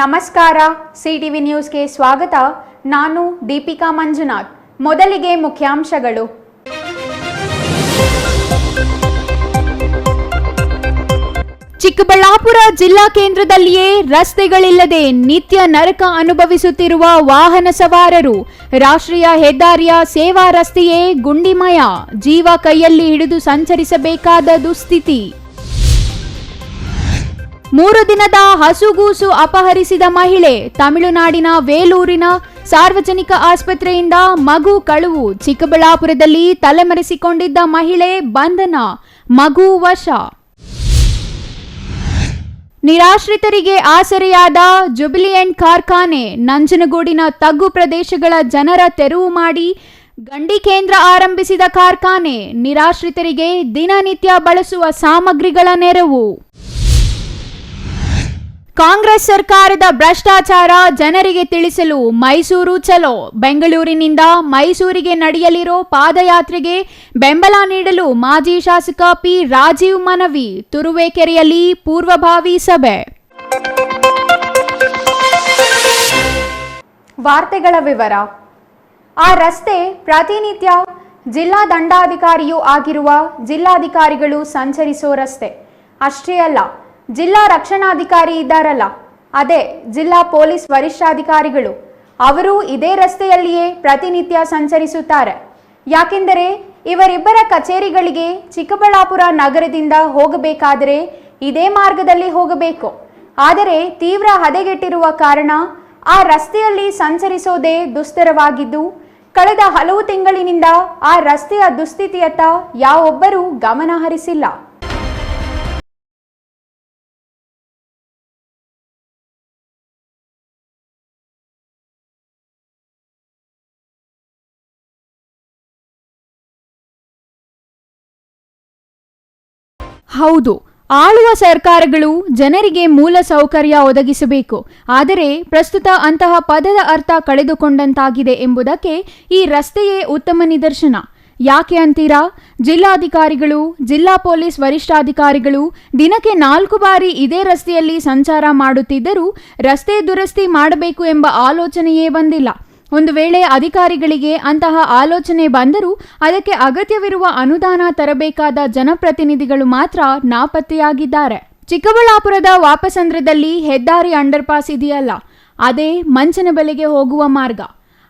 ನಮಸ್ಕಾರ ಸಿಟಿವಿ ನ್ಯೂಸ್ಗೆ ಸ್ವಾಗತ. ನಾನು ದೀಪಿಕಾ ಮಂಜುನಾಥ್. ಮೊದಲಿಗೆ ಮುಖ್ಯಾಂಶಗಳು. ಚಿಕ್ಕಬಳ್ಳಾಪುರ ಜಿಲ್ಲಾ ಕೇಂದ್ರದಲ್ಲಿಯೇ ರಸ್ತೆಗಳಿಲ್ಲದೆ ನಿತ್ಯ ನರಕ ಅನುಭವಿಸುತ್ತಿರುವ ವಾಹನ ಸವಾರರು. ರಾಷ್ಟ್ರೀಯ ಹೆದ್ದಾರಿಯ ಸೇವಾ ರಸ್ತೆಯೇ ಗುಂಡಿಮಯ. ಜೀವ ಕೈಯಲ್ಲಿ ಹಿಡಿದು ಸಂಚರಿಸಬೇಕಾದ ದುಸ್ಥಿತಿ. 3 ದಿನದ ಹಸುಗೂಸು ಅಪಹರಿಸಿದ ಮಹಿಳೆ. ತಮಿಳುನಾಡಿನ ವೇಲೂರಿನ ಸಾರ್ವಜನಿಕ ಆಸ್ಪತ್ರೆಯಿಂದ ಮಗು ಕಳುವು. ಚಿಕ್ಕಬಳ್ಳಾಪುರದಲ್ಲಿ ತಲೆಮರೆಸಿಕೊಂಡಿದ್ದ ಮಹಿಳೆ ಬಂಧನ, ಮಗು ವಶ. ನಿರಾಶ್ರಿತರಿಗೆ ಆಸರೆಯಾದ ಜುಬಿಲಿಯಂಟ್ ಕಾರ್ಖಾನೆ. ನಂಜನಗೂಡಿನ ತಗ್ಗು ಪ್ರದೇಶಗಳ ಜನರ ತೆರವು ಮಾಡಿ ಗಂಡಿ ಕೇಂದ್ರ ಆರಂಭಿಸಿದ ಕಾರ್ಖಾನೆ. ನಿರಾಶ್ರಿತರಿಗೆ ದಿನನಿತ್ಯ ಬಳಸುವ ಸಾಮಗ್ರಿಗಳ ನೆರವು. ಕಾಂಗ್ರೆಸ್ ಸರ್ಕಾರದ ಭ್ರಷ್ಟಾಚಾರ ಜನರಿಗೆ ತಿಳಿಸಲು ಮೈಸೂರು ಚಲೋ. ಬೆಂಗಳೂರಿನಿಂದ ಮೈಸೂರಿಗೆ ನಡೆಯಲಿರೋ ಪಾದಯಾತ್ರೆಗೆ ಬೆಂಬಲ ನೀಡಲು ಮಾಜಿ ಶಾಸಕ ಪಿ ರಾಜೀವ್ ಮನವಿ. ತುರುವೇಕೆರೆಯಲ್ಲಿ ಪೂರ್ವಭಾವಿ ಸಭೆ. ವಾರ್ತೆಗಳ ವಿವರ. ಆ ರಸ್ತೆ ಪ್ರತಿನಿತ್ಯ ಜಿಲ್ಲಾ ದಂಡಾಧಿಕಾರಿಯೂ ಆಗಿರುವ ಜಿಲ್ಲಾಧಿಕಾರಿಗಳು ಸಂಚರಿಸೋ ರಸ್ತೆ. ಅಷ್ಟೇ ಅಲ್ಲ, ಜಿಲ್ಲಾ ರಕ್ಷಣಾಧಿಕಾರಿ ಇದ್ದಾರಲ್ಲ, ಅದೇ ಜಿಲ್ಲಾ ಪೊಲೀಸ್ ವರಿಷ್ಠಾಧಿಕಾರಿಗಳು, ಅವರು ಇದೇ ರಸ್ತೆಯಲ್ಲಿಯೇ ಪ್ರತಿನಿತ್ಯ ಸಂಚರಿಸುತ್ತಾರೆ. ಯಾಕೆಂದರೆ ಇವರಿಬ್ಬರ ಕಚೇರಿಗಳಿಗೆ ಚಿಕ್ಕಬಳ್ಳಾಪುರ ನಗರದಿಂದ ಹೋಗಬೇಕಾದರೆ ಇದೇ ಮಾರ್ಗದಲ್ಲಿ ಹೋಗಬೇಕು. ಆದರೆ ತೀವ್ರ ಹದಗೆಟ್ಟಿರುವ ಕಾರಣ ಆ ರಸ್ತೆಯಲ್ಲಿ ಸಂಚರಿಸೋದೇ ದುಸ್ತರವಾಗಿದ್ದು, ಕಳೆದ ಹಲವು ತಿಂಗಳಿನಿಂದ ಆ ರಸ್ತೆಯ ದುಸ್ಥಿತಿಯತ್ತ ಯಾವೊಬ್ಬರೂ ಗಮನ ಹರಿಸಿಲ್ಲ. ಹೌದು, ಆಳುವ ಸರ್ಕಾರಗಳು ಜನರಿಗೆ ಮೂಲ ಸೌಕರ್ಯ ಒದಗಿಸಬೇಕು. ಆದರೆ ಪ್ರಸ್ತುತ ಅಂತಹ ಪದದ ಅರ್ಥ ಕಳೆದುಕೊಂಡಂತಾಗಿದೆ ಎಂಬುದಕ್ಕೆ ಈ ರಸ್ತೆಯೇ ಉತ್ತಮ ನಿದರ್ಶನ. ಯಾಕೆ ಅಂತೀರಾ? ಜಿಲ್ಲಾಧಿಕಾರಿಗಳು, ಜಿಲ್ಲಾ ಪೊಲೀಸ್ ವರಿಷ್ಠಾಧಿಕಾರಿಗಳು ದಿನಕ್ಕೆ 4 ಬಾರಿ ಇದೇ ರಸ್ತೆಯಲ್ಲಿ ಸಂಚಾರ ಮಾಡುತ್ತಿದ್ದರೂ ರಸ್ತೆ ದುರಸ್ತಿ ಮಾಡಬೇಕು ಎಂಬ ಆಲೋಚನೆಯೇ ಬಂದಿಲ್ಲ. ಒಂದು ವೇಳೆ ಅಧಿಕಾರಿಗಳಿಗೆ ಅಂತಹ ಆಲೋಚನೆ ಬಂದರೂ ಅದಕ್ಕೆ ಅಗತ್ಯವಿರುವ ಅನುದಾನ ತರಬೇಕಾದ ಜನಪ್ರತಿನಿಧಿಗಳು ಮಾತ್ರ ನಾಪತ್ತೆಯಾಗಿದ್ದಾರೆ. ಚಿಕ್ಕಬಳ್ಳಾಪುರದ ವಾಪಸಂದ್ರದಲ್ಲಿ ಹೆದ್ದಾರಿ ಅಂಡರ್ಪಾಸ್ ಇದೆಯಲ್ಲ, ಅದೇ ಮಂಚನಬೆಲೆಗೆ ಹೋಗುವ ಮಾರ್ಗ.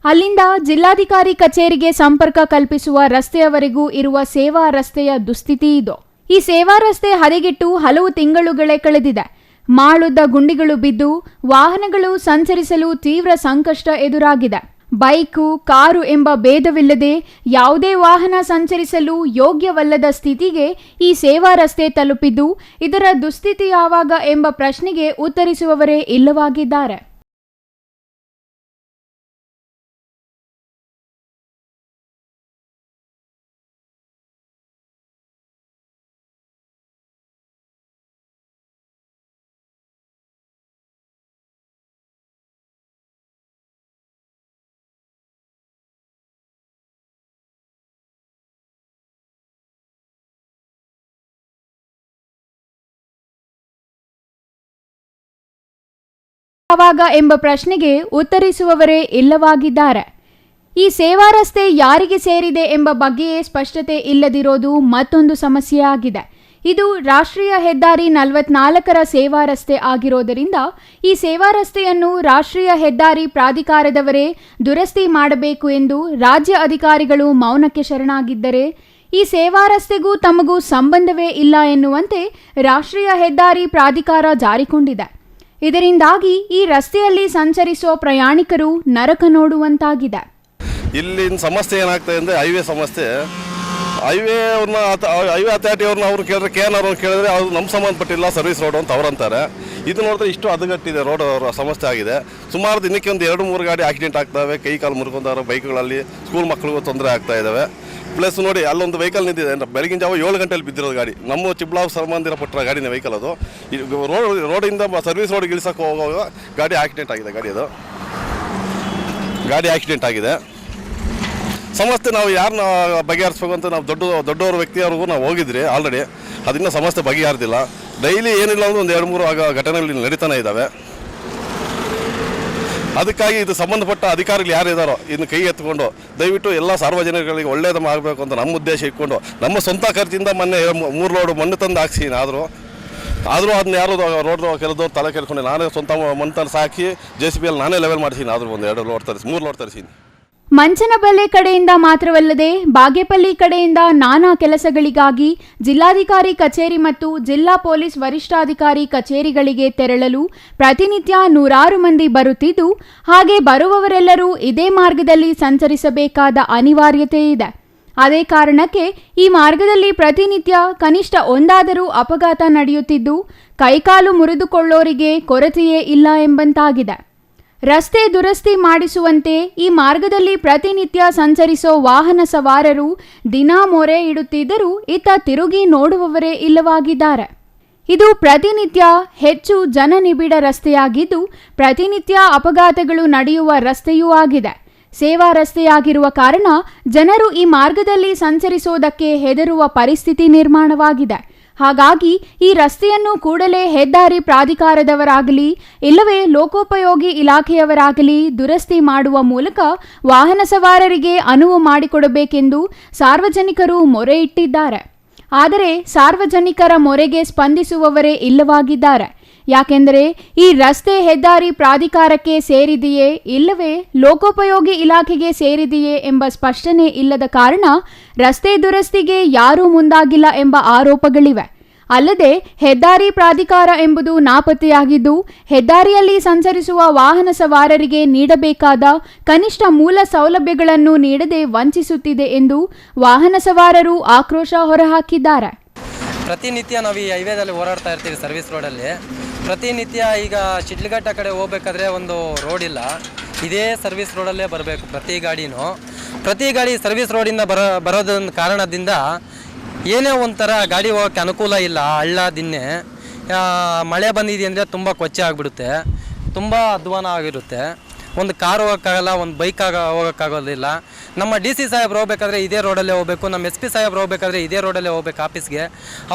ಅಲ್ಲಿಂದ ಜಿಲ್ಲಾಧಿಕಾರಿ ಕಚೇರಿಗೆ ಸಂಪರ್ಕ ಕಲ್ಪಿಸುವ ರಸ್ತೆಯವರೆಗೂ ಇರುವ ಸೇವಾ ರಸ್ತೆಯ ದುಸ್ಥಿತಿ ಇದು. ಈ ಸೇವಾ ರಸ್ತೆ ಹದಗೆಟ್ಟು ಹಲವು ತಿಂಗಳುಗಳೇ ಕಳೆದಿದೆ. ಮಾಳುದ್ದ ಗುಂಡಿಗಳು ಬಿದ್ದು ವಾಹನಗಳು ಸಂಚರಿಸಲು ತೀವ್ರ ಸಂಕಷ್ಟ ಎದುರಾಗಿದೆ. ಬೈಕು, ಕಾರು ಎಂಬ ಭೇದವಿಲ್ಲದೆ ಯಾವುದೇ ವಾಹನ ಸಂಚರಿಸಲು ಯೋಗ್ಯವಲ್ಲದ ಸ್ಥಿತಿಗೆ ಈ ಸೇವಾ ರಸ್ತೆ ತಲುಪಿದ್ದು, ಇದರ ದುಸ್ಥಿತಿ ಯಾವಾಗ ಎಂಬ ಪ್ರಶ್ನೆಗೆ ಉತ್ತರಿಸುವವರೇ ಇಲ್ಲವಾಗಿದ್ದಾರೆ. ಯಾವಾಗ ಎಂಬ ಪ್ರಶ್ನೆಗೆ ಉತ್ತರಿಸುವವರೇ ಇಲ್ಲವಾಗಿದ್ದಾರೆ. ಈ ಸೇವಾ ರಸ್ತೆ ಯಾರಿಗೆ ಸೇರಿದೆ ಎಂಬ ಬಗ್ಗೆಯೇ ಸ್ಪಷ್ಟತೆ ಇಲ್ಲದಿರೋದು ಮತ್ತೊಂದು ಸಮಸ್ಯೆಯಾಗಿದೆ. ಇದು ರಾಷ್ಟ್ರೀಯ ಹೆದ್ದಾರಿ 44ರ ಸೇವಾ ರಸ್ತೆ ಆಗಿರೋದರಿಂದ ಈ ಸೇವಾ ರಸ್ತೆಯನ್ನು ರಾಷ್ಟ್ರೀಯ ಹೆದ್ದಾರಿ ಪ್ರಾಧಿಕಾರದವರೇ ದುರಸ್ತಿ ಮಾಡಬೇಕು ಎಂದು ರಾಜ್ಯ ಅಧಿಕಾರಿಗಳು ಮೌನಕ್ಕೆ ಶರಣಾಗಿದ್ದರೆ, ಈ ಸೇವಾ ರಸ್ತೆಗೂ ತಮಗೂ ಸಂಬಂಧವೇ ಇಲ್ಲ ಎನ್ನುವಂತೆ ರಾಷ್ಟ್ರೀಯ ಹೆದ್ದಾರಿ ಪ್ರಾಧಿಕಾರ ಜಾರಿಕೊಂಡಿದೆ. ಇದರಿಂದಾಗಿ ಈ ರಸ್ತೆಯಲ್ಲಿ ಸಂಚರಿಸುವ ಪ್ರಯಾಣಿಕರು ನರಕ ನೋಡುವಂತಾಗಿದೆ. ಇಲ್ಲಿನ ಸಮಸ್ಯೆ ಏನಾಗ್ತದೆ ಅಂದರೆ ಹೈವೇ ಸಮಸ್ಯೆ. ಹೈವೇ ಅಥಾರಿಟಿ ಅವ್ರನ್ನ ಅವ್ರು ಕೇಳಿದ್ರೆ KN ಅವ್ರನ್ನ ಕೇಳಿದ್ರೆ ಅವ್ರು ನಮ್ಮ ಸಂಬಂಧಪಟ್ಟಿಲ್ಲ, ಸರ್ವಿಸ್ ರೋಡ್ ಅಂತ ಅವ್ರಂತಾರೆ. ಇದು ನೋಡಿದ್ರೆ ಇಷ್ಟು ಹದಗೆಟ್ಟಿದೆ, ರೋಡ್ ಸಮಸ್ಯೆ ಆಗಿದೆ. ಸುಮಾರು ದಿನಕ್ಕೆ ಒಂದು 2-3 ಗಾಡಿ ಆಕ್ಸಿಡೆಂಟ್ ಆಗ್ತವೆ, ಕೈ ಕಾಲು ಮುರ್ಕೊಂಡವ್ರು ಬೈಕ್ಗಳಲ್ಲಿ, ಸ್ಕೂಲ್ ಮಕ್ಕಳಿಗೂ ತೊಂದರೆ ಆಗ್ತಾ ಇದ್ದಾವೆ. ಪ್ಲಸ್ ನೋಡಿ, ಅಲ್ಲೊಂದು ವೆಹಿಕಲ್ ನಿಂತಿದೆ, ಬೆಳಗಿನ ಜಾವ 7 ಗಂಟೆಯಲ್ಲಿ ಬಿದ್ದಿರೋದು ಗಾಡಿ. ನಮ್ಮ ಚಿಕ್ಕಬಳ್ಳಾಪುರ ಸಂಬಂಧಿರಪಟ್ಟ ಗಾಡಿನ ವೆಹಿಕಲ್ ಅದು. ರೋಡಿಂದ ಸರ್ವಿಸ್ ರೋಡ್ ಇಳಿಸೋಕೆ ಹೋಗುವಾಗ ಗಾಡಿ ಆಕ್ಸಿಡೆಂಟ್ ಆಗಿದೆ. ಗಾಡಿ ಆಕ್ಸಿಡೆಂಟ್ ಆಗಿದೆ. ಸಮಸ್ಯೆ ನಾವು ಯಾರನ್ನ ಬಗೆಹರಿಸ್ಬೇಕು ಅಂತ ನಾವು ದೊಡ್ಡವ್ರ ವ್ಯಕ್ತಿಯವ್ರಿಗೂ ನಾವು ಹೋಗಿದ್ರಿ ಆಲ್ರೆಡಿ. ಅದನ್ನ ಸಮಸ್ಯೆ ಬಗೆಹರಿದಿಲ್ಲ. ಡೈಲಿ ಏನಿಲ್ಲ ಅಂದ್ರೆ ಒಂದು 2-3 ಘಟನೆಗಳು ನಡೀತಾನೆ ಇದ್ದಾವೆ. ಅದಕ್ಕಾಗಿ ಇದು ಸಂಬಂಧಪಟ್ಟ ಅಧಿಕಾರಿಗಳು ಯಾರಿದ್ದಾರೋ ಇನ್ನು ಕೈ ಎತ್ಕೊಂಡು ದಯವಿಟ್ಟು ಎಲ್ಲ ಸಾರ್ವಜನಿಕರಿಗೆ ಒಳ್ಳೇದು ಮಾಡಬೇಕು ಅಂತ ನಮ್ಮ ಉದ್ದೇಶ ಇಟ್ಕೊಂಡು ನಮ್ಮ ಸ್ವಂತ ಖರ್ಚಿಂದ ಮೊನ್ನೆ 3 ಲೋಡ್ ಮಣ್ಣು ತಂದು ಹಾಕ್ಸೀನಿ. ಆದರೂ ಅದನ್ನ ಯಾರು ರೋಡ್ ಕೆಲದವ್ರು ತಲೆ ಕೆಲ್ಕೊಂಡು ನಾನೇ ಸ್ವಂತ ಮಣ್ಣು ತಂದು ಸಾಕಿ JCBಯಲ್ಲಿ ನಾನೇ ಲೆವೆಲ್ ಮಾಡಿಸೀನಿ. ಆದರೂ ಒಂದು 2 ಲೋಡ್ ತರಿಸಿ 3 ಲೋಡ್ ತರಿಸೀನಿ. ಮಂಚನಬೆಲೆ ಕಡೆಯಿಂದ ಮಾತ್ರವಲ್ಲದೆ ಬಾಗೇಪಲ್ಲಿ ಕಡೆಯಿಂದ ನಾನಾ ಕೆಲಸಗಳಿಗಾಗಿ ಜಿಲ್ಲಾಧಿಕಾರಿ ಕಚೇರಿ ಮತ್ತು ಜಿಲ್ಲಾ ಪೊಲೀಸ್ ವರಿಷ್ಠಾಧಿಕಾರಿ ಕಚೇರಿಗಳಿಗೆ ತೆರಳಲು ಪ್ರತಿನಿತ್ಯ ನೂರಾರು ಮಂದಿ ಬರುತ್ತಿದ್ದು, ಹಾಗೆ ಬರುವವರೆಲ್ಲರೂ ಇದೇ ಮಾರ್ಗದಲ್ಲಿ ಸಂಚರಿಸಬೇಕಾದ ಅನಿವಾರ್ಯತೆ ಇದೆ. ಅದೇ ಕಾರಣಕ್ಕೆ ಈ ಮಾರ್ಗದಲ್ಲಿ ಪ್ರತಿನಿತ್ಯ ಕನಿಷ್ಠ ಒಂದಾದರೂ ಅಪಘಾತ ನಡೆಯುತ್ತಿದ್ದು, ಕೈಕಾಲು ಮುರಿದುಕೊಳ್ಳೋರಿಗೆ ಕೊರತೆಯೇ ಇಲ್ಲ ಎಂಬಂತಾಗಿದೆ. ರಸ್ತೆ ದುರಸ್ತಿ ಮಾಡಿಸುವಂತೆ ಈ ಮಾರ್ಗದಲ್ಲಿ ಪ್ರತಿನಿತ್ಯ ಸಂಚರಿಸೋ ವಾಹನ ಸವಾರರು ದಿನಾ ಮೊರೆ ಇಡುತ್ತಿದ್ದರೂ ಇತ್ತ ತಿರುಗಿ ನೋಡುವವರೇ ಇಲ್ಲವಾಗಿದ್ದಾರೆ. ಇದು ಪ್ರತಿನಿತ್ಯ ಹೆಚ್ಚು ಜನನಿಬಿಡ ರಸ್ತೆಯಾಗಿದ್ದು, ಪ್ರತಿನಿತ್ಯ ಅಪಘಾತಗಳು ನಡೆಯುವ ರಸ್ತೆಯೂ ಆಗಿದೆ. ಸೇವಾ ರಸ್ತೆಯಾಗಿರುವ ಕಾರಣ ಜನರು ಈ ಮಾರ್ಗದಲ್ಲಿ ಸಂಚರಿಸೋದಕ್ಕೆ ಹೆದರುವ ಪರಿಸ್ಥಿತಿ ನಿರ್ಮಾಣವಾಗಿದೆ. ಹಾಗಾಗಿ ಈ ರಸ್ತೆಯನ್ನು ಕೂಡಲೇ ಹೆದ್ದಾರಿ ಪ್ರಾಧಿಕಾರದವರಾಗಲಿ ಇಲ್ಲವೇ ಲೋಕೋಪಯೋಗಿ ಇಲಾಖೆಯವರಾಗಲಿ ದುರಸ್ತಿ ಮಾಡುವ ಮೂಲಕ ವಾಹನ ಸವಾರರಿಗೆ ಅನುವು ಮಾಡಿಕೊಡಬೇಕೆಂದು ಸಾರ್ವಜನಿಕರು ಮೊರೆ ಇಟ್ಟಿದ್ದಾರೆ. ಆದರೆ ಸಾರ್ವಜನಿಕರ ಮೊರೆಗೆ ಸ್ಪಂದಿಸುವವರೇ ಇಲ್ಲವಾಗಿದ್ದಾರೆ. ಯಾಕೆಂದರೆ ಈ ರಸ್ತೆ ಹೆದ್ದಾರಿ ಪ್ರಾಧಿಕಾರಕ್ಕೆ ಸೇರಿದೆಯೇ ಇಲ್ಲವೇ ಲೋಕೋಪಯೋಗಿ ಇಲಾಖೆಗೆ ಸೇರಿದೆಯೇ ಎಂಬ ಸ್ಪಷ್ಟನೆ ಇಲ್ಲದ ಕಾರಣ ರಸ್ತೆ ದುರಸ್ತಿಗೆ ಯಾರೂ ಮುಂದಾಗಿಲ್ಲ ಎಂಬ ಆರೋಪಗಳಿವೆ. ಅಲ್ಲದೆ ಹೆದ್ದಾರಿ ಪ್ರಾಧಿಕಾರ ಎಂಬುದು ನಾಪತ್ತೆಯಾಗಿದ್ದು, ಹೆದ್ದಾರಿಯಲ್ಲಿ ಸಂಚರಿಸುವ ವಾಹನ ಸವಾರರಿಗೆ ನೀಡಬೇಕಾದ ಕನಿಷ್ಠ ಮೂಲ ಸೌಲಭ್ಯಗಳನ್ನು ನೀಡದೆ ವಂಚಿಸುತ್ತಿದೆ ಎಂದು ವಾಹನ ಸವಾರರು ಆಕ್ರೋಶ ಹೊರಹಾಕಿದ್ದಾರೆ. ಪ್ರತಿನಿತ್ಯ ನಾವು ಈ ಹೈವೇದಲ್ಲಿ ಓಡಾಡ್ತಾ ಇರ್ತೀವಿ ಸರ್ವಿಸ್ ರೋಡಲ್ಲಿ. ಪ್ರತಿನಿತ್ಯ ಈಗ ಶಿಡ್ಲಘಟ್ಟ ಕಡೆ ಹೋಗ್ಬೇಕಾದ್ರೆ ಒಂದು ರೋಡ್ ಇಲ್ಲ, ಇದೇ ಸರ್ವಿಸ್ ರೋಡಲ್ಲೇ ಬರಬೇಕು ಪ್ರತಿ ಗಾಡಿ ಸರ್ವಿಸ್ ರೋಡಿಂದ ಬರೋದ ಕಾರಣದಿಂದ ಏನೇ ಒಂಥರ ಗಾಡಿ ಹೋಗೋಕ್ಕೆ ಅನುಕೂಲ ಇಲ್ಲ. ಹಳ್ಳ ದಿನ್ನೆ ಮಳೆ ಬಂದಿದೆ ಅಂದರೆ ತುಂಬ ಕೊಚ್ಚೆ ಆಗಿಬಿಡುತ್ತೆ, ತುಂಬ ಅಧ್ವಾನ ಆಗಿರುತ್ತೆ. ಒಂದು ಕಾರ್ ಹೋಗೋಕ್ಕಾಗಲ್ಲ, ಒಂದು ಬೈಕ್ ಹೋಗೋಕ್ಕಾಗೋದಿಲ್ಲ. ನಮ್ಮ DC ಸಾಹೇಬ್ರು ಹೋಗ್ಬೇಕಾದ್ರೆ ಇದೇ ರೋಡಲ್ಲೇ ಹೋಗಬೇಕು, ನಮ್ಮ SP ಸಾಹೇಬ್ರು ಹೋಗ್ಬೇಕಾದ್ರೆ ಇದೇ ರೋಡಲ್ಲೇ ಹೋಗ್ಬೇಕು ಆಫೀಸ್ಗೆ.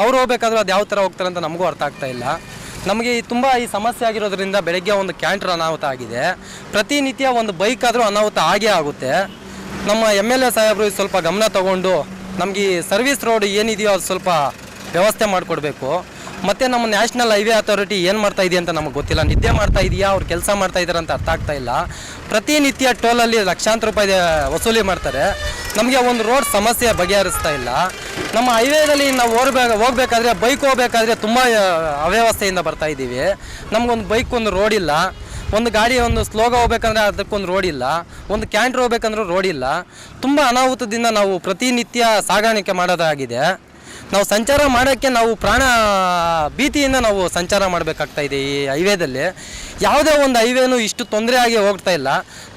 ಅವ್ರು ಹೋಗ್ಬೇಕಾದ್ರೂ ಅದು ಯಾವ ಥರ ಹೋಗ್ತಾರೆ ಅಂತ ನಮಗೂ ಅರ್ಥ ಆಗ್ತಾ ಇಲ್ಲ. ನಮಗೆ ತುಂಬ ಈ ಸಮಸ್ಯೆ ಆಗಿರೋದ್ರಿಂದ ಬೆಳಗ್ಗೆ ಒಂದು ಕ್ಯಾಂಟ್ರ್ ಅನಾಹುತ ಆಗಿದೆ, ಪ್ರತಿನಿತ್ಯ ಒಂದು ಬೈಕ್ ಆದರೂ ಅನಾಹುತ ಆಗೇ ಆಗುತ್ತೆ. ನಮ್ಮ MLA ಸಾಹೇಬರು ಸ್ವಲ್ಪ ಗಮನ ತಗೊಂಡು ನಮಗೆ ಈ ಸರ್ವಿಸ್ ರೋಡ್ ಏನಿದೆಯೋ ಅದು ಸ್ವಲ್ಪ ವ್ಯವಸ್ಥೆ ಮಾಡಿಕೊಡ್ಬೇಕು. ಮತ್ತು ನಮ್ಮ ನ್ಯಾಷನಲ್ ಹೈವೇ ಅಥಾರಿಟಿ ಏನು ಮಾಡ್ತಾ ಇದೆ ಅಂತ ನಮಗೆ ಗೊತ್ತಿಲ್ಲ. ನಿದ್ದೆ ಮಾಡ್ತಾ ಇದೆಯಾ, ಅವ್ರು ಕೆಲಸ ಮಾಡ್ತಾ ಇದ್ದಾರೆ ಅಂತ ಅರ್ಥ ಆಗ್ತಾ ಇಲ್ಲ. ಪ್ರತಿನಿತ್ಯ ಟೋಲಲ್ಲಿ ಲಕ್ಷಾಂತರ ರೂಪಾಯಿ ವಸೂಲಿ ಮಾಡ್ತಾರೆ. ನಮಗೆ ಒಂದು ರೋಡ್ ಸಮಸ್ಯೆ ಬಗೆಹರಿಸ್ತಾ ಇಲ್ಲ. ನಮ್ಮ ಹೈವೇದಲ್ಲಿ ನಾವು ಹೋಗ್ಬೇಕಾದ್ರೆ ಬೈಕ್ ಹೋಗ್ಬೇಕಾದ್ರೆ ತುಂಬ ಅವ್ಯವಸ್ಥೆಯಿಂದ ಬರ್ತಾ ಇದ್ದೀವಿ. ನಮಗೊಂದು ಬೈಕ್ ಒಂದು ರೋಡ್ ಇಲ್ಲ, ಒಂದು ಗಾಡಿ ಒಂದು ಸ್ಲೋಗ ಹೋಗ್ಬೇಕಂದ್ರೆ ಅದಕ್ಕೊಂದು ರೋಡ್ ಇಲ್ಲ, ಒಂದು ಕ್ಯಾಂಟ್ರ್ ಹೋಗ್ಬೇಕಂದ್ರೆ ರೋಡ್ ಇಲ್ಲ. ತುಂಬ ಅನಾಹುತದಿಂದ ನಾವು ಪ್ರತಿನಿತ್ಯ ಸಾಗಾಣಿಕೆ ಮಾಡೋದಾಗಿದೆ. ನಾವು ಸಂಚಾರ ಮಾಡೋಕ್ಕೆ ನಾವು ಪ್ರಾಣ ಭೀತಿಯಿಂದ ನಾವು ಸಂಚಾರ ಮಾಡಬೇಕಾಗ್ತಾ ಇದೆ. ಈ ಹೈವೇದಲ್ಲಿ ಯಾವುದೇ ಒಂದು ಹೈವೇನೂ ಇಷ್ಟು ತೊಂದರೆ ಆಗಿ ಹೋಗ್ತಾ ಇಲ್ಲ.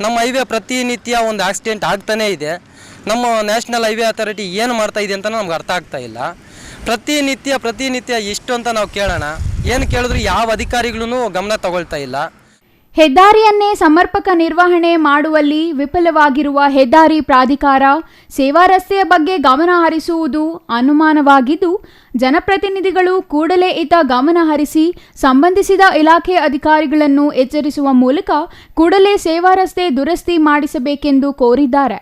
ನಮ್ಮ ಹೈವೇ ಪ್ರತಿನಿತ್ಯ ಒಂದು ಆಕ್ಸಿಡೆಂಟ್ ಆಗ್ತಾನೇ ಇದೆ. ನಮ್ಮ ನ್ಯಾಷನಲ್ ಹೈವೇ ಅಥಾರಿಟಿ ಏನು ಮಾಡ್ತಾ ಇದೆ ಅಂತ ನಮ್ಗೆ ಅರ್ಥ ಆಗ್ತಾ ಇಲ್ಲ. ಪ್ರತಿನಿತ್ಯ ಇಷ್ಟು ಅಂತ ನಾವು ಕೇಳೋಣ, ಏನು ಕೇಳಿದ್ರು ಯಾವ ಅಧಿಕಾರಿಗಳೂ ಗಮನ ತಗೊಳ್ತಾ ಇಲ್ಲ. ಹೆದ್ದಾರಿಯನ್ನೇ ಸಮರ್ಪಕ ನಿರ್ವಹಣೆ ಮಾಡುವಲ್ಲಿ ವಿಫಲವಾಗಿರುವ ಹೆದ್ದಾರಿ ಪ್ರಾಧಿಕಾರ ಸೇವಾ ರಸ್ತೆಯ ಬಗ್ಗೆ ಗಮನ ಹರಿಸುವುದು ಅನುಮಾನವಾಗಿದ್ದು, ಜನಪ್ರತಿನಿಧಿಗಳು ಕೂಡಲೇ ಇತ್ತ ಗಮನ ಹರಿಸಿ ಸಂಬಂಧಿಸಿದ ಇಲಾಖೆ ಅಧಿಕಾರಿಗಳನ್ನು ಎಚ್ಚರಿಸುವ ಮೂಲಕ ಕೂಡಲೇ ಸೇವಾ ರಸ್ತೆ ದುರಸ್ತಿ ಮಾಡಿಸಬೇಕೆಂದು ಕೋರಿದ್ದಾರೆ.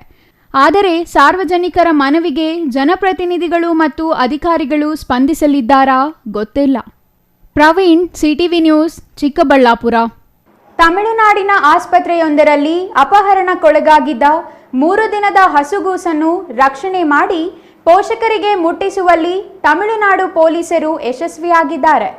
ಆದರೆ ಸಾರ್ವಜನಿಕರ ಮನವಿಗೆ ಜನಪ್ರತಿನಿಧಿಗಳು ಮತ್ತು ಅಧಿಕಾರಿಗಳು ಸ್ಪಂದಿಸಲಿದ್ದಾರಾ ಗೊತ್ತಿಲ್ಲ. Praveen, CTV news, Chikkaballapur. ತಮಿಳುನಾಡಿನ ಆಸ್ಪತ್ರೆಯೊಂದರಲ್ಲಿ ಅಪಹರಣಕ್ಕೊಳಗಾಗಿದ್ದ 3 ದಿನದ ಹಸುಗೂಸನ್ನು ರಕ್ಷಣೆ ಮಾಡಿ ಪೋಷಕರಿಗೆ ಮುಟ್ಟಿಸುವಲ್ಲಿ ತಮಿಳುನಾಡು ಪೊಲೀಸರು ಯಶಸ್ವಿಯಾಗಿದ್ದಾರೆ.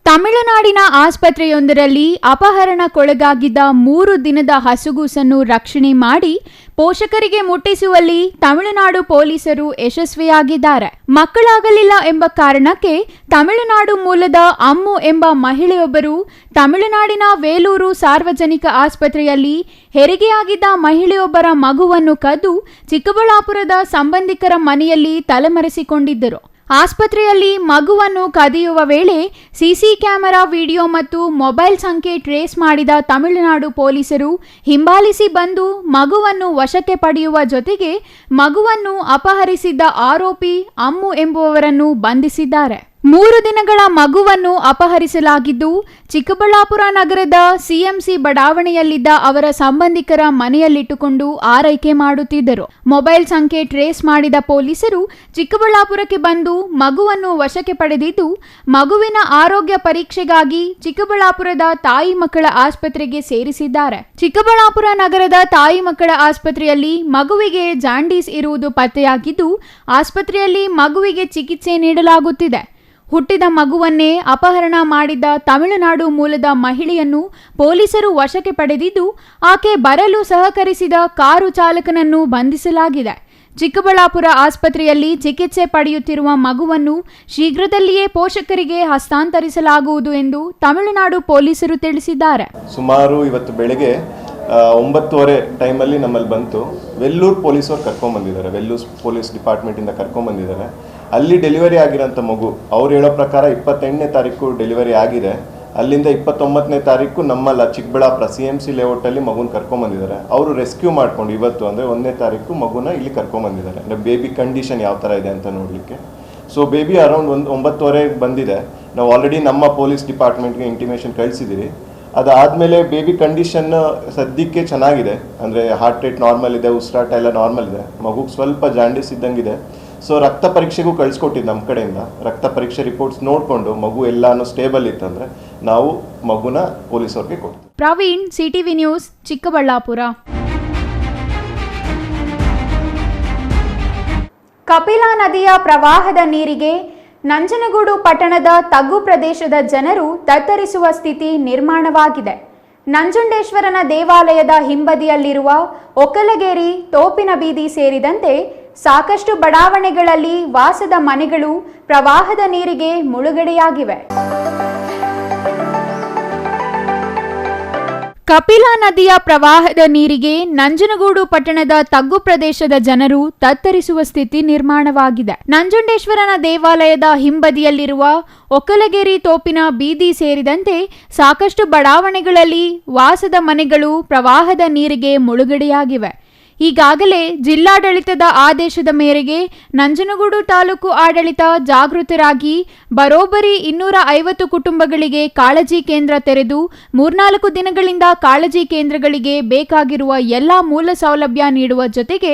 ತಮಿಳುನಾಡಿನ ಆಸ್ಪತ್ರೆಯೊಂದರಲ್ಲಿ ಅಪಹರಣಕ್ಕೊಳಗಾಗಿದ್ದ 3 ದಿನದ ಹಸುಗೂಸನ್ನು ರಕ್ಷಣೆ ಮಾಡಿ ಪೋಷಕರಿಗೆ ಮುಟ್ಟಿಸುವಲ್ಲಿ ತಮಿಳುನಾಡು ಪೊಲೀಸರು ಯಶಸ್ವಿಯಾಗಿದ್ದಾರೆ. ಮಕ್ಕಳಾಗಲಿಲ್ಲ ಎಂಬ ಕಾರಣಕ್ಕೆ ತಮಿಳುನಾಡು ಮೂಲದ ಅಮ್ಮು ಎಂಬ ಮಹಿಳೆಯೊಬ್ಬರು ತಮಿಳುನಾಡಿನ ವೇಲೂರು ಸಾರ್ವಜನಿಕ ಆಸ್ಪತ್ರೆಯಲ್ಲಿ ಹೆರಿಗೆಯಾಗಿದ್ದ ಮಹಿಳೆಯೊಬ್ಬರ ಮಗುವನ್ನು ಕದ್ದು ಚಿಕ್ಕಬಳ್ಳಾಪುರದ ಸಂಬಂಧಿಕರ ಮನೆಯಲ್ಲಿ ತಲೆಮರೆಸಿಕೊಂಡಿದ್ದರು. ಆಸ್ಪತ್ರೆಯಲ್ಲಿ ಮಗುವನ್ನು ಕದಿಯುವ ವೇಳೆ ಸಿಸಿ ಕ್ಯಾಮೆರಾ ವಿಡಿಯೋ ಮತ್ತು ಮೊಬೈಲ್ ಸಂಖ್ಯೆ ಟ್ರೇಸ್ ಮಾಡಿದ ತಮಿಳುನಾಡು ಪೊಲೀಸರು ಹಿಂಬಾಲಿಸಿ ಬಂದು ಮಗುವನ್ನು ವಶಕ್ಕೆ ಪಡೆಯುವ ಜೊತೆಗೆ ಮಗುವನ್ನು ಅಪಹರಿಸಿದ್ದ ಆರೋಪಿ ಅಮ್ಮು ಎಂಬುವವರನ್ನು ಬಂಧಿಸಿದ್ದಾರೆ. 3 ದಿನಗಳ ಮಗುವನ್ನು ಅಪಹರಿಸಲಾಗಿದ್ದು, ಚಿಕ್ಕಬಳ್ಳಾಪುರ ನಗರದ ಸಿಎಂಸಿ ಬಡಾವಣೆಯಲ್ಲಿದ್ದ ಅವರ ಸಂಬಂಧಿಕರ ಮನೆಯಲ್ಲಿಟ್ಟುಕೊಂಡು ಆರೈಕೆ ಮಾಡುತ್ತಿದ್ದರು. ಮೊಬೈಲ್ ಸಂಖ್ಯೆ ಟ್ರೇಸ್ ಮಾಡಿದ ಪೊಲೀಸರು ಚಿಕ್ಕಬಳ್ಳಾಪುರಕ್ಕೆ ಬಂದು ಮಗುವನ್ನು ವಶಕ್ಕೆ ಪಡೆದಿದ್ದು, ಮಗುವಿನ ಆರೋಗ್ಯ ಪರೀಕ್ಷೆಗಾಗಿ ಚಿಕ್ಕಬಳ್ಳಾಪುರದ ತಾಯಿ ಮಕ್ಕಳ ಆಸ್ಪತ್ರೆಗೆ ಸೇರಿಸಿದ್ದಾರೆ. ಚಿಕ್ಕಬಳ್ಳಾಪುರ ನಗರದ ತಾಯಿ ಮಕ್ಕಳ ಆಸ್ಪತ್ರೆಯಲ್ಲಿ ಮಗುವಿಗೆ ಜಾಂಡೀಸ್ ಇರುವುದು ಪತ್ತೆಯಾಗಿದ್ದು, ಆಸ್ಪತ್ರೆಯಲ್ಲಿ ಮಗುವಿಗೆ ಚಿಕಿತ್ಸೆ ನೀಡಲಾಗುತ್ತಿದೆ. ಹುಟ್ಟಿದ ಮಗುವನ್ನೇ ಅಪಹರಣ ಮಾಡಿದ್ದ ತಮಿಳುನಾಡು ಮೂಲದ ಮಹಿಳೆಯನ್ನು ಪೊಲೀಸರು ವಶಕ್ಕೆ ಪಡೆದಿದ್ದು, ಆಕೆ ಬರಲು ಸಹಕರಿಸಿದ ಕಾರು ಚಾಲಕನನ್ನು ಬಂಧಿಸಲಾಗಿದೆ. ಚಿಕ್ಕಬಳ್ಳಾಪುರ ಆಸ್ಪತ್ರೆಯಲ್ಲಿ ಚಿಕಿತ್ಸೆ ಪಡೆಯುತ್ತಿರುವ ಮಗುವನ್ನು ಶೀಘ್ರದಲ್ಲಿಯೇ ಪೋಷಕರಿಗೆ ಹಸ್ತಾಂತರಿಸಲಾಗುವುದು ಎಂದು ತಮಿಳುನಾಡು ಪೊಲೀಸರು ತಿಳಿಸಿದ್ದಾರೆ. ಸುಮಾರು ಇವತ್ತು ಬೆಳಗ್ಗೆ 9:30 ಟೈಮಲ್ಲಿ ನಮ್ಮಲ್ಲಿ ಬಂತು. ವೆಲ್ಲೂರು ಪೊಲೀಸರು ಕರ್ಕೊಂಡ್ಬಂದಿದ್ದಾರೆ, ವೆಲ್ಲೂರು ಪೊಲೀಸ್ ಡಿಪಾರ್ಟ್ಮೆಂಟಿಂದ ಕರ್ಕೊಂಡ್ಬಂದಿದ್ದಾರೆ. ಅಲ್ಲಿ ಡೆಲಿವರಿ ಆಗಿರೋಂಥ ಮಗು ಅವ್ರು ಹೇಳೋ ಪ್ರಕಾರ 28ನೇ ತಾರೀಕು ಡೆಲಿವರಿ ಆಗಿದೆ. ಅಲ್ಲಿಂದ 29ನೇ ತಾರೀಕು ನಮ್ಮಲ್ಲ ಚಿಕ್ಕಬಳ್ಳಾಪುರ CMC ಲೇಔಟಲ್ಲಿ ಮಗುನ ಕರ್ಕೊಂಡ್ಬಂದಿದ್ದಾರೆ. ಅವರು ರೆಸ್ಕ್ಯೂ ಮಾಡ್ಕೊಂಡು ಇವತ್ತು ಅಂದರೆ 1ನೇ ತಾರೀಕು ಮಗುನ ಇಲ್ಲಿ ಕರ್ಕೊಂಡ್ಬಂದಿದ್ದಾರೆ, ಅಂದರೆ ಬೇಬಿ ಕಂಡೀಷನ್ ಯಾವ ಥರ ಇದೆ ಅಂತ ನೋಡಲಿಕ್ಕೆ. ಸೊ ಬೇಬಿ ಅರೌಂಡ್ 9:30 ಬಂದಿದೆ. ನಾವು ಆಲ್ರೆಡಿ ನಮ್ಮ ಪೊಲೀಸ್ ಡಿಪಾರ್ಟ್ಮೆಂಟ್ಗೆ ಇಂಟಿಮೇಷನ್ ಕಳಿಸಿದ್ದೀರಿ. ಅದಾದಮೇಲೆ ಬೇಬಿ ಕಂಡೀಷನ್ ಸದ್ಯಕ್ಕೆ ಚೆನ್ನಾಗಿದೆ, ಅಂದರೆ ಹಾರ್ಟ್ ರೇಟ್ ನಾರ್ಮಲ್ ಇದೆ, ಉಸಿರಾಟ ಎಲ್ಲ ನಾರ್ಮಲ್ ಇದೆ. ಮಗುಗೆ ಸ್ವಲ್ಪ ಜಾಂಡೀಸ್ ಇದ್ದಂಗಿದೆ. ಸೊ ರಕ್ತ ಪರೀಕ್ಷೆಗೂ ಕಳಿಸ್ಕೊಟ್ಟಿದ್ದು ನಮ್ಮ ಕಡೆಯಿಂದ. ರಕ್ತ ಪರೀಕ್ಷೆ ರಿಪೋರ್ಟ್ಸ್ ನೋಡಿಕೊಂಡು ಮಗು ಎಲ್ಲಾನು ಸ್ಟೇಬಲ್ ಇತ್ತಂದರೆ ನಾವು ಮಗುನ ಪೊಲೀಸವ್ರಿಗೆ ಕೊಡ್ತೀವಿ. Praveen, CTV news, Chikkaballapur. ಕಪಿಲಾ ನದಿಯ ಪ್ರವಾಹದ ನೀರಿಗೆ ನಂಜನಗೂಡು ಪಟ್ಟಣದ ತಗ್ಗು ಪ್ರದೇಶದ ಜನರು ತತ್ತರಿಸುವ ಸ್ಥಿತಿ ನಿರ್ಮಾಣವಾಗಿದೆ. ನಂಜುಂಡೇಶ್ವರನ ದೇವಾಲಯದ ಹಿಂಬದಿಯಲ್ಲಿರುವ ಒಕ್ಕಲಗೇರಿ, ತೋಪಿನ ಬೀದಿ ಸೇರಿದಂತೆ ಸಾಕಷ್ಟು ಬಡಾವಣೆಗಳಲ್ಲಿ ವಾಸದ ಮನೆಗಳು ಪ್ರವಾಹದ ನೀರಿಗೆ ಮುಳುಗಡೆಯಾಗಿವೆ. ಕಪಿಲಾ ನದಿಯ ಪ್ರವಾಹದ ನೀರಿಗೆ ನಂಜನಗೂಡು ಪಟ್ಟಣದ ತಗ್ಗು ಪ್ರದೇಶದ ಜನರು ತತ್ತರಿಸುವ ಸ್ಥಿತಿ ನಿರ್ಮಾಣವಾಗಿದೆ. ನಂಜುಂಡೇಶ್ವರನ ದೇವಾಲಯದ ಹಿಂಬದಿಯಲ್ಲಿರುವ ಒಕ್ಕಲಗೇರಿ, ತೋಪಿನ ಬೀದಿ ಸೇರಿದಂತೆ ಸಾಕಷ್ಟು ಬಡಾವಣೆಗಳಲ್ಲಿ ವಾಸದ ಮನೆಗಳು ಪ್ರವಾಹದ ನೀರಿಗೆ ಮುಳುಗಡೆಯಾಗಿವೆ. ಈಗಾಗಲೇ ಜಿಲ್ಲಾಡಳಿತದ ಆದೇಶದ ಮೇರೆಗೆ ನಂಜನಗೂಡು ತಾಲೂಕು ಆಡಳಿತ ಜಾಗೃತರಾಗಿ ಬರೋಬ್ಬರಿ 250 ಕುಟುಂಬಗಳಿಗೆ ಕಾಳಜಿ ಕೇಂದ್ರ ತೆರೆದು 3-4 ದಿನಗಳಿಂದ ಕಾಳಜಿ ಕೇಂದ್ರಗಳಿಗೆ ಬೇಕಾಗಿರುವ ಎಲ್ಲ ಮೂಲ ಸೌಲಭ್ಯ ನೀಡುವ ಜೊತೆಗೆ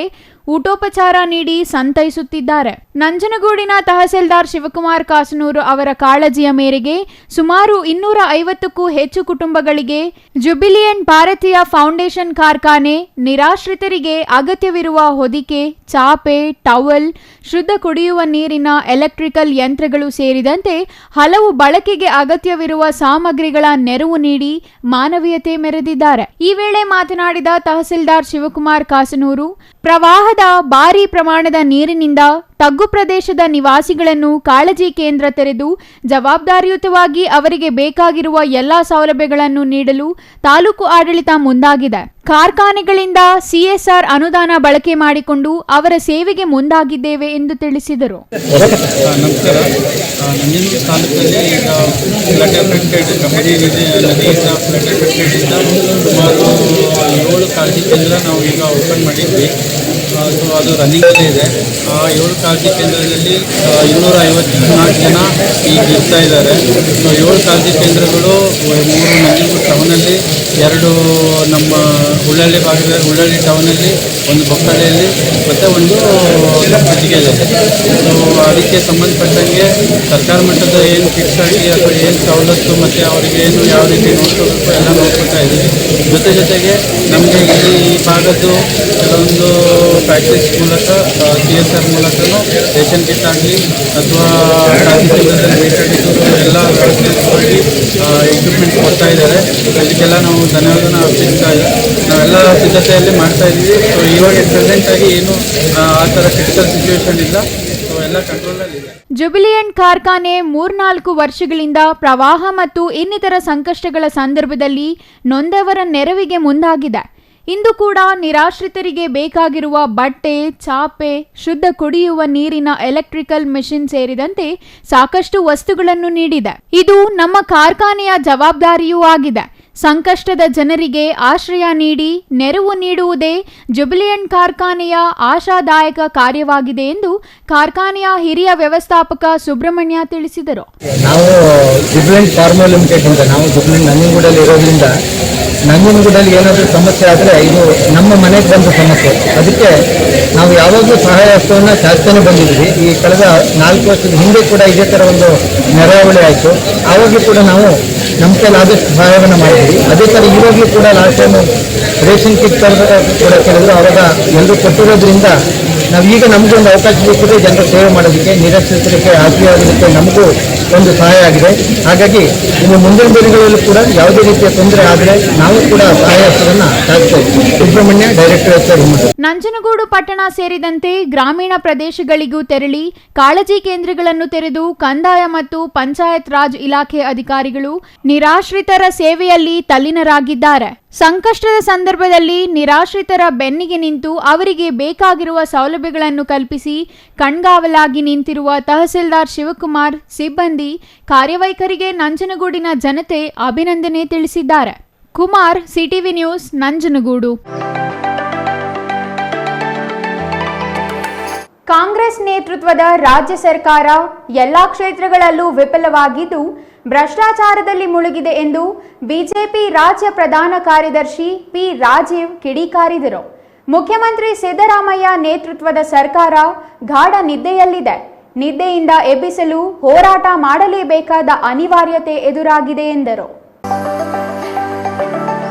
ಊಟೋಪಚಾರ ನೀಡಿ ಸಂತೈಸುತ್ತಿದ್ದಾರೆ. ನಂಜನಗೂಡಿನ ತಹಸೀಲ್ದಾರ್ ಶಿವಕುಮಾರ್ ಕಾಸನೂರು ಅವರ ಕಾಳಜಿಯ ಮೇರೆಗೆ ಸುಮಾರು 250ಕ್ಕೂ ಹೆಚ್ಚು ಕುಟುಂಬಗಳಿಗೆ ಜುಬಿಲಿಯಂಟ್ ಭಾರತೀಯ ಫೌಂಡೇಶನ್ ಕಾರ್ಖಾನೆ ನಿರಾಶ್ರಿತರಿಗೆ ಅಗತ್ಯವಿರುವ ಹೊದಿಕೆ, ಚಾಪೆ, ಟವಲ್, ಶುದ್ಧ ಕುಡಿಯುವ ನೀರಿನ ಎಲೆಕ್ಟ್ರಿಕಲ್ ಯಂತ್ರಗಳು ಸೇರಿದಂತೆ ಹಲವು ಬಳಕೆಗೆ ಅಗತ್ಯವಿರುವ ಸಾಮಗ್ರಿಗಳ ನೆರವು ನೀಡಿ ಮಾನವೀಯತೆ ಮೆರೆದಿದ್ದಾರೆ. ಈ ವೇಳೆ ಮಾತನಾಡಿದ ತಹಸೀಲ್ದಾರ್ ಶಿವಕುಮಾರ್ ಕಾಸನೂರು, ಪ್ರವಾಹದ ಭಾರೀ ಪ್ರಮಾಣದ ನೀರಿನಿಂದ ತಗ್ಗು ಪ್ರದೇಶದ ನಿವಾಸಿಗಳನ್ನು ಕಾಳಜಿ ಕೇಂದ್ರ ತೆರೆದು ಜವಾಬ್ದಾರಿಯುತವಾಗಿ ಅವರಿಗೆ ಬೇಕಾಗಿರುವ ಎಲ್ಲಾ ಸೌಲಭ್ಯಗಳನ್ನು ನೀಡಲು ತಾಲೂಕು ಆಡಳಿತ ಮುಂದಾಗಿದೆ. ಕಾರ್ಖಾನೆಗಳಿಂದ CSR ಅನುದಾನ ಬಳಕೆ ಮಾಡಿಕೊಂಡು ಅವರ ಸೇವೆಗೆ ಮುಂದಾಗಿದ್ದೇವೆ ಎಂದು ತಿಳಿಸಿದರು. ನಮಸ್ಕಾರ. ನಂಜನಗೂಡು ತಾಲೂಕಲ್ಲಿ ಈಗ ಫ್ಲಡ್ ಎಫೆಕ್ಟೆಡ್ ಕಬಿನಿ ನದಿಯಿಂದ ಫ್ಲಡ್ ಎಫೆಕ್ಟೆಡಿಂದ ಸುಮಾರು 7 ಕಾಳಜಿ ಕೇಂದ್ರ ನಾವು ಈಗ ಓಪನ್ ಮಾಡಿದ್ವಿ. ಸೊ ಅದು ರನ್ನಿಂಗಲ್ಲೇ ಇದೆ. ಆ 7 ಕಾಳಜಿ ಕೇಂದ್ರದಲ್ಲಿ 254 ಜನ ಈಗ ಇರ್ತಾ ಇದ್ದಾರೆ. ಸೊ 7 ಕಾಳಜಿ ಕೇಂದ್ರಗಳು 3 ನಂಜನಗೂಡು ಟೌನಲ್ಲಿ, 2 ನಮ್ಮ ಹುಳ್ಳಳ್ಳಿ ಟೌನಲ್ಲಿ, 1 ಬೊಕ್ಕಳ್ಳಿಯಲ್ಲಿ ಮತ್ತು 1 ಕಟ್ಟಿಗೆಯಲ್ಲಿ. ಸೊ ಅದಕ್ಕೆ ಸಂಬಂಧಪಟ್ಟಂಗೆ ಸರ್ಕಾರ ಮಟ್ಟದ ಏನು ಫಿಕ್ಸ್ ಆಗಿ ಅಥವಾ ಏನು ಸವಲತ್ತು ಮತ್ತು ಅವರಿಗೆ ಏನು ಯಾವ ರೀತಿ ನೋಡ್ಕೋಬೇಕು ಎಲ್ಲ ನೋಡ್ಕೊತಾ ಇದ್ದೀವಿ. ಜೊತೆಗೆ ನಮಗೆ ಈ ಭಾಗದ್ದು ಕೆಲವೊಂದು ಫ್ಯಾಕ್ಟ್ರೀಸ್ ಮೂಲಕ CSR ಮೂಲಕನೂ ರೇಷನ್ ಕಿಟ್ ಆಗಲಿ ಅಥವಾ ಕಾಳಜಿ ಕೇಂದ್ರದಲ್ಲಿ ಬೇಕಾಗಿದ್ದು ಎಲ್ಲ ವ್ಯವಸ್ಥೆ ಮಾಡಿ ಎಕ್ವಿಪ್ಮೆಂಟ್ ಕೊಡ್ತಾ ಇದ್ದಾರೆ. ಇದಕ್ಕೆಲ್ಲ ನಾವು ಧನ್ಯವಾದನ ಅರ್ಪಿಸ್ತಾ ನಾವೆಲ್ಲ ಸಿದ್ಧತೆಯಲ್ಲಿ ಮಾಡ್ತಾ ಇದ್ದೀವಿ. ಸೊ ಇವಾಗ ಪ್ರೆಸೆಂಟಾಗಿ ಏನು ಆ ಥರ ಕ್ರಿಟಿಕಲ್ ಸಿಚುವೇಶನ್ ಇಲ್ಲ. ಸೊ ಎಲ್ಲ ಕಂಟ್ರೋಲಲ್ಲಿದೆ. ಜುಬಿಲಿಯಂಟ್ ಕಾರ್ಖಾನೆ 3-4 ವರ್ಷಗಳಿಂದ ಪ್ರವಾಹ ಮತ್ತು ಇನ್ನಿತರ ಸಂಕಷ್ಟಗಳ ಸಂದರ್ಭದಲ್ಲಿ ನೊಂದವರ ನೆರವಿಗೆ ಮುಂದಾಗಿದೆ. ಇಂದು ಕೂಡ ನಿರಾಶ್ರಿತರಿಗೆ ಬೇಕಾಗಿರುವ ಬಟ್ಟೆ, ಚಾಪೆ, ಶುದ್ಧ ಕುಡಿಯುವ ನೀರಿನ ಎಲೆಕ್ಟ್ರಿಕಲ್ ಮೆಷಿನ್ ಸೇರಿದಂತೆ ಸಾಕಷ್ಟು ವಸ್ತುಗಳನ್ನು ನೀಡಿದೆ. ಇದು ನಮ್ಮ ಕಾರ್ಖಾನೆಯ ಜವಾಬ್ದಾರಿಯೂ ಆಗಿದೆ. ಸಂಕಷ್ಟದ ಜನರಿಗೆ ಆಶ್ರಯ ನೀಡಿ ನೆರವು ನೀಡುವುದೇ ಜುಬಿಲಿಯಂಟ್ ಕಾರ್ಖಾನೆಯ ಆಶಾದಾಯಕ ಕಾರ್ಯವಾಗಿದೆ ಎಂದು ಕಾರ್ಖಾನೆಯ ಹಿರಿಯ ವ್ಯವಸ್ಥಾಪಕ ಸುಬ್ರಹ್ಮಣ್ಯ ತಿಳಿಸಿದರು. ನಾವು ಜುಬಿಲಿಯಂಟ್ ಫಾರ್ಮಾ ಲಿಮಿಟೆಡ್ ಇಂದ ನಾವು ಜುಬಿಲಿಯಂಟ್ ನಂಜನಗೂಡಲ್ಲಿ ಇರೋದ್ರಿಂದ ನಂಜನಗೂಡಲ್ಲಿ ಏನಾದರೂ ಸಮಸ್ಯೆ ಆದರೆ ಇದು ನಮ್ಮ ಮನೆಗೆ ಬಂದ ಸಮಸ್ಯೆ. ಅದಕ್ಕೆ ನಾವು ಯಾವಾಗಲೂ ಸಹಾಯ ಹಸ್ತವನ್ನು ಚಾಚ್ತಾನೆ ಬಂದಿದ್ವಿ. ಈ ಕಳೆದ 4 ವರ್ಷದ ಹಿಂದೆ ಕೂಡ ಇದೇ ಥರ ಒಂದು ನೆರವಳಿ ಆಯಿತು. ಆವಾಗಲೂ ಕೂಡ ನಾವು ನಮ್ಮ ಕೈಲಾದಷ್ಟು ಸಹಾಯವನ್ನು ಮಾಡಿದ್ವಿ. ಅದೇ ಥರ ಇವಾಗಲೂ ಕೂಡ ಲಾಸ್ಟ್ ಟೈಮು ರೇಷನ್ ಕಿಟ್ ಕೂಡ ಕೇಳಿದ್ರು. ಆವಾಗ ಎಲ್ಲರೂ ಕೊಟ್ಟಿರೋದ್ರಿಂದ ನಾವೀಗ ನಮಗೂ ಒಂದು ಅವಕಾಶ ಸಿಕ್ಕಿದ್ರೆ ಜನರ ಸೇವೆ ಮಾಡೋದಕ್ಕೆ, ನಿರಾಶ್ರಿತರಿಗೆ ಆಶ್ರಯವಾಗೋದಕ್ಕೆ ನಮಗೂ ಒಂದು ಸಹಾಯ ಆಗಿದೆ. ಹಾಗಾಗಿ ಇನ್ನು ಮುಂದಿನ ದಿನಗಳಲ್ಲೂ ಕೂಡ ಯಾವುದೇ ರೀತಿಯ ತೊಂದರೆ ಆದರೆ ನಾವು ಕೂಡ ಸಹಾಯವನ್ನು ಚಾಚ್ತಾ ಇದ್ದೀವಿ. Subrahmanya, director H. ನಂಜನಗೂಡು ಪಟ್ಟಣ ಸೇರಿದಂತೆ ಗ್ರಾಮೀಣ ಪ್ರದೇಶಗಳಿಗೂ ತೆರಳಿ ಕಾಳಜಿ ಕೇಂದ್ರಗಳನ್ನು ತೆರೆದು ಕಂದಾಯ ಮತ್ತು ಪಂಚಾಯತ್ ರಾಜ್ ಇಲಾಖೆ ಅಧಿಕಾರಿಗಳು ನಿರಾಶ್ರಿತರ ಸೇವೆಯಲ್ಲಿ ತಲ್ಲೀನರಾಗಿದ್ದಾರೆ. ಸಂಕಷ್ಟದ ಸಂದರ್ಭದಲ್ಲಿ ನಿರಾಶ್ರಿತರ ಬೆನ್ನಿಗೆ ನಿಂತು ಅವರಿಗೆ ಬೇಕಾಗಿರುವ ಸೌಲಭ್ಯಗಳನ್ನು ಕಲ್ಪಿಸಿ ಕಣ್ಗಾವಲಾಗಿ ನಿಂತಿರುವ ತಹಸೀಲ್ದಾರ್ ಶಿವಕುಮಾರ್ ಸಿಬ್ಬಂದಿ ಕಾರ್ಯವೈಖರಿಗೆ ನಂಜನಗೂಡಿನ ಜನತೆ ಅಭಿನಂದನೆ ತಿಳಿಸಿದ್ದಾರೆ. Kumar, CTV news, Nanjangud. ಕಾಂಗ್ರೆಸ್ ನೇತೃತ್ವದ ರಾಜ್ಯ ಸರ್ಕಾರ ಎಲ್ಲಾ ಕ್ಷೇತ್ರಗಳಲ್ಲೂ ವಿಫಲವಾಗಿದ್ದು ಭ್ರಷ್ಟಾಚಾರದಲ್ಲಿ ಮುಳುಗಿದೆ ಎಂದು ಬಿಜೆಪಿ ರಾಜ್ಯ ಪ್ರಧಾನ ಕಾರ್ಯದರ್ಶಿ ಪಿ ರಾಜೀವ್ ಕಿಡಿಕಾರಿದರು. ಮುಖ್ಯಮಂತ್ರಿ ಸಿದ್ದರಾಮಯ್ಯ ನೇತೃತ್ವದ ಸರ್ಕಾರ ಗಾಢ ನಿದ್ದೆಯಲ್ಲಿದೆ. ನಿದ್ದೆಯಿಂದ ಎಬ್ಬಿಸಲು ಹೋರಾಟ ಮಾಡಲೇಬೇಕಾದ ಅನಿವಾರ್ಯತೆ ಎದುರಾಗಿದೆ ಎಂದರು.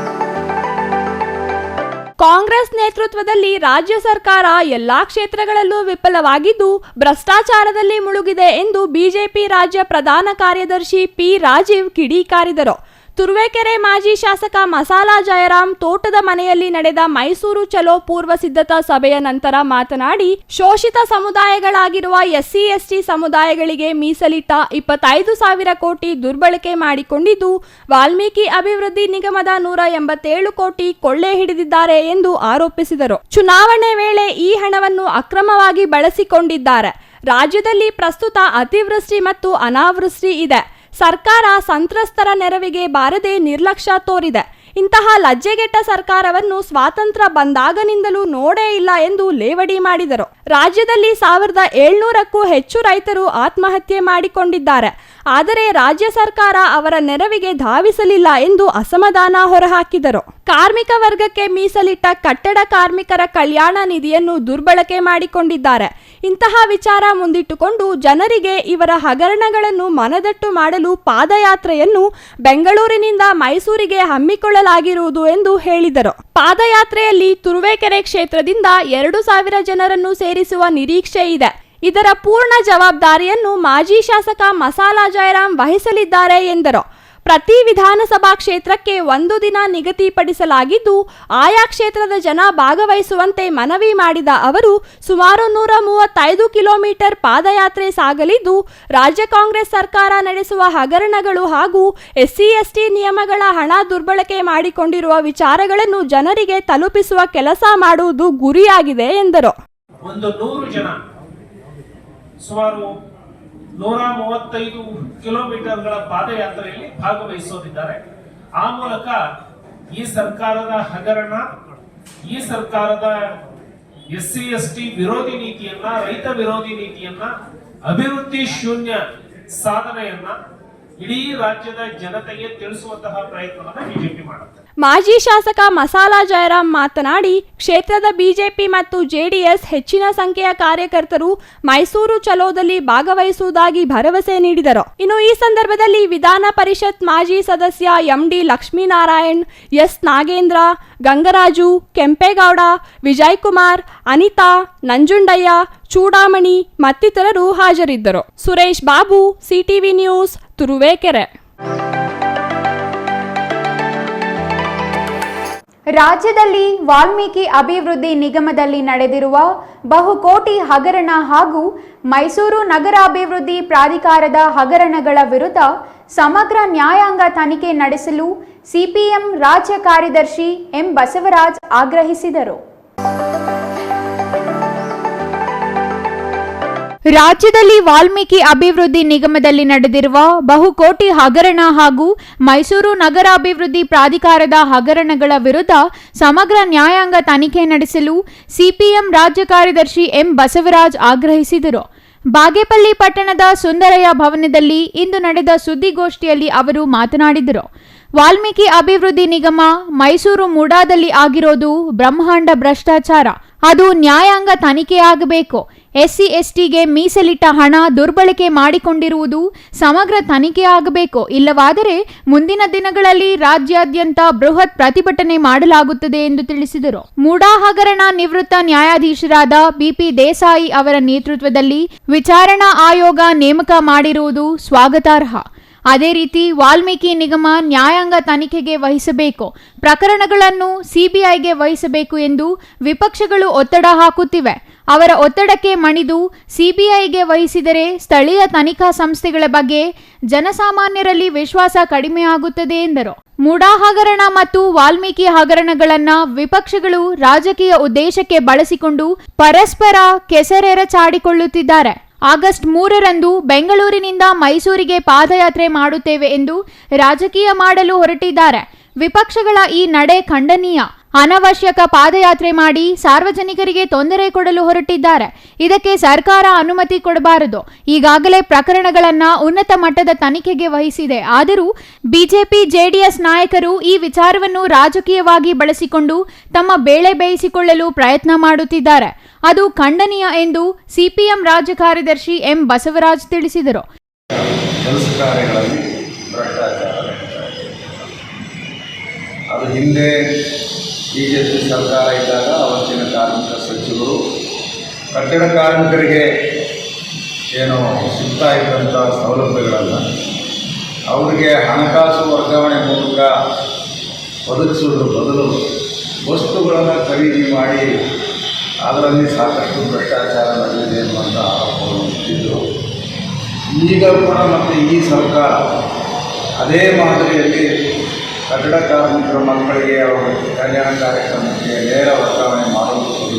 ಕಾಂಗ್ರೆಸ್ ನೇತೃತ್ವದಲ್ಲಿ ರಾಜ್ಯ ಸರ್ಕಾರ ಎಲ್ಲಾ ಕ್ಷೇತ್ರಗಳಲ್ಲೂ ವಿಫಲವಾಗಿದ್ದು ಭ್ರಷ್ಟಾಚಾರದಲ್ಲಿ ಮುಳುಗಿದೆ ಎಂದು ಬಿಜೆಪಿ ರಾಜ್ಯ ಪ್ರಧಾನ ಕಾರ್ಯದರ್ಶಿ ಪಿ ರಾಜೀವ್ ಕಿಡಿಕಾರಿದರು. ತುರುವೇಕೆರೆ ಮಾಜಿ ಶಾಸಕ ಮಸಾಲಾ ಜಯರಾಮ್ ತೋಟದ ಮನೆಯಲ್ಲಿ ನಡೆದ ಮೈಸೂರು ಚಲೋ ಪೂರ್ವ ಸಿದ್ಧತಾ ಸಭೆಯ ನಂತರ ಮಾತನಾಡಿ, ಶೋಷಿತ ಸಮುದಾಯಗಳಾಗಿರುವ ಎಸ್ಸಿ ಎಸ್ಟಿ ಸಮುದಾಯಗಳಿಗೆ ಮೀಸಲಿಟ್ಟ 25,000 ಕೋಟಿ ದುರ್ಬಳಕೆ ಮಾಡಿಕೊಂಡಿದ್ದು ವಾಲ್ಮೀಕಿ ಅಭಿವೃದ್ಧಿ ನಿಗಮದ 187 ಕೋಟಿ ಕೊಳ್ಳೆ ಹಿಡಿದಿದ್ದಾರೆ ಎಂದು ಆರೋಪಿಸಿದರು. ಚುನಾವಣೆ ವೇಳೆ ಈ ಹಣವನ್ನು ಅಕ್ರಮವಾಗಿ ಬಳಸಿಕೊಂಡಿದ್ದಾರೆ. ರಾಜ್ಯದಲ್ಲಿ ಪ್ರಸ್ತುತ ಅತಿವೃಷ್ಟಿ ಮತ್ತು ಅನಾವೃಷ್ಟಿ ಇದೆ. ಸರ್ಕಾರ ಸಂತ್ರಸ್ತರ ನೆರವಿಗೆ ಬಾರದೆ ನಿರ್ಲಕ್ಷ್ಯ ತೋರಿದೆ. ಇಂತಹ ಲಜ್ಜೆಗೆಟ್ಟ ಸರ್ಕಾರವನ್ನು ಸ್ವಾತಂತ್ರ್ಯ ಬಂದಾಗನಿಂದಲೂ ನೋಡೇ ಇಲ್ಲ ಎಂದು ಲೇವಡಿ ಮಾಡಿದರು. ರಾಜ್ಯದಲ್ಲಿ 1,700ಕ್ಕೂ ಹೆಚ್ಚು ರೈತರು ಆತ್ಮಹತ್ಯೆ ಮಾಡಿಕೊಂಡಿದ್ದಾರೆ. ಆದರೆ ರಾಜ್ಯ ಸರ್ಕಾರ ಅವರ ನೆರವಿಗೆ ಧಾವಿಸಲಿಲ್ಲ ಎಂದು ಅಸಮಾಧಾನ ಹೊರಹಾಕಿದರು. ಕಾರ್ಮಿಕ ವರ್ಗಕ್ಕೆ ಮೀಸಲಿಟ್ಟ ಕಟ್ಟಡ ಕಾರ್ಮಿಕರ ಕಲ್ಯಾಣ ನಿಧಿಯನ್ನು ದುರ್ಬಳಕೆ ಮಾಡಿಕೊಂಡಿದ್ದಾರೆ. ಇಂತಹ ವಿಚಾರ ಮುಂದಿಟ್ಟುಕೊಂಡು ಜನರಿಗೆ ಇವರ ಹಗರಣಗಳನ್ನು ಮನದಟ್ಟು ಮಾಡಲು ಪಾದಯಾತ್ರೆಯನ್ನು ಬೆಂಗಳೂರಿನಿಂದ ಮೈಸೂರಿಗೆ ಹಮ್ಮಿಕೊಳ್ಳಲಾಗಿರುವುದು ಎಂದು ಹೇಳಿದರು. ಪಾದಯಾತ್ರೆಯಲ್ಲಿ ತುರುವೇಕೆರೆ ಕ್ಷೇತ್ರದಿಂದ 2,000 ಜನರನ್ನು ಸೇರಿಸುವ ನಿರೀಕ್ಷೆ ಇದೆ. ಇದರ ಪೂರ್ಣ ಜವಾಬ್ದಾರಿಯನ್ನು ಮಾಜಿ ಶಾಸಕ ಮಸಾಲಾ ಜಯರಾಮ್ ವಹಿಸಲಿದ್ದಾರೆ ಎಂದರು. ಪ್ರತಿ ವಿಧಾನಸಭಾ ಕ್ಷೇತ್ರಕ್ಕೆ 1 ದಿನ ನಿಗದಿಪಡಿಸಲಾಗಿದ್ದು ಆಯಾ ಕ್ಷೇತ್ರದ ಜನ ಭಾಗವಹಿಸುವಂತೆ ಮನವಿ ಮಾಡಿದ ಅವರು ಸುಮಾರು 135 ಕಿಲೋಮೀಟರ್ ಪಾದಯಾತ್ರೆ ಸಾಗಲಿದ್ದು ರಾಜ್ಯ ಕಾಂಗ್ರೆಸ್ ಸರ್ಕಾರ ನಡೆಸುವ ಹಗರಣಗಳು ಹಾಗೂ ಎಸ್ಸಿ ಎಸ್ಟಿ ನಿಯಮಗಳ ಹಣ ದುರ್ಬಳಕೆ ಮಾಡಿಕೊಂಡಿರುವ ವಿಚಾರಗಳನ್ನು ಜನರಿಗೆ ತಲುಪಿಸುವ ಕೆಲಸ ಮಾಡುವುದು ಗುರಿಯಾಗಿದೆ ಎಂದರು. 100 ಜನ ಸುಮಾರು 135 ಕಿಲೋಮೀಟರ್ಗಳ ಪಾದಯಾತ್ರೆಯಲ್ಲಿ ಭಾಗವಹಿಸೋದಿದ್ದಾರೆ. ಆ ಮೂಲಕ ಈ ಸರ್ಕಾರದ ಹಗರಣ, ಈ ಸರ್ಕಾರದ ಎಸ್ಸಿ ಎಸ್ಟಿ ವಿರೋಧಿ ನೀತಿಯನ್ನ, ರೈತ ವಿರೋಧಿ ನೀತಿಯನ್ನ, ಅಭಿವೃದ್ಧಿ ಶೂನ್ಯ ಸಾಧನೆಯನ್ನ ಇಡೀ ರಾಜ್ಯದ ಜನತೆಗೆ ತಿಳಿಸುವಂತಹ ಪ್ರಯತ್ನವನ್ನು ಬಿಜೆಪಿ ಮಾಡುತ್ತೆ. ಮಾಜಿ ಶಾಸಕ ಮಸಾಲಾ ಜಯರಾಮ್ ಮಾತನಾಡಿ, ಕ್ಷೇತ್ರದ ಬಿಜೆಪಿ ಮತ್ತು ಜೆಡಿಎಸ್ ಹೆಚ್ಚಿನ ಸಂಖ್ಯೆಯ ಕಾರ್ಯಕರ್ತರು ಮೈಸೂರು ಚಲೋದಲ್ಲಿ ಭಾಗವಹಿಸುವುದಾಗಿ ಭರವಸೆ ನೀಡಿದರು. ಇನ್ನು ಈ ಸಂದರ್ಭದಲ್ಲಿ ವಿಧಾನ ಪರಿಷತ್ ಮಾಜಿ ಸದಸ್ಯ ಎಂಡಿ ಲಕ್ಷ್ಮೀನಾರಾಯಣ್, ಎಸ್ ನಾಗೇಂದ್ರ, ಗಂಗರಾಜು, ಕೆಂಪೇಗೌಡ, ವಿಜಯಕುಮಾರ್, ಅನಿತಾ, ನಂಜುಂಡಯ್ಯ, ಚೂಡಾಮಣಿ ಮತ್ತಿತರರು ಹಾಜರಿದ್ದರು. Suresh Babu, CTV news, Turuvekere. ರಾಜ್ಯದಲ್ಲಿ ವಾಲ್ಮೀಕಿ ಅಭಿವೃದ್ಧಿ ನಿಗಮದಲ್ಲಿ ನಡೆದಿರುವ ಬಹುಕೋಟಿ ಹಗರಣ ಹಾಗೂ ಮೈಸೂರು ನಗರಾಭಿವೃದ್ಧಿ ಪ್ರಾಧಿಕಾರದ ಹಗರಣಗಳ ವಿರುದ್ಧ ಸಮಗ್ರ ನ್ಯಾಯಾಂಗ ತನಿಖೆ ನಡೆಸಲು ಸಿಪಿಎಂ ರಾಜ್ಯ ಕಾರ್ಯದರ್ಶಿ ಎಂ ಬಸವರಾಜ್ ಆಗ್ರಹಿಸಿದರು. ರಾಜ್ಯದಲ್ಲಿ ವಾಲ್ಮೀಕಿ ಅಭಿವೃದ್ಧಿ ನಿಗಮದಲ್ಲಿ ನಡೆದಿರುವ ಬಹುಕೋಟಿ ಹಗರಣ ಹಾಗೂ ಮೈಸೂರು ನಗರಾಭಿವೃದ್ಧಿ ಪ್ರಾಧಿಕಾರದ ಹಗರಣಗಳ ವಿರುದ್ಧ ಸಮಗ್ರ ನ್ಯಾಯಾಂಗ ತನಿಖೆ ನಡೆಸಲು ಸಿಪಿಎಂ ರಾಜ್ಯ ಕಾರ್ಯದರ್ಶಿ ಎಂ ಬಸವರಾಜ್ ಆಗ್ರಹಿಸಿದರು. ಬಾಗೇಪಲ್ಲಿ ಪಟ್ಟಣದ ಸುಂದರಯ್ಯ ಭವನದಲ್ಲಿ ಇಂದು ನಡೆದ ಸುದ್ದಿಗೋಷ್ಠಿಯಲ್ಲಿ ಅವರು ಮಾತನಾಡಿದರು. ವಾಲ್ಮೀಕಿ ಅಭಿವೃದ್ಧಿ ನಿಗಮ ಮೈಸೂರು ಮೂಡಾದಲ್ಲಿ ಆಗಿರೋದು ಬ್ರಹ್ಮಾಂಡ ಭ್ರಷ್ಟಾಚಾರ. ಅದು ನ್ಯಾಯಾಂಗ ತನಿಖೆಯಾಗಬೇಕು. ಎಸ್ಸಿ ಎಸ್ಟಿಗೆ ಮೀಸಲಿಟ್ಟ ಹಣ ದುರ್ಬಳಕೆ ಮಾಡಿಕೊಂಡಿರುವುದು ಸಮಗ್ರ ತನಿಖೆಯಾಗಬೇಕು. ಇಲ್ಲವಾದರೆ ಮುಂದಿನ ದಿನಗಳಲ್ಲಿ ರಾಜ್ಯಾದ್ಯಂತ ಬೃಹತ್ ಪ್ರತಿಭಟನೆ ಮಾಡಲಾಗುತ್ತದೆ ಎಂದು ತಿಳಿಸಿದರು. ಮೂಡಾ ಹಗರಣ ನಿವೃತ್ತ ನ್ಯಾಯಾಧೀಶರಾದ ಬಿಪಿ ದೇಸಾಯಿ ಅವರ ನೇತೃತ್ವದಲ್ಲಿ ವಿಚಾರಣಾ ಆಯೋಗ ನೇಮಕ ಮಾಡಿರುವುದು ಸ್ವಾಗತಾರ್ಹ. ಅದೇ ರೀತಿ ವಾಲ್ಮೀಕಿ ನಿಗಮ ನ್ಯಾಯಾಂಗ ತನಿಖೆಗೆ ವಹಿಸಬೇಕು, ಪ್ರಕರಣಗಳನ್ನು ಸಿಬಿಐಗೆ ವಹಿಸಬೇಕು ಎಂದು ವಿಪಕ್ಷಗಳು ಒತ್ತಡ ಹಾಕುತ್ತಿವೆ. ಅವರ ಒತ್ತಡಕ್ಕೆ ಮಣಿದು ಸಿಬಿಐಗೆ ವಹಿಸಿದರೆ ಸ್ಥಳೀಯ ತನಿಖಾ ಸಂಸ್ಥೆಗಳ ಬಗ್ಗೆ ಜನಸಾಮಾನ್ಯರಲ್ಲಿ ವಿಶ್ವಾಸ ಕಡಿಮೆಯಾಗುತ್ತದೆ ಎಂದರು. ಮೂಡಾ ಹಗರಣ ಮತ್ತು ವಾಲ್ಮೀಕಿ ಹಗರಣಗಳನ್ನ ವಿಪಕ್ಷಗಳು ರಾಜಕೀಯ ಉದ್ದೇಶಕ್ಕೆ ಬಳಸಿಕೊಂಡು ಪರಸ್ಪರ ಕೆಸರೆರಚಾಡಿಕೊಳ್ಳುತ್ತಿದ್ದಾರೆ. ಆಗಸ್ಟ್ 3ರಂದು ಬೆಂಗಳೂರಿನಿಂದ ಮೈಸೂರಿಗೆ ಪಾದಯಾತ್ರೆ ಮಾಡುತ್ತೇವೆ ಎಂದು ರಾಜಕೀಯ ಮಾಡಲು ಹೊರಟಿದ್ದಾರೆ. ವಿಪಕ್ಷಗಳ ಈ ನಡೆ ಖಂಡನೀಯ. ಅನವಶ್ಯಕ ಪಾದಯಾತ್ರೆ ಮಾಡಿ ಸಾರ್ವಜನಿಕರಿಗೆ ತೊಂದರೆ ಕೊಡಲು ಹೊರಟಿದ್ದಾರೆ. ಇದಕ್ಕೆ ಸರ್ಕಾರ ಅನುಮತಿ ಕೊಡಬಾರದು. ಈಗಾಗಲೇ ಪ್ರಕರಣಗಳನ್ನು ಉನ್ನತ ಮಟ್ಟದ ತನಿಖೆಗೆ ವಹಿಸಿದೆ. ಆದರೂ ಬಿಜೆಪಿ ಜೆಡಿಎಸ್ ನಾಯಕರು ಈ ವಿಚಾರವನ್ನು ರಾಜಕೀಯವಾಗಿ ಬಳಸಿಕೊಂಡು ತಮ್ಮ ಬೇಳೆ ಬೇಯಿಸಿಕೊಳ್ಳಲು ಪ್ರಯತ್ನ ಮಾಡುತ್ತಿದ್ದಾರೆ. ಅದು ಖಂಡನೀಯ ಎಂದು ಸಿಪಿಎಂ ರಾಜ್ಯ ಕಾರ್ಯದರ್ಶಿ ಎಂ ಬಸವರಾಜ್ ತಿಳಿಸಿದರು. ಕೆಲಸ ಕಾರ್ಯಗಳಲ್ಲಿ ಭ್ರಷ್ಟಾಚಾರ ಅದು ಹಿಂದೆ ಬಿಜೆಪಿ ಸರ್ಕಾರ ಇದ್ದಾಗ ಅವತ್ತಿನ ಕಾರ್ಮಿಕ ಸಚಿವರು ಕಟ್ಟಡ ಕಾರ್ಮಿಕರಿಗೆ ಏನೋ ಸಿಗ್ತಾ ಇದ್ದಂಥ ಸೌಲಭ್ಯಗಳನ್ನು ಅವರಿಗೆ ಹಣಕಾಸು ವರ್ಗಾವಣೆ ಮೂಲಕ ಒದಗಿಸುವುದರ ಬದಲು ವಸ್ತುಗಳನ್ನು ಖರೀದಿ ಮಾಡಿ ಅದರಲ್ಲಿ ಸಾಕಷ್ಟು ಭ್ರಷ್ಟಾಚಾರ ನಡೆದಿದೆ ಎನ್ನುವಂಥ ಆರೋಪವನ್ನು ಇಟ್ಟಿದ್ದರು. ಈಗ ಕೂಡ ಮತ್ತು ಈ ಸರ್ಕಾರ ಅದೇ ಮಾದರಿಯಲ್ಲಿ ಕಟ್ಟಡ ಕಾರ್ಮಿಕರ ಮಕ್ಕಳಿಗೆ ಅವರ ಕಲ್ಯಾಣ ಕಾರ್ಯಕ್ರಮಕ್ಕೆ ನೇರ ವರ್ಗಾವಣೆ ಮಾಡುವುದು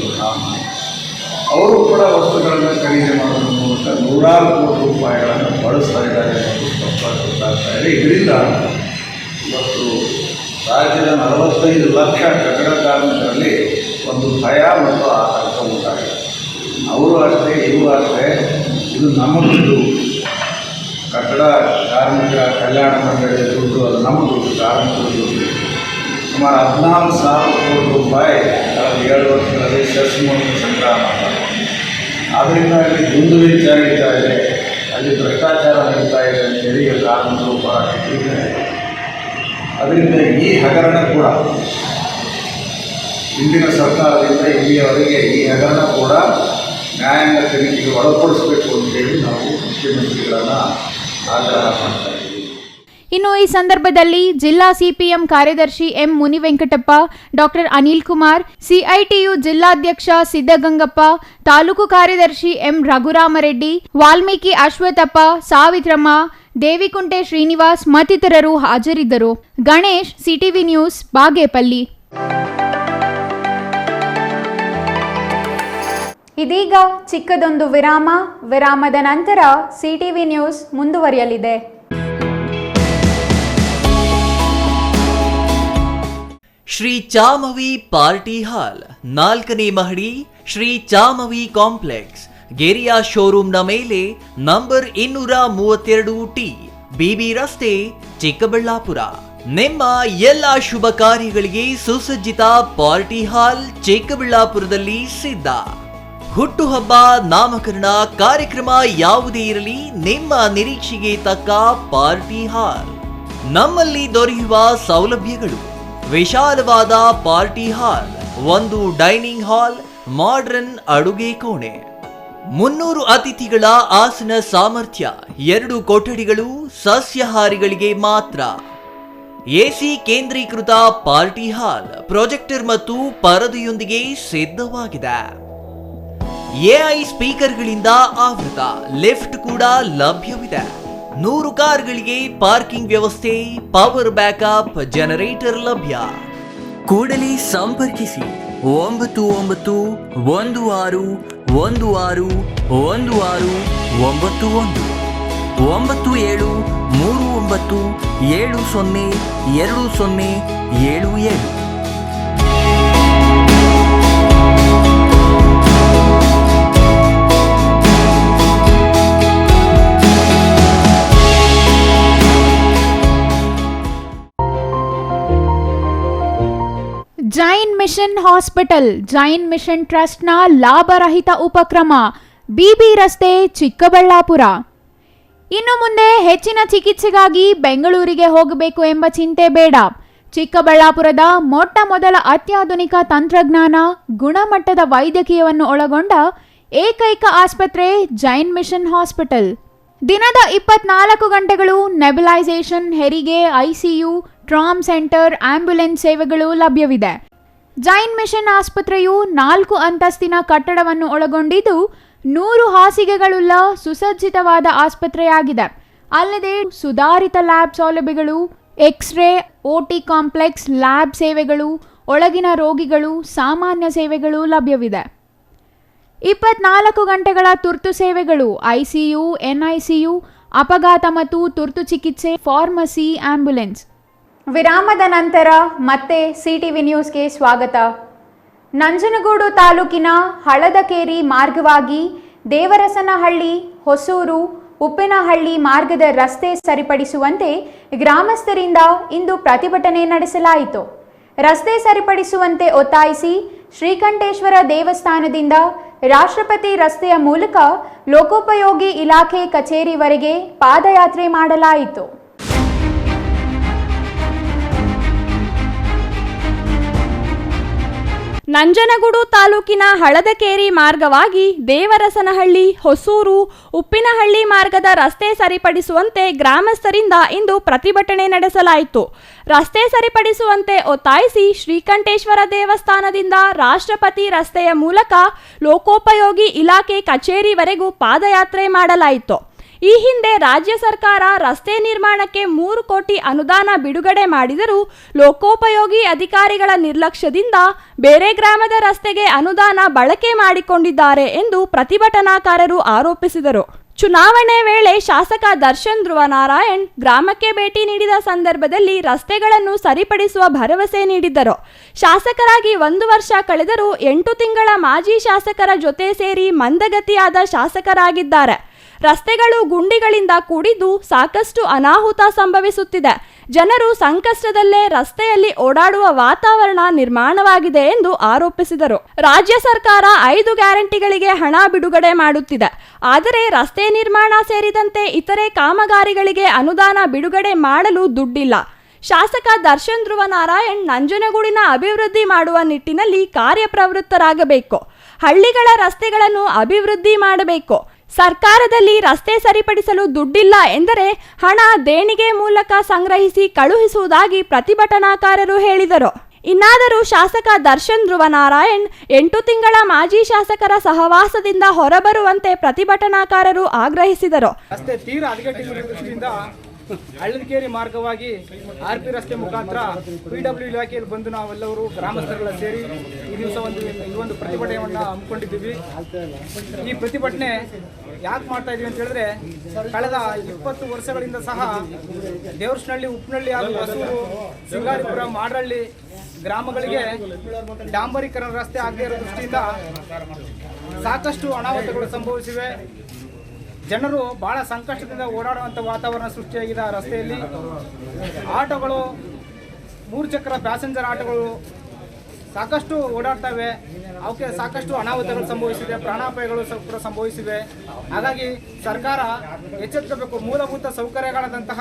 ಅವರು ಕೂಡ ವಸ್ತುಗಳನ್ನು ಖರೀದಿ ಮಾಡೋದ್ರ ಮೂಲಕ ನೂರಾರು ಕೋಟಿ ರೂಪಾಯಿಗಳನ್ನು ಬಳಸ್ತಾ ಇದ್ದಾರೆ ಎಂದು ಸ್ಪಷ್ಟ ಗೊತ್ತಾಗ್ತಾ ಇದೆ. ಇದರಿಂದ ಇವತ್ತು ರಾಜ್ಯದ 45 ಲಕ್ಷ ಕಟ್ಟಡ ಕಾರ್ಮಿಕರಲ್ಲಿ ಒಂದು ಭಯ ಮತ್ತು ಆತಂಕ ಉಂಟಾಗಿದೆ. ಅವರು ಅಷ್ಟೇ, ಇವರು ಅಷ್ಟೇ. ಇದು ನಮ್ಮ ದುಡ್ಡು, ಕಟ್ಟಡ ಕಾರ್ಮಿಕರ ಕಲ್ಯಾಣ ಮಂಡಳಿಯ ದುಡ್ಡು, ಅದು ನಮ್ಮ ದುಡ್ಡು, ಕಾರ್ಮಿಕರ ದುಡ್ಡು. ಸುಮಾರು 14,000 ಕೋಟಿ ರೂಪಾಯಿ ಕಳೆದ 7 ವರ್ಷಗಳಲ್ಲಿ ಸೆಸ್ ಮೂಲಕ ಸಂಗ್ರಹ ಮಾಡ್ತಾರೆ. ಆದ್ದರಿಂದ ಅಲ್ಲಿ ದುಂದು ವೆಚ್ಚ ನಡೀತಾ ಇದೆ, ಅಲ್ಲಿ ಭ್ರಷ್ಟಾಚಾರ ನಡೀತಾ ಇದೆ ಅಂತೇಳಿ ಕಾರ್ಮಿಕರು ಹೋರಾಟ ಇಟ್ಟಿದ್ದಾರೆ. ಅದರಿಂದ ಈ ಹಗರಣ ಕೂಡ ಇಂದಿನ ಸರ್ಕಾರದಿಂದ ಇಲ್ಲಿಯವರೆಗೆ ಈ ಹಗರಣ ಕೂಡ ನ್ಯಾಯಾಂಗ ತನಿಖೆಗೆ ಒಳಪಡಿಸಬೇಕು ಅಂತೇಳಿ ನಾವು ಮುಖ್ಯಮಂತ್ರಿಗಳನ್ನು ಆಗ್ರಹ ಮಾಡ್ತಾ ಇದ್ದೀವಿ. ಇನ್ನು ಈ ಸಂದರ್ಭದಲ್ಲಿ ಜಿಲ್ಲಾ ಸಿಪಿಎಂ ಕಾರ್ಯದರ್ಶಿ M Munivenkatappa, doctor Anil Kumar, CITU ಜಿಲ್ಲಾಧ್ಯಕ್ಷ ಸಿದ್ದಗಂಗಪ್ಪ, ತಾಲೂಕು ಕಾರ್ಯದರ್ಶಿ ಎಂ ರಘುರಾಮರೆಡ್ಡಿ, ವಾಲ್ಮೀಕಿ ಅಶ್ವಥಪ್ಪ, ಸಾವಿತ್ರಮ್ಮ, ದೇವಿಕುಂಟೆ ಶ್ರೀನಿವಾಸ್ ಮತ್ತಿತರರು ಹಾಜರಿದ್ದರು. Ganesh, CTV news, Bagepalli. ಇದೀಗ ಚಿಕ್ಕದೊಂದು ವಿರಾಮ. ವಿರಾಮದ ನಂತರ ಸಿಟಿವಿ ನ್ಯೂಸ್ ಮುಂದುವರಿಯಲಿದೆ. ಶ್ರೀ ಚಾಮವಿ ಪಾರ್ಟಿ ಹಾಲ್, 4ನೇ ಮಹಡಿ, ಶ್ರೀ ಚಾಮವಿ ಕಾಂಪ್ಲೆಕ್ಸ್, ಗೆರಿಯಾ ಶೋರೂಮ್ನ ಮೇಲೆ, ನಂಬರ್ 232T, ಬಿಬಿ ರಸ್ತೆ, ಚಿಕ್ಕಬಳ್ಳಾಪುರ. ನಿಮ್ಮ ಎಲ್ಲ ಶುಭ ಕಾರ್ಯಗಳಿಗೆ ಸುಸಜ್ಜಿತ ಪಾರ್ಟಿ ಹಾಲ್ ಚಿಕ್ಕಬಳ್ಳಾಪುರದಲ್ಲಿ ಸಿದ್ಧ. ಹುಟ್ಟುಹಬ್ಬ, ನಾಮಕರಣ, ಕಾರ್ಯಕ್ರಮ ಯಾವುದೇ ಇರಲಿ, ನಿಮ್ಮ ನಿರೀಕ್ಷೆಗೆ ತಕ್ಕ ಪಾರ್ಟಿ ಹಾಲ್. ನಮ್ಮಲ್ಲಿ ದೊರೆಯುವ ಸೌಲಭ್ಯಗಳು: ವಿಶಾಲವಾದ ಪಾರ್ಟಿ ಹಾಲ್, ಒಂದು ಡೈನಿಂಗ್ ಹಾಲ್, ಮಾಡರ್ನ್ ಅಡುಗೆ ಕೋಣೆ, 300 ಅತಿಥಿಗಳ ಆಸನ ಸಾಮರ್ಥ್ಯ, 2 ಕೊಠಡಿಗಳು ಸಸ್ಯಾಹಾರಿಗಳಿಗೆ ಮಾತ್ರ, ಎಸಿ ಕೇಂದ್ರೀಕೃತ ಪಾರ್ಟಿ ಹಾಲ್, ಪ್ರೊಜೆಕ್ಟರ್ ಮತ್ತು ಪರದೆಯೊಂದಿಗೆ ಸಿದ್ಧವಾಗಿದೆ. ಎಐ ಸ್ಪೀಕರ್ಗಳಿಂದ ಆವೃತ, ಲಿಫ್ಟ್ ಕೂಡ ಲಭ್ಯವಿದೆ. 100 ಕಾರ್ಗಳಿಗೆ ಪಾರ್ಕಿಂಗ್ ವ್ಯವಸ್ಥೆ, ಪವರ್ ಬ್ಯಾಕಪ್, ಜನರೇಟರ್ ಲಭ್ಯ. ಕೂಡಲೇ ಸಂಪರ್ಕಿಸಿ 9916 161691 9739702077. Jain mission hospital, Jain mission ಟ್ರಸ್ಟ್ನ ಲಾಭರಹಿತ ಉಪಕ್ರಮ, ಬಿಬಿ ರಸ್ತೆ, ಚಿಕ್ಕಬಳ್ಳಾಪುರ. ಇನ್ನು ಮುಂದೆ ಹೆಚ್ಚಿನ ಚಿಕಿತ್ಸೆಗಾಗಿ ಬೆಂಗಳೂರಿಗೆ ಹೋಗಬೇಕು ಎಂಬ ಚಿಂತೆ ಬೇಡ. ಚಿಕ್ಕಬಳ್ಳಾಪುರದ ಮೊಟ್ಟ ಮೊದಲ ಅತ್ಯಾಧುನಿಕ ತಂತ್ರಜ್ಞಾನ, ಗುಣಮಟ್ಟದ ವೈದ್ಯಕೀಯವನ್ನು ಒಳಗೊಂಡ ಏಕೈಕ ಆಸ್ಪತ್ರೆ ಜೈನ್ ಮಿಷನ್ ಹಾಸ್ಪಿಟಲ್. ದಿನದ 24 ಗಂಟೆಗಳು ನೆಬುಲೈಸೇಷನ್, ಹೆರಿಗೆ, ಐಸಿಯು, ಟ್ರಾಮ್ ಸೆಂಟರ್, ಆಂಬ್ಯುಲೆನ್ಸ್ ಸೇವೆಗಳು ಲಭ್ಯವಿದೆ. ಜೈನ್ ಮಿಷನ್ ಆಸ್ಪತ್ರೆಯು 4 ಅಂತಸ್ತಿನ ಕಟ್ಟಡವನ್ನು ಒಳಗೊಂಡಿದ್ದು 100 ಹಾಸಿಗೆಗಳುಳ್ಳ ಸುಸಜ್ಜಿತವಾದ ಆಸ್ಪತ್ರೆಯಾಗಿದೆ. ಅಲ್ಲದೆ ಸುಧಾರಿತ ಲ್ಯಾಬ್ ಸೌಲಭ್ಯಗಳು, ಎಕ್ಸ್ರೇ, ಓಟಿ ಕಾಂಪ್ಲೆಕ್ಸ್, ಲ್ಯಾಬ್ ಸೇವೆಗಳು, ಒಳಗಿನ ರೋಗಿಗಳು, ಸಾಮಾನ್ಯ ಸೇವೆಗಳು ಲಭ್ಯವಿದೆ. 24 ಗಂಟೆಗಳ ತುರ್ತು ಸೇವೆಗಳು, ಐಸಿಯು, ಎನ್ಐಸಿಯು, ಅಪಘಾತ ಮತ್ತು ತುರ್ತು ಚಿಕಿತ್ಸೆ, ಫಾರ್ಮಸಿ, ಆಂಬ್ಯುಲೆನ್ಸ್. ವಿರಾಮದ ನಂತರ ಮತ್ತೆ ಸಿಟಿವಿ ನ್ಯೂಸ್ಗೆ ಸ್ವಾಗತ. ನಂಜನಗೂಡು ತಾಲೂಕಿನ ಹಳದಕೇರಿ ಮಾರ್ಗವಾಗಿ ದೇವರಸನಹಳ್ಳಿ, ಹೊಸೂರು, ಉಪ್ಪಿನಹಳ್ಳಿ ಮಾರ್ಗದ ರಸ್ತೆ ಸರಿಪಡಿಸುವಂತೆ ಗ್ರಾಮಸ್ಥರಿಂದ ಇಂದು ಪ್ರತಿಭಟನೆ ನಡೆಸಲಾಯಿತು. ರಸ್ತೆ ಸರಿಪಡಿಸುವಂತೆ ಒತ್ತಾಯಿಸಿ ಶ್ರೀಕಂಠೇಶ್ವರ ದೇವಸ್ಥಾನದಿಂದ ರಾಷ್ಟ್ರಪತಿ ರಸ್ತೆಯ ಮೂಲಕ ಲೋಕೋಪಯೋಗಿ ಇಲಾಖೆ ಕಚೇರಿವರೆಗೆ ಪಾದಯಾತ್ರೆ ಮಾಡಲಾಯಿತು. ನಂಜನಗೂಡು ತಾಲೂಕಿನ ಹಳದಕೇರಿ ಮಾರ್ಗವಾಗಿ ದೇವರಸನಹಳ್ಳಿ, ಹೊಸೂರು, ಉಪ್ಪಿನಹಳ್ಳಿ ಮಾರ್ಗದ ರಸ್ತೆ ಸರಿಪಡಿಸುವಂತೆ ಗ್ರಾಮಸ್ಥರಿಂದ ಇಂದು ಪ್ರತಿಭಟನೆ ನಡೆಸಲಾಯಿತು. ರಸ್ತೆ ಸರಿಪಡಿಸುವಂತೆ ಒತ್ತಾಯಿಸಿ ಶ್ರೀಕಂಠೇಶ್ವರ ದೇವಸ್ಥಾನದಿಂದ ರಾಷ್ಟ್ರಪತಿ ರಸ್ತೆಯ ಮೂಲಕ ಲೋಕೋಪಯೋಗಿ ಇಲಾಖೆ ಕಚೇರಿವರೆಗೂ ಪಾದಯಾತ್ರೆ ಮಾಡಲಾಯಿತು. ಈ ಹಿಂದೆ ರಾಜ್ಯ ಸರ್ಕಾರ ರಸ್ತೆ ನಿರ್ಮಾಣಕ್ಕೆ 3 ಕೋಟಿ ಅನುದಾನ ಬಿಡುಗಡೆ ಮಾಡಿದರೂ ಲೋಕೋಪಯೋಗಿ ಅಧಿಕಾರಿಗಳ ನಿರ್ಲಕ್ಷ್ಯದಿಂದ ಬೇರೆ ಗ್ರಾಮದ ರಸ್ತೆಗೆ ಅನುದಾನ ಬಳಕೆ ಮಾಡಿಕೊಂಡಿದ್ದಾರೆ ಎಂದು ಪ್ರತಿಭಟನಾಕಾರರು ಆರೋಪಿಸಿದರು. ಚುನಾವಣೆ ವೇಳೆ ಶಾಸಕ ದರ್ಶನ್ ಧ್ರುವನಾರಾಯಣ್ ಗ್ರಾಮಕ್ಕೆ ಭೇಟಿ ನೀಡಿದ ಸಂದರ್ಭದಲ್ಲಿ ರಸ್ತೆಗಳನ್ನು ಸರಿಪಡಿಸುವ ಭರವಸೆ ನೀಡಿದ್ದರು. ಶಾಸಕರಾಗಿ 1 ವರ್ಷ ಕಳೆದರೂ 8 ತಿಂಗಳ ಮಾಜಿ ಶಾಸಕರ ಜೊತೆ ಸೇರಿ ಮಂದಗತಿಯಾದ ಶಾಸಕರಾಗಿದ್ದಾರೆ. ರಸ್ತೆಗಳು ಗುಂಡಿಗಳಿಂದ ಕೂಡಿದ್ದು ಸಾಕಷ್ಟು ಅನಾಹುತ ಸಂಭವಿಸುತ್ತಿದೆ. ಜನರು ಸಂಕಷ್ಟದಲ್ಲೇ ರಸ್ತೆಯಲ್ಲಿ ಓಡಾಡುವ ವಾತಾವರಣ ನಿರ್ಮಾಣವಾಗಿದೆ ಎಂದು ಆರೋಪಿಸಿದರು. ರಾಜ್ಯ ಸರ್ಕಾರ 5 ಗ್ಯಾರಂಟಿಗಳಿಗೆ ಹಣ ಬಿಡುಗಡೆ ಮಾಡುತ್ತಿದೆ. ಆದರೆ ರಸ್ತೆ ನಿರ್ಮಾಣ ಸೇರಿದಂತೆ ಇತರೆ ಕಾಮಗಾರಿಗಳಿಗೆ ಅನುದಾನ ಬಿಡುಗಡೆ ಮಾಡಲು ದುಡ್ಡಿಲ್ಲ. ಶಾಸಕ ದರ್ಶನ್ ಧ್ರುವನಾರಾಯಣ್ ನಂಜನಗೂಡಿನ ಅಭಿವೃದ್ಧಿ ಮಾಡುವ ನಿಟ್ಟಿನಲ್ಲಿ ಕಾರ್ಯಪ್ರವೃತ್ತರಾಗಬೇಕು. ಹಳ್ಳಿಗಳ ರಸ್ತೆಗಳನ್ನು ಅಭಿವೃದ್ಧಿ ಮಾಡಬೇಕು. ಸರ್ಕಾರದಲ್ಲಿ ರಸ್ತೆ ಸರಿಪಡಿಸಲು ದುಡ್ಡಿಲ್ಲ ಎಂದರೆ ಹಣ ದೇಣಿಗೆ ಮೂಲಕ ಸಂಗ್ರಹಿಸಿ ಕಳುಹಿಸುವುದಾಗಿ ಪ್ರತಿಭಟನಾಕಾರರು ಹೇಳಿದರು. ಇನ್ನಾದರೂ ಶಾಸಕ ದರ್ಶನ್ ಧ್ರುವನಾರಾಯಣ್ 8 ತಿಂಗಳ ಮಾಜಿ ಶಾಸಕರ ಸಹವಾಸದಿಂದ ಹೊರಬರುವಂತೆ ಪ್ರತಿಭಟನಾಕಾರರು ಆಗ್ರಹಿಸಿದರು. ರಸ್ತೆ ತೀರಾ ಹದಗೆಟ್ಟಿರುವ ದೃಷ್ಟಿಯಿಂದ ಹಳ್ಳದಕೇರಿ ಮಾರ್ಗವಾಗಿ RP ರಸ್ತೆ ಮುಖಾಂತರ PW ಇಲಾಖೆಯಲ್ಲಿ ಬಂದು ನಾವೆಲ್ಲರೂ ಗ್ರಾಮಸ್ಥರುಗಳ ಸೇರಿ ಈ ದಿವಸ ಒಂದು ಪ್ರತಿಭಟನೆಯನ್ನು ಹಮ್ಮಿಕೊಂಡಿದ್ದೀವಿ. ಈ ಪ್ರತಿಭಟನೆ ಯಾಕೆ ಮಾಡ್ತಾ ಇದೀವಿ ಅಂತ ಹೇಳಿದ್ರೆ, ಕಳೆದ 20 ವರ್ಷಗಳಿಂದ ಸಹ ದೇವರಸನಹಳ್ಳಿ, ಉಪ್ಪಿನಹಳ್ಳಿ ಹಾಗೂ ಹೊಸೂರು, ಸಿಂಗಾರಿಪುರ, ಮಾಡಹಳ್ಳಿ ಗ್ರಾಮಗಳಿಗೆ ಡಾಂಬರೀಕರಣ ರಸ್ತೆ ಆಗದೇ ಇರೋ ದೃಷ್ಟಿಯಿಂದ ಸಾಕಷ್ಟು ಅನಾಹುತಗಳು ಸಂಭವಿಸಿವೆ. ಜನರು ಬಹಳ ಸಂಕಷ್ಟದಿಂದ ಓಡಾಡುವಂಥ ವಾತಾವರಣ ಸೃಷ್ಟಿಯಾಗಿದೆ. ಆ ರಸ್ತೆಯಲ್ಲಿ ಆಟೋಗಳು, 3 ಚಕ್ರ ಪ್ಯಾಸೆಂಜರ್ ಆಟೋಗಳು ಸಾಕಷ್ಟು ಓಡಾಡ್ತವೆ. ಅವಕ್ಕೆ ಸಾಕಷ್ಟು ಅನಾಹುತಗಳು ಸಂಭವಿಸಿದೆ, ಪ್ರಾಣಾಪಾಯಗಳು ಕೂಡ ಸಂಭವಿಸಿವೆ. ಹಾಗಾಗಿ ಸರ್ಕಾರ ಎಚ್ಚೆತ್ತಬೇಕು. ಮೂಲಭೂತ ಸೌಕರ್ಯಗಳಾದಂತಹ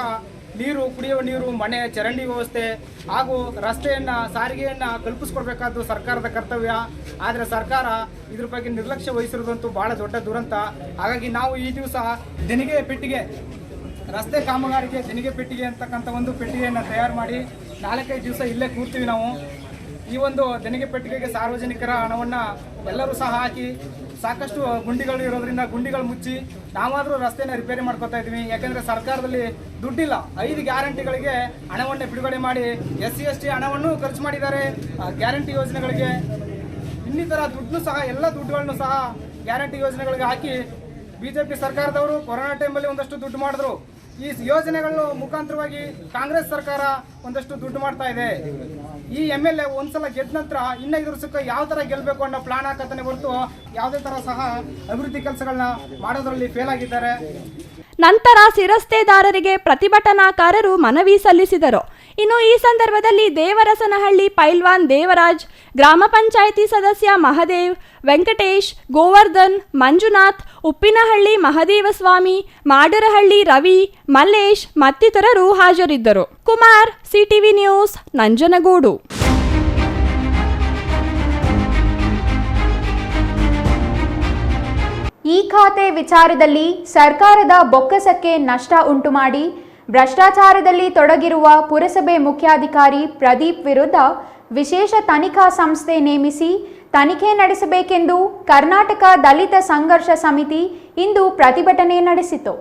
ನೀರು, ಕುಡಿಯುವ ನೀರು, ಮನೆ, ಚರಂಡಿ ವ್ಯವಸ್ಥೆ ಹಾಗೂ ರಸ್ತೆಯನ್ನು, ಸಾರಿಗೆಯನ್ನು ಕಲ್ಪಿಸ್ಕೊಡ್ಬೇಕಾದ್ದು ಸರ್ಕಾರದ ಕರ್ತವ್ಯ. ಆದರೆ ಸರ್ಕಾರ ಇದ್ರ ಬಗ್ಗೆ ನಿರ್ಲಕ್ಷ್ಯ ವಹಿಸಿರೋದಂತೂ ಭಾಳ ದೊಡ್ಡ ದುರಂತ. ಹಾಗಾಗಿ ನಾವು ಈ ದಿವಸ ದೇಣಿಗೆ ಪೆಟ್ಟಿಗೆ, ರಸ್ತೆ ಕಾಮಗಾರಿಗೆ ದೇಣಿಗೆ ಪೆಟ್ಟಿಗೆ ಅಂತಕ್ಕಂಥ ಒಂದು ಪೆಟ್ಟಿಗೆಯನ್ನು ತಯಾರು ಮಾಡಿ 4-5 ದಿವಸ ಇಲ್ಲೇ ಕೂರ್ತೀವಿ ನಾವು. ಈ ಒಂದು ದೇಣಿಗೆ ಪೆಟ್ಟಿಗೆಗೆ ಸಾರ್ವಜನಿಕರ ಹಣವನ್ನು ಎಲ್ಲರೂ ಸಹ ಹಾಕಿ, ಸಾಕಷ್ಟು ಗುಂಡಿಗಳು ಇರೋದ್ರಿಂದ ಗುಂಡಿಗಳು ಮುಚ್ಚಿ ನಾವಾದರೂ ರಸ್ತೆನ ರಿಪೇರಿ ಮಾಡ್ಕೊತಾ ಇದ್ದೀವಿ. ಯಾಕೆಂದರೆ ಸರ್ಕಾರದಲ್ಲಿ ದುಡ್ಡಿಲ್ಲ. 5 ಗ್ಯಾರಂಟಿಗಳಿಗೆ ಹಣವನ್ನು ಬಿಡುಗಡೆ ಮಾಡಿ SC/ST ಹಣವನ್ನು ಖರ್ಚು ಮಾಡಿದ್ದಾರೆ. ಗ್ಯಾರಂಟಿ ಯೋಜನೆಗಳಿಗೆ ಇನ್ನಿತರ ದುಡ್ಡು ಸಹ, ಎಲ್ಲ ದುಡ್ಡುಗಳನ್ನು ಸಹ ಗ್ಯಾರಂಟಿ ಯೋಜನೆಗಳಿಗೆ ಹಾಕಿ ಬಿಜೆಪಿ ಸರ್ಕಾರದವರು ಕೊರೋನಾ ಟೈಮಲ್ಲಿ ಒಂದಷ್ಟು ದುಡ್ಡು ಮಾಡಿದ್ರು. ಈ ಯೋಜನೆಗಳ ಮುಖಾಂತರವಾಗಿ ಕಾಂಗ್ರೆಸ್ ಸರ್ಕಾರ ಒಂದಷ್ಟು ದುಡ್ಡು ಮಾಡ್ತಾ ಇದೆ. ಈ MLA ಒಂದ್ಸಲ ಗೆದ್ದ ನಂತರ 5 ವರ್ಷಕ್ಕೆ ಯಾವ ತರ ಗೆಲ್ಲಬೇಕು ಅನ್ನೋ ಪ್ಲಾನ್ ಹಾಕತಾನೆ ಹೊರತು ಯಾವುದೇ ತರ ಸಹ ಅಭಿವೃದ್ಧಿ ಕೆಲಸಗಳನ್ನ ಮಾಡೋದ್ರಲ್ಲಿ ಫೇಲ್ ಆಗಿದ್ದಾರೆ. ನಂತರ ಶಿರಸ್ತೆದಾರರಿಗೆ ಪ್ರತಿಭಟನಾಕಾರರು ಮನವಿ ಸಲ್ಲಿಸಿದರು. ಇನ್ನು ಈ ಸಂದರ್ಭದಲ್ಲಿ ದೇವರಸನಹಳ್ಳಿ ಪೈಲ್ವಾನ್ ದೇವರಾಜ್, ಗ್ರಾಮ ಪಂಚಾಯಿತಿ ಸದಸ್ಯ ಮಹದೇವ್, ವೆಂಕಟೇಶ್, ಗೋವರ್ಧನ್, ಮಂಜುನಾಥ್, ಉಪ್ಪಿನಹಳ್ಳಿ ಮಹದೇವಸ್ವಾಮಿ, ಮಾಡರಹಳ್ಳಿ ರವಿ, ಮಲ್ಲೇಶ್ ಮತ್ತಿತರರು ಹಾಜರಿದ್ದರು. Kumar, CTV news, Nanjangud. ಈ ಖಾತೆ ವಿಚಾರದಲ್ಲಿ ಸರ್ಕಾರದ ಬೊಕ್ಕಸಕ್ಕೆ ನಷ್ಟ ಉಂಟುಮಾಡಿ ಭ್ರಷ್ಟಾಚಾರದಲ್ಲಿ ತೊಡಗಿರುವ ಪುರಸಭೆ ಮುಖ್ಯಾಧಿಕಾರಿ ಪ್ರದೀಪ್ ವಿರುದ್ಧ ವಿಶೇಷ ತನಿಖಾ ಸಂಸ್ಥೆ ನೇಮಿಸಿ ತನಿಖೆ ನಡೆಸಬೇಕೆಂದು ಕರ್ನಾಟಕ ದಲಿತ ಸಂಘರ್ಷ ಸಮಿತಿ ಇಂದು ಪ್ರತಿಭಟನೆ ನಡೆಸಿತು.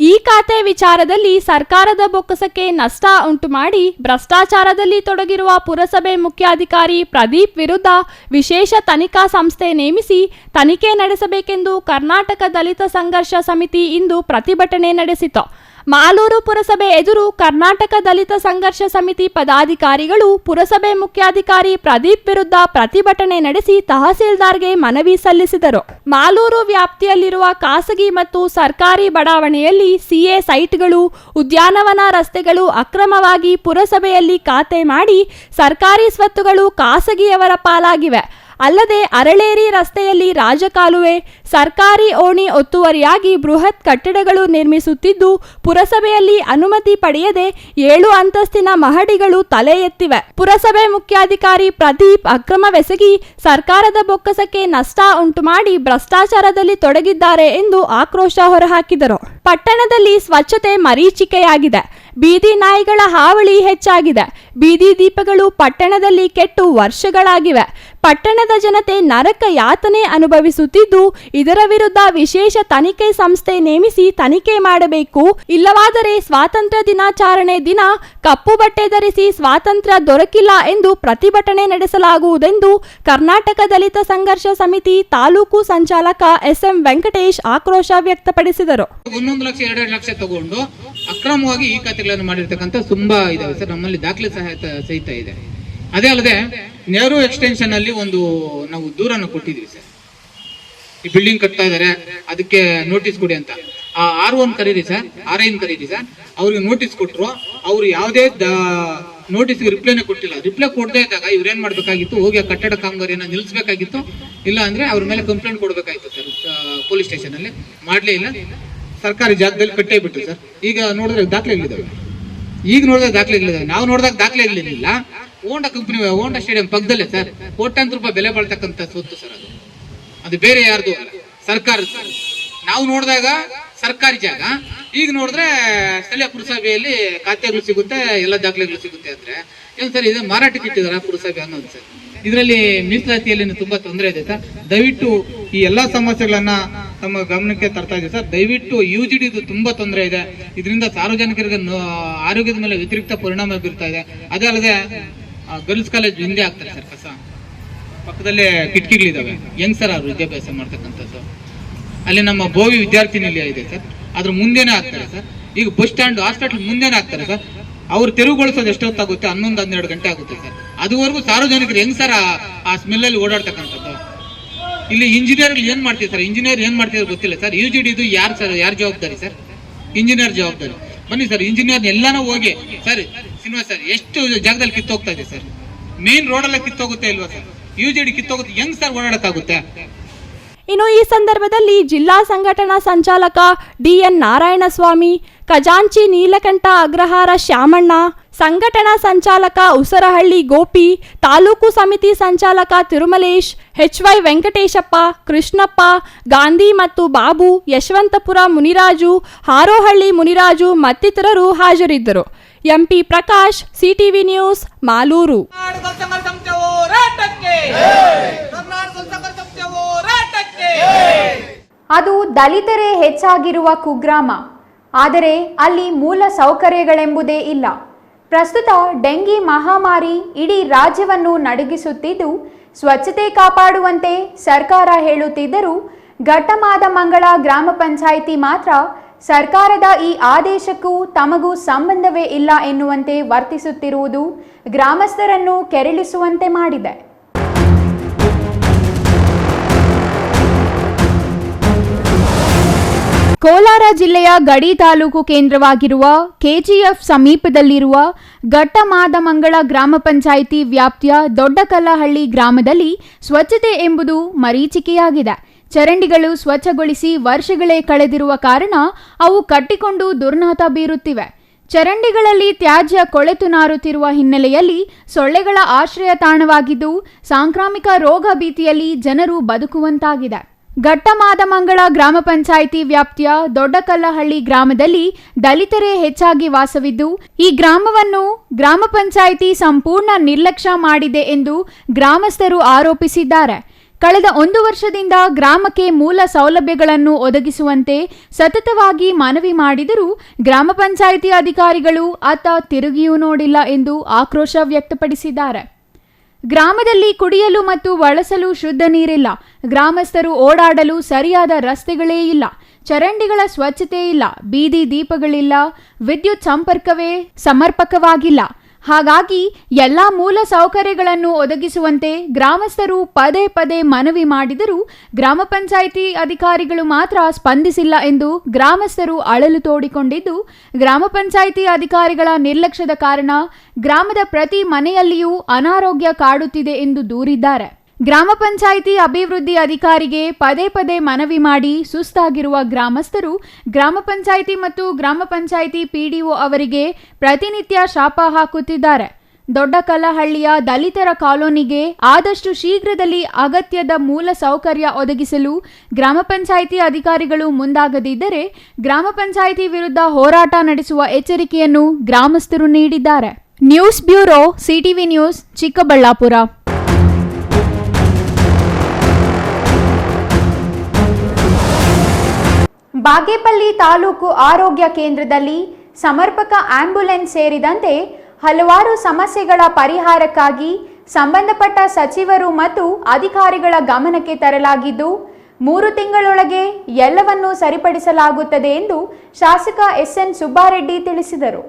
ಈ ಖಾತೆ ವಿಚಾರದಲ್ಲಿ ಸರ್ಕಾರದ ಬೊಕ್ಕಸಕ್ಕೆ ನಷ್ಟ ಉಂಟು ಮಾಡಿ ಭ್ರಷ್ಟಾಚಾರದಲ್ಲಿ ತೊಡಗಿರುವ ಪುರಸಭೆ ಮುಖ್ಯಾಧಿಕಾರಿ ಪ್ರದೀಪ್ ವಿರುದ್ಧ ವಿಶೇಷ ತನಿಖಾ ಸಂಸ್ಥೆ ನೇಮಿಸಿ ತನಿಖೆ ನಡೆಸಬೇಕೆಂದು ಕರ್ನಾಟಕ ದಲಿತ ಸಂಘರ್ಷ ಸಮಿತಿ ಇಂದು ಪ್ರತಿಭಟನೆ ನಡೆಸಿತು. ಮಾಲೂರು ಪುರಸಭೆ ಎದುರು ಕರ್ನಾಟಕ ದಲಿತ ಸಂಘರ್ಷ ಸಮಿತಿ ಪದಾಧಿಕಾರಿಗಳು ಪುರಸಭೆ ಮುಖ್ಯಾಧಿಕಾರಿ ಪ್ರದೀಪ್ ವಿರುದ್ಧ ಪ್ರತಿಭಟನೆ ನಡೆಸಿ ತಹಸೀಲ್ದಾರ್ಗೆ ಮನವಿ ಸಲ್ಲಿಸಿದರು. ಮಾಲೂರು ವ್ಯಾಪ್ತಿಯಲ್ಲಿರುವ ಖಾಸಗಿ ಮತ್ತು ಸರ್ಕಾರಿ ಬಡಾವಣೆಯಲ್ಲಿ CA ಸೈಟ್ಗಳು, ಉದ್ಯಾನವನ ರಸ್ತೆಗಳು ಅಕ್ರಮವಾಗಿ ಪುರಸಭೆಯಲ್ಲಿ ಖಾತೆ ಮಾಡಿ ಸರ್ಕಾರಿ ಸ್ವತ್ತುಗಳು ಖಾಸಗಿಯವರ ಪಾಲಾಗಿವೆ. ಅಲ್ಲದೆ ಅರಳೇರಿ ರಸ್ತೆಯಲ್ಲಿ ರಾಜಕಾಲುವೆ, ಸರ್ಕಾರಿ ಓಣಿ ಒತ್ತುವರಿಯಾಗಿ ಬೃಹತ್ ಕಟ್ಟಡಗಳು ನಿರ್ಮಿಸುತ್ತಿದ್ದು ಪುರಸಭೆಯಲ್ಲಿ ಅನುಮತಿ ಪಡೆಯದೆ 7 ಅಂತಸ್ತಿನ ಮಹಡಿಗಳು ತಲೆ ಎತ್ತಿವೆ. ಪುರಸಭೆ ಮುಖ್ಯಾಧಿಕಾರಿ ಪ್ರದೀಪ್ ಅಕ್ರಮವೆಸಗಿ ಸರ್ಕಾರದ ಬೊಕ್ಕಸಕ್ಕೆ ನಷ್ಟ ಉಂಟು ಮಾಡಿ ಭ್ರಷ್ಟಾಚಾರದಲ್ಲಿ ತೊಡಗಿದ್ದಾರೆ ಎಂದು ಆಕ್ರೋಶ ಹೊರಹಾಕಿದರು. ಪಟ್ಟಣದಲ್ಲಿ ಸ್ವಚ್ಛತೆ ಮರೀಚಿಕೆಯಾಗಿದೆ. ಬೀದಿ ನಾಯಿಗಳ ಹಾವಳಿ ಹೆಚ್ಚಾಗಿದೆ. ಬೀದಿ ದೀಪಗಳು ಪಟ್ಟಣದಲ್ಲಿ ಕೆಟ್ಟು ವರ್ಷಗಳಾಗಿವೆ. ಪಟ್ಟಣದ ಜನತೆ ನರಕ ಯಾತನೆ ಅನುಭವಿಸುತ್ತಿದ್ದು ಇದರ ವಿರುದ್ಧ ವಿಶೇಷ ತನಿಖೆ ಸಂಸ್ಥೆ ನೇಮಿಸಿ ತನಿಖೆ ಮಾಡಬೇಕು. ಇಲ್ಲವಾದರೆ ಸ್ವಾತಂತ್ರ್ಯ ದಿನಾಚರಣೆ ದಿನ ಕಪ್ಪು ಬಟ್ಟೆ ಧರಿಸಿ ಸ್ವಾತಂತ್ರ್ಯ ದೊರಕಿಲ್ಲ ಎಂದು ಪ್ರತಿಭಟನೆ ನಡೆಸಲಾಗುವುದೆಂದು ಕರ್ನಾಟಕ ದಲಿತ ಸಂಘರ್ಷ ಸಮಿತಿ ತಾಲೂಕು ಸಂಚಾಲಕ SM ವೆಂಕಟೇಶ್ ಆಕ್ರೋಶ ವ್ಯಕ್ತಪಡಿಸಿದರು. 1 ಲಕ್ಷ 2 ಲಕ್ಷ ತಗೊಂಡು ಅಕ್ರಮವಾಗಿ ಈ ಖಾತೆಗಳನ್ನು ಮಾಡಿರ್ತಕ್ಕಂಥ ತುಂಬಾ ಇದಾವೆ ಸರ್. ನಮ್ಮಲ್ಲಿ ದಾಖಲೆ ಸಹಿತ ಇದೆ. ಅದೇ ಅಲ್ಲದೆ ನೆಹರು ಎಕ್ಸ್ಟೆನ್ಷನ್ ಅಲ್ಲಿ ಒಂದು ನಾವು ದೂರನ್ನು ಕೊಟ್ಟಿದ್ವಿ ಸರ್. ಈ ಬಿಲ್ಡಿಂಗ್ ಕಟ್ತಾ ಇದಾರೆ, ಅದಕ್ಕೆ ನೋಟಿಸ್ ಕೊಡಿ ಅಂತ. ಆ R1 ಕರೀರಿ ಸರ್, RIN ಕರೀರಿ ಸರ್. ಅವ್ರಿಗೆ ನೋಟಿಸ್ ಕೊಟ್ಟರು, ಅವ್ರು ಯಾವುದೇ ನೋಟಿಸ್ಗೆ ರಿಪ್ಲೈನೇ ಕೊಟ್ಟಿಲ್ಲ. ರಿಪ್ಲೈ ಕೊಡದೇ ಇದ್ದಾಗ ಇವ್ರು ಏನ್ ಮಾಡ್ಬೇಕಾಗಿತ್ತು, ಹೋಗಿ ಆ ಕಟ್ಟಡ ಕಾಮಗಾರಿಯನ್ನ ನಿಲ್ಲಿಸಬೇಕಾಗಿತ್ತು. ಇಲ್ಲ ಅಂದ್ರೆ ಅವ್ರ ಮೇಲೆ ಕಂಪ್ಲೇಂಟ್ ಕೊಡ್ಬೇಕಾಗಿತ್ತು ಸರ್ ಪೊಲೀಸ್ ಸ್ಟೇಷನ್ ಅಲ್ಲಿ. ಮಾಡ್ಲೇ ಇಲ್ಲ, ಸರ್ಕಾರಿ ಜಾಗದಲ್ಲಿ ಕಟ್ಟೇ ಬಿಟ್ಟು ಸರ್. ಈಗ ನೋಡಿದ್ರೆ ದಾಖಲೆಗಳಿದ್ದಾವೆ. ನಾವು ನೋಡಿದಾಗ ದಾಖಲೆಗಳಿರಲಿಲ್ಲ. ಹೋಂಡಾ ಕಂಪನಿ, ಹೋಂಡಾ ಸ್ಟೇಡಿಯಂ ಪಕ್ಕದಲ್ಲೇ ಸರ್, ಕೋಟ್ಯಾಂತರ ರೂಪಾಯಿ ಬೆಲೆ ಬಾಳ್ತಕ್ಕಂಥ ಸ್ವತ್ತು ಸರ್. ಅದು ಬೇರೆ ಯಾರ್ದು ಅಲ್ಲ, ಸರ್ಕಾರದ ಸರ್. ನಾವು ನೋಡಿದಾಗ ಸರ್ಕಾರಿ ಜಾಗ, ಈಗ ನೋಡಿದ್ರೆ ಸ್ಥಳೀಯ ಪುರಸಭೆಯಲ್ಲಿ ಖಾತೆಗಳು ಸಿಗುತ್ತೆ, ಎಲ್ಲ ದಾಖಲೆಗಳು ಸಿಗುತ್ತೆ ಅಂದ್ರೆ ಏನ್ ಸರ್ ಇದು ಮಾರಾಟಕ್ಕೆ ಇಟ್ಟಿದಾರ ಪುರಸಭೆ ಅನ್ನೋದು ಸರ್. ಇದರಲ್ಲಿ ಮೀಸಲಾತಿಯಲ್ಲಿ ತುಂಬಾ ತೊಂದರೆ ಇದೆ ಸರ್. ದಯವಿಟ್ಟು ಈ ಎಲ್ಲಾ ಸಮಸ್ಯೆಗಳನ್ನ ತಮ್ಮ ಗಮನಕ್ಕೆ ತರ್ತಾ ಇದೆ ಸರ್. ದಯವಿಟ್ಟು UGD ತುಂಬಾ ತೊಂದರೆ ಇದೆ. ಇದರಿಂದ ಸಾರ್ವಜನಿಕರಿಗೆ ಆರೋಗ್ಯದ ಮೇಲೆ ವ್ಯತಿರಿಕ್ತ ಪರಿಣಾಮ ಬೀರ್ತಾ ಇದೆ. ಅದೇ ಅಲ್ಲದೆ ಗರ್ಲ್ಸ್ ಕಾಲೇಜ್ ಹಿಂದೆ ಆಗ್ತಾರೆ ಸರ್, ಕಸ ಪಕ್ಕದಲ್ಲೇ ಕಿಟಕಿಗಳಿದಾವೆ. ಹೆಂಗ್ ಸರ್ ಅವ್ರು ವಿದ್ಯಾಭ್ಯಾಸ ಮಾಡ್ತಕ್ಕಂಥದ್ದು? ಅಲ್ಲಿ ನಮ್ಮ ಬೋವಿ ವಿದ್ಯಾರ್ಥಿ ನಿಲಯ ಇದೆ ಸರ್, ಅದ್ರ ಮುಂದೆನೇ ಆಗ್ತಾರೆ ಸರ್. ಈಗ ಬಸ್ ಸ್ಟ್ಯಾಂಡ್, ಹಾಸ್ಪಿಟಲ್ ಮುಂದೆನೇ ಆಗ್ತಾರೆ ಸರ್. ಅವ್ರು ತೆರವುಗೊಳಿಸೋದು ಎಷ್ಟೊತ್ತಾಗುತ್ತೆ? 11-12 ಗಂಟೆ ಆಗುತ್ತೆ ಸರ್. ಅದುವರೆಗೂ ಸಾರ್ವಜನಿಕರು ಹೆಂಗ್ ಸರ್ ಆ ಸ್ಮೆಲ್ಲಲ್ಲಿ ಓಡಾಡ್ತಕ್ಕಂಥದ್ದು? ಇಲ್ಲಿ ಇಂಜಿನಿಯರ್ ಏನ್ ಮಾಡ್ತೀವಿ ಸರ್? ಇಂಜಿನಿಯರ್ ಏನ್ ಮಾಡ್ತಿದ್ರು ಗೊತ್ತಿಲ್ಲ ಸರ್. UGD ಯಾರು ಸರ್, ಯಾರು ಜವಾಬ್ದಾರಿ ಸರ್? ಇಂಜಿನಿಯರ್ ಜವಾಬ್ದಾರಿ. ಬನ್ನಿ ಸರ್, ಇಂಜಿನಿಯರ್ ಎಲ್ಲಾನು ಹೋಗಿ ಸರ್, ಶ್ರೀನಿವಾಸ್ ಸರ್ ಎಷ್ಟು ಜಾಗದಲ್ಲಿ ಕಿತ್ತೋಗ್ತಾ ಇದೆ ಸರ್. ಮೇನ್ ರೋಡಲ್ಲೇ ಕಿತ್ತೋಗುತ್ತೆ ಇಲ್ವಾ ಸರ್? UGD ಕಿತ್ತೋಗುತ್ತೆ, ಹೆಂಗ್ ಸರ್ ಓಡಾಡಕ್ಕಾಗುತ್ತೆ? ಇನ್ನು ಈ ಸಂದರ್ಭದಲ್ಲಿ ಜಿಲ್ಲಾ ಸಂಘಟನಾ ಸಂಚಾಲಕ DN ನಾರಾಯಣಸ್ವಾಮಿ, ಖಜಾಂಚಿ ನೀಲಕಂಠ ಅಗ್ರಹಾರ ಶ್ಯಾಮಣ್ಣ, ಸಂಘಟನಾ ಸಂಚಾಲಕ ಉಸರಹಳ್ಳಿ ಗೋಪಿ, ತಾಲೂಕು ಸಮಿತಿ ಸಂಚಾಲಕ ತಿರುಮಲೇಶ್, HY ವೆಂಕಟೇಶಪ್ಪ, ಕೃಷ್ಣಪ್ಪ, ಗಾಂಧಿ ಮತ್ತು ಬಾಬು, ಯಶವಂತಪುರ ಮುನಿರಾಜು, ಹಾರೋಹಳ್ಳಿ ಮುನಿರಾಜು ಮತ್ತಿತರರು ಹಾಜರಿದ್ದರು. MP Prakash, CTV news, Malur. ಅದು ದಲಿತರೇ ಹೆಚ್ಚಾಗಿರುವ ಕುಗ್ರಾಮ. ಆದರೆ ಅಲ್ಲಿ ಮೂಲ ಸೌಕರ್ಯಗಳೆಂಬುದೇ ಇಲ್ಲ. ಪ್ರಸ್ತುತ ಡೆಂಗಿ ಮಹಾಮಾರಿ ಇಡೀ ರಾಜ್ಯವನ್ನು ನಡುಗಿಸುತ್ತಿದ್ದು, ಸ್ವಚ್ಛತೆ ಕಾಪಾಡುವಂತೆ ಸರ್ಕಾರ ಹೇಳುತ್ತಿದ್ದರೂ ಘಟ್ಟಮಾದಮಂಗಳ ಗ್ರಾಮ ಪಂಚಾಯಿತಿ ಮಾತ್ರ ಸರ್ಕಾರದ ಈ ಆದೇಶಕ್ಕೂ ತಮಗೂ ಸಂಬಂಧವೇ ಇಲ್ಲ ಎನ್ನುವಂತೆ ವರ್ತಿಸುತ್ತಿರುವುದು ಗ್ರಾಮಸ್ಥರನ್ನು ಕೆರಳಿಸುವಂತೆ ಮಾಡಿದೆ. ಕೋಲಾರ ಜಿಲ್ಲೆಯ ಗಡಿ ತಾಲೂಕು ಕೇಂದ್ರವಾಗಿರುವ ಕೆಜಿಎಫ್ ಸಮೀಪದಲ್ಲಿರುವ ಘಟ್ಟಮಾದಮಂಗಳ ಗ್ರಾಮ ಪಂಚಾಯಿತಿ ವ್ಯಾಪ್ತಿಯ ದೊಡ್ಡಕಲ್ಲಹಳ್ಳಿ ಗ್ರಾಮದಲ್ಲಿ ಸ್ವಚ್ಛತೆ ಎಂಬುದು ಮರೀಚಿಕೆಯಾಗಿದೆ. ಚರಂಡಿಗಳು ಸ್ವಚ್ಛಗೊಳಿಸಿ ವರ್ಷಗಳೇ ಕಳೆದಿರುವ ಕಾರಣ ಅವು ಕಟ್ಟಿಕೊಂಡು ದುರ್ನಾತ ಬೀರುತ್ತಿವೆ. ಚರಂಡಿಗಳಲ್ಲಿ ತ್ಯಾಜ್ಯ ಕೊಳೆತು ನಾರುತ್ತಿರುವ ಹಿನ್ನೆಲೆಯಲ್ಲಿ ಸೊಳ್ಳೆಗಳ ಆಶ್ರಯ ತಾಣವಾಗಿದ್ದು, ಸಾಂಕ್ರಾಮಿಕ ರೋಗ ಭೀತಿಯಲ್ಲಿ ಜನರು ಬದುಕುವಂತಾಗಿದೆ. ಘಟ್ಟಮಾದಮಂಗಳ ಗ್ರಾಮ ಪಂಚಾಯಿತಿ ವ್ಯಾಪ್ತಿಯ ದೊಡ್ಡಕಲ್ಲಹಳ್ಳಿ ಗ್ರಾಮದಲ್ಲಿ ದಲಿತರೇ ಹೆಚ್ಚಾಗಿ ವಾಸವಿದ್ದು, ಈ ಗ್ರಾಮವನ್ನು ಗ್ರಾಮ ಪಂಚಾಯಿತಿ ಸಂಪೂರ್ಣ ನಿರ್ಲಕ್ಷ್ಯ ಮಾಡಿದೆ ಎಂದು ಗ್ರಾಮಸ್ಥರು ಆರೋಪಿಸಿದ್ದಾರೆ. ಕಳೆದ 1 ವರ್ಷದಿಂದ ಗ್ರಾಮಕ್ಕೆ ಮೂಲ ಸೌಲಭ್ಯಗಳನ್ನು ಒದಗಿಸುವಂತೆ ಸತತವಾಗಿ ಮನವಿ ಮಾಡಿದರೂ ಗ್ರಾಮ ಪಂಚಾಯಿತಿ ಅಧಿಕಾರಿಗಳು ಅತ್ತ ತಿರುಗಿಯೂ ನೋಡಿಲ್ಲ ಎಂದು ಆಕ್ರೋಶ ವ್ಯಕ್ತಪಡಿಸಿದ್ದಾರೆ. ಗ್ರಾಮದಲ್ಲಿ ಕುಡಿಯಲು ಮತ್ತು ಬಳಸಲು ಶುದ್ಧ ನೀರಿಲ್ಲ. ಗ್ರಾಮಸ್ಥರು ಓಡಾಡಲು ಸರಿಯಾದ ರಸ್ತೆಗಳೇ ಇಲ್ಲ. ಚರಂಡಿಗಳ ಸ್ವಚ್ಛತೆ ಇಲ್ಲ. ಬೀದಿ ದೀಪಗಳಿಲ್ಲ. ವಿದ್ಯುತ್ ಸಂಪರ್ಕವೇ ಸಮರ್ಪಕವಾಗಿಲ್ಲ. ಹಾಗಾಗಿ ಎಲ್ಲ ಮೂಲ ಸೌಕರ್ಯಗಳನ್ನು ಒದಗಿಸುವಂತೆ ಗ್ರಾಮಸ್ಥರು ಪದೇ ಪದೇ ಮನವಿ ಮಾಡಿದರೂ ಗ್ರಾಮ ಪಂಚಾಯಿತಿ ಅಧಿಕಾರಿಗಳು ಮಾತ್ರ ಸ್ಪಂದಿಸಿಲ್ಲ ಎಂದು ಗ್ರಾಮಸ್ಥರು ಅಳಲು ತೋಡಿಕೊಂಡಿದ್ದು, ಗ್ರಾಮ ಪಂಚಾಯಿತಿ ಅಧಿಕಾರಿಗಳ ನಿರ್ಲಕ್ಷ್ಯದ ಕಾರಣ ಗ್ರಾಮದ ಪ್ರತಿ ಮನೆಯಲ್ಲಿಯೂ ಅನಾರೋಗ್ಯ ಕಾಡುತ್ತಿದೆ ಎಂದು ದೂರಿದ್ದಾರೆ. ಗ್ರಾಮ ಪಂಚಾಯಿತಿ ಅಭಿವೃದ್ಧಿ ಅಧಿಕಾರಿಗೆ ಪದೇ ಪದೇ ಮನವಿ ಮಾಡಿ ಸುಸ್ತಾಗಿರುವ ಗ್ರಾಮಸ್ಥರು ಗ್ರಾಮ ಪಂಚಾಯಿತಿ ಮತ್ತು ಗ್ರಾಮ ಪಂಚಾಯಿತಿ ಪಿಡಿಒ ಅವರಿಗೆ ಪ್ರತಿನಿತ್ಯ ಶಾಪ ಹಾಕುತ್ತಿದ್ದಾರೆ. ದೊಡ್ಡಕಲ್ಲಹಳ್ಳಿಯ ದಲಿತರ ಕಾಲೋನಿಗೆ ಆದಷ್ಟು ಶೀಘ್ರದಲ್ಲಿ ಅಗತ್ಯದ ಮೂಲ ಸೌಕರ್ಯ ಒದಗಿಸಲು ಗ್ರಾಮ ಪಂಚಾಯಿತಿ ಅಧಿಕಾರಿಗಳು ಮುಂದಾಗದಿದ್ದರೆ ಗ್ರಾಮ ಪಂಚಾಯಿತಿ ವಿರುದ್ಧ ಹೋರಾಟ ನಡೆಸುವ ಎಚ್ಚರಿಕೆಯನ್ನು ಗ್ರಾಮಸ್ಥರು ನೀಡಿದ್ದಾರೆ. News bureau, CTV news, Chikkaballapur. Bagepalli taluk ಆರೋಗ್ಯ ಕೇಂದ್ರದಲ್ಲಿ ಸಮರ್ಪಕ ಆಂಬ್ಯುಲೆನ್ಸ್ ಸೇರಿದಂತೆ ಹಲವಾರು ಸಮಸ್ಯೆಗಳ ಪರಿಹಾರಕ್ಕಾಗಿ ಸಂಬಂಧಪಟ್ಟ ಸಚಿವರು ಮತ್ತು ಅಧಿಕಾರಿಗಳ ಗಮನಕ್ಕೆ ತರಲಾಗಿದ್ದು, 3 ತಿಂಗಳೊಳಗೆ ಎಲ್ಲವನ್ನೂ ಸರಿಪಡಿಸಲಾಗುತ್ತದೆ ಎಂದು ಶಾಸಕ ಎಸ್ಎನ್ ಸುಬ್ಬಾರೆಡ್ಡಿ ತಿಳಿಸಿದರು.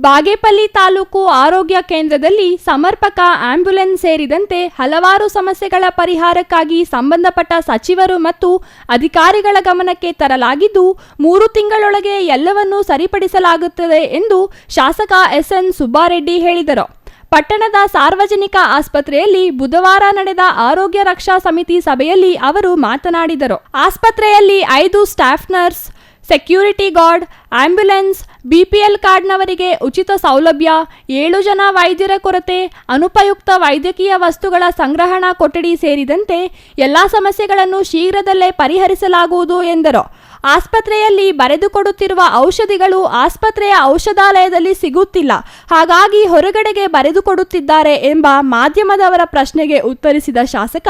ಬಾಗೇಪಲ್ಲಿ ತಾಲೂಕು ಆರೋಗ್ಯ ಕೇಂದ್ರದಲ್ಲಿ ಸಮರ್ಪಕ ಆಂಬ್ಯುಲೆನ್ಸ್ ಸೇರಿದಂತೆ ಹಲವಾರು ಸಮಸ್ಯೆಗಳ ಪರಿಹಾರಕ್ಕಾಗಿ ಸಂಬಂಧಪಟ್ಟ ಸಚಿವರು ಮತ್ತು ಅಧಿಕಾರಿಗಳ ಗಮನಕ್ಕೆ ತರಲಾಗಿದ್ದು, 3 ತಿಂಗಳೊಳಗೆ ಎಲ್ಲವನ್ನೂ ಸರಿಪಡಿಸಲಾಗುತ್ತದೆ ಎಂದು ಶಾಸಕ ಎಸ್ಎನ್ ಸುಬ್ಬಾರೆಡ್ಡಿ ಹೇಳಿದರು. ಪಟ್ಟಣದ ಸಾರ್ವಜನಿಕ ಆಸ್ಪತ್ರೆಯಲ್ಲಿ ಬುಧವಾರ ನಡೆದ ಆರೋಗ್ಯ ರಕ್ಷಾ ಸಮಿತಿ ಸಭೆಯಲ್ಲಿ ಅವರು ಮಾತನಾಡಿದರು. ಆಸ್ಪತ್ರೆಯಲ್ಲಿ 5 staff nurse, security guard, ambulance, BPL ಕಾರ್ಡ್ನವರಿಗೆ ಉಚಿತ ಸೌಲಭ್ಯ, 7 ಜನ ವೈದ್ಯರ ಕೊರತೆ, ಅನುಪಯುಕ್ತ ವೈದ್ಯಕೀಯ ವಸ್ತುಗಳ ಸಂಗ್ರಹಣಾ ಕೊಠಡಿ ಸೇರಿದಂತೆ ಎಲ್ಲ ಸಮಸ್ಯೆಗಳನ್ನು ಶೀಘ್ರದಲ್ಲೇ ಪರಿಹರಿಸಲಾಗುವುದು ಎಂದರು. ಆಸ್ಪತ್ರೆಯಲ್ಲಿ ಬರೆದುಕೊಡುತ್ತಿರುವ ಔಷಧಿಗಳು ಆಸ್ಪತ್ರೆಯ ಔಷಧಾಲಯದಲ್ಲಿ ಸಿಗುತ್ತಿಲ್ಲ, ಹಾಗಾಗಿ ಹೊರಗಡೆಗೆ ಬರೆದುಕೊಡುತ್ತಿದ್ದಾರೆ ಎಂಬ ಮಾಧ್ಯಮದವರ ಪ್ರಶ್ನೆಗೆ ಉತ್ತರಿಸಿದ ಶಾಸಕ,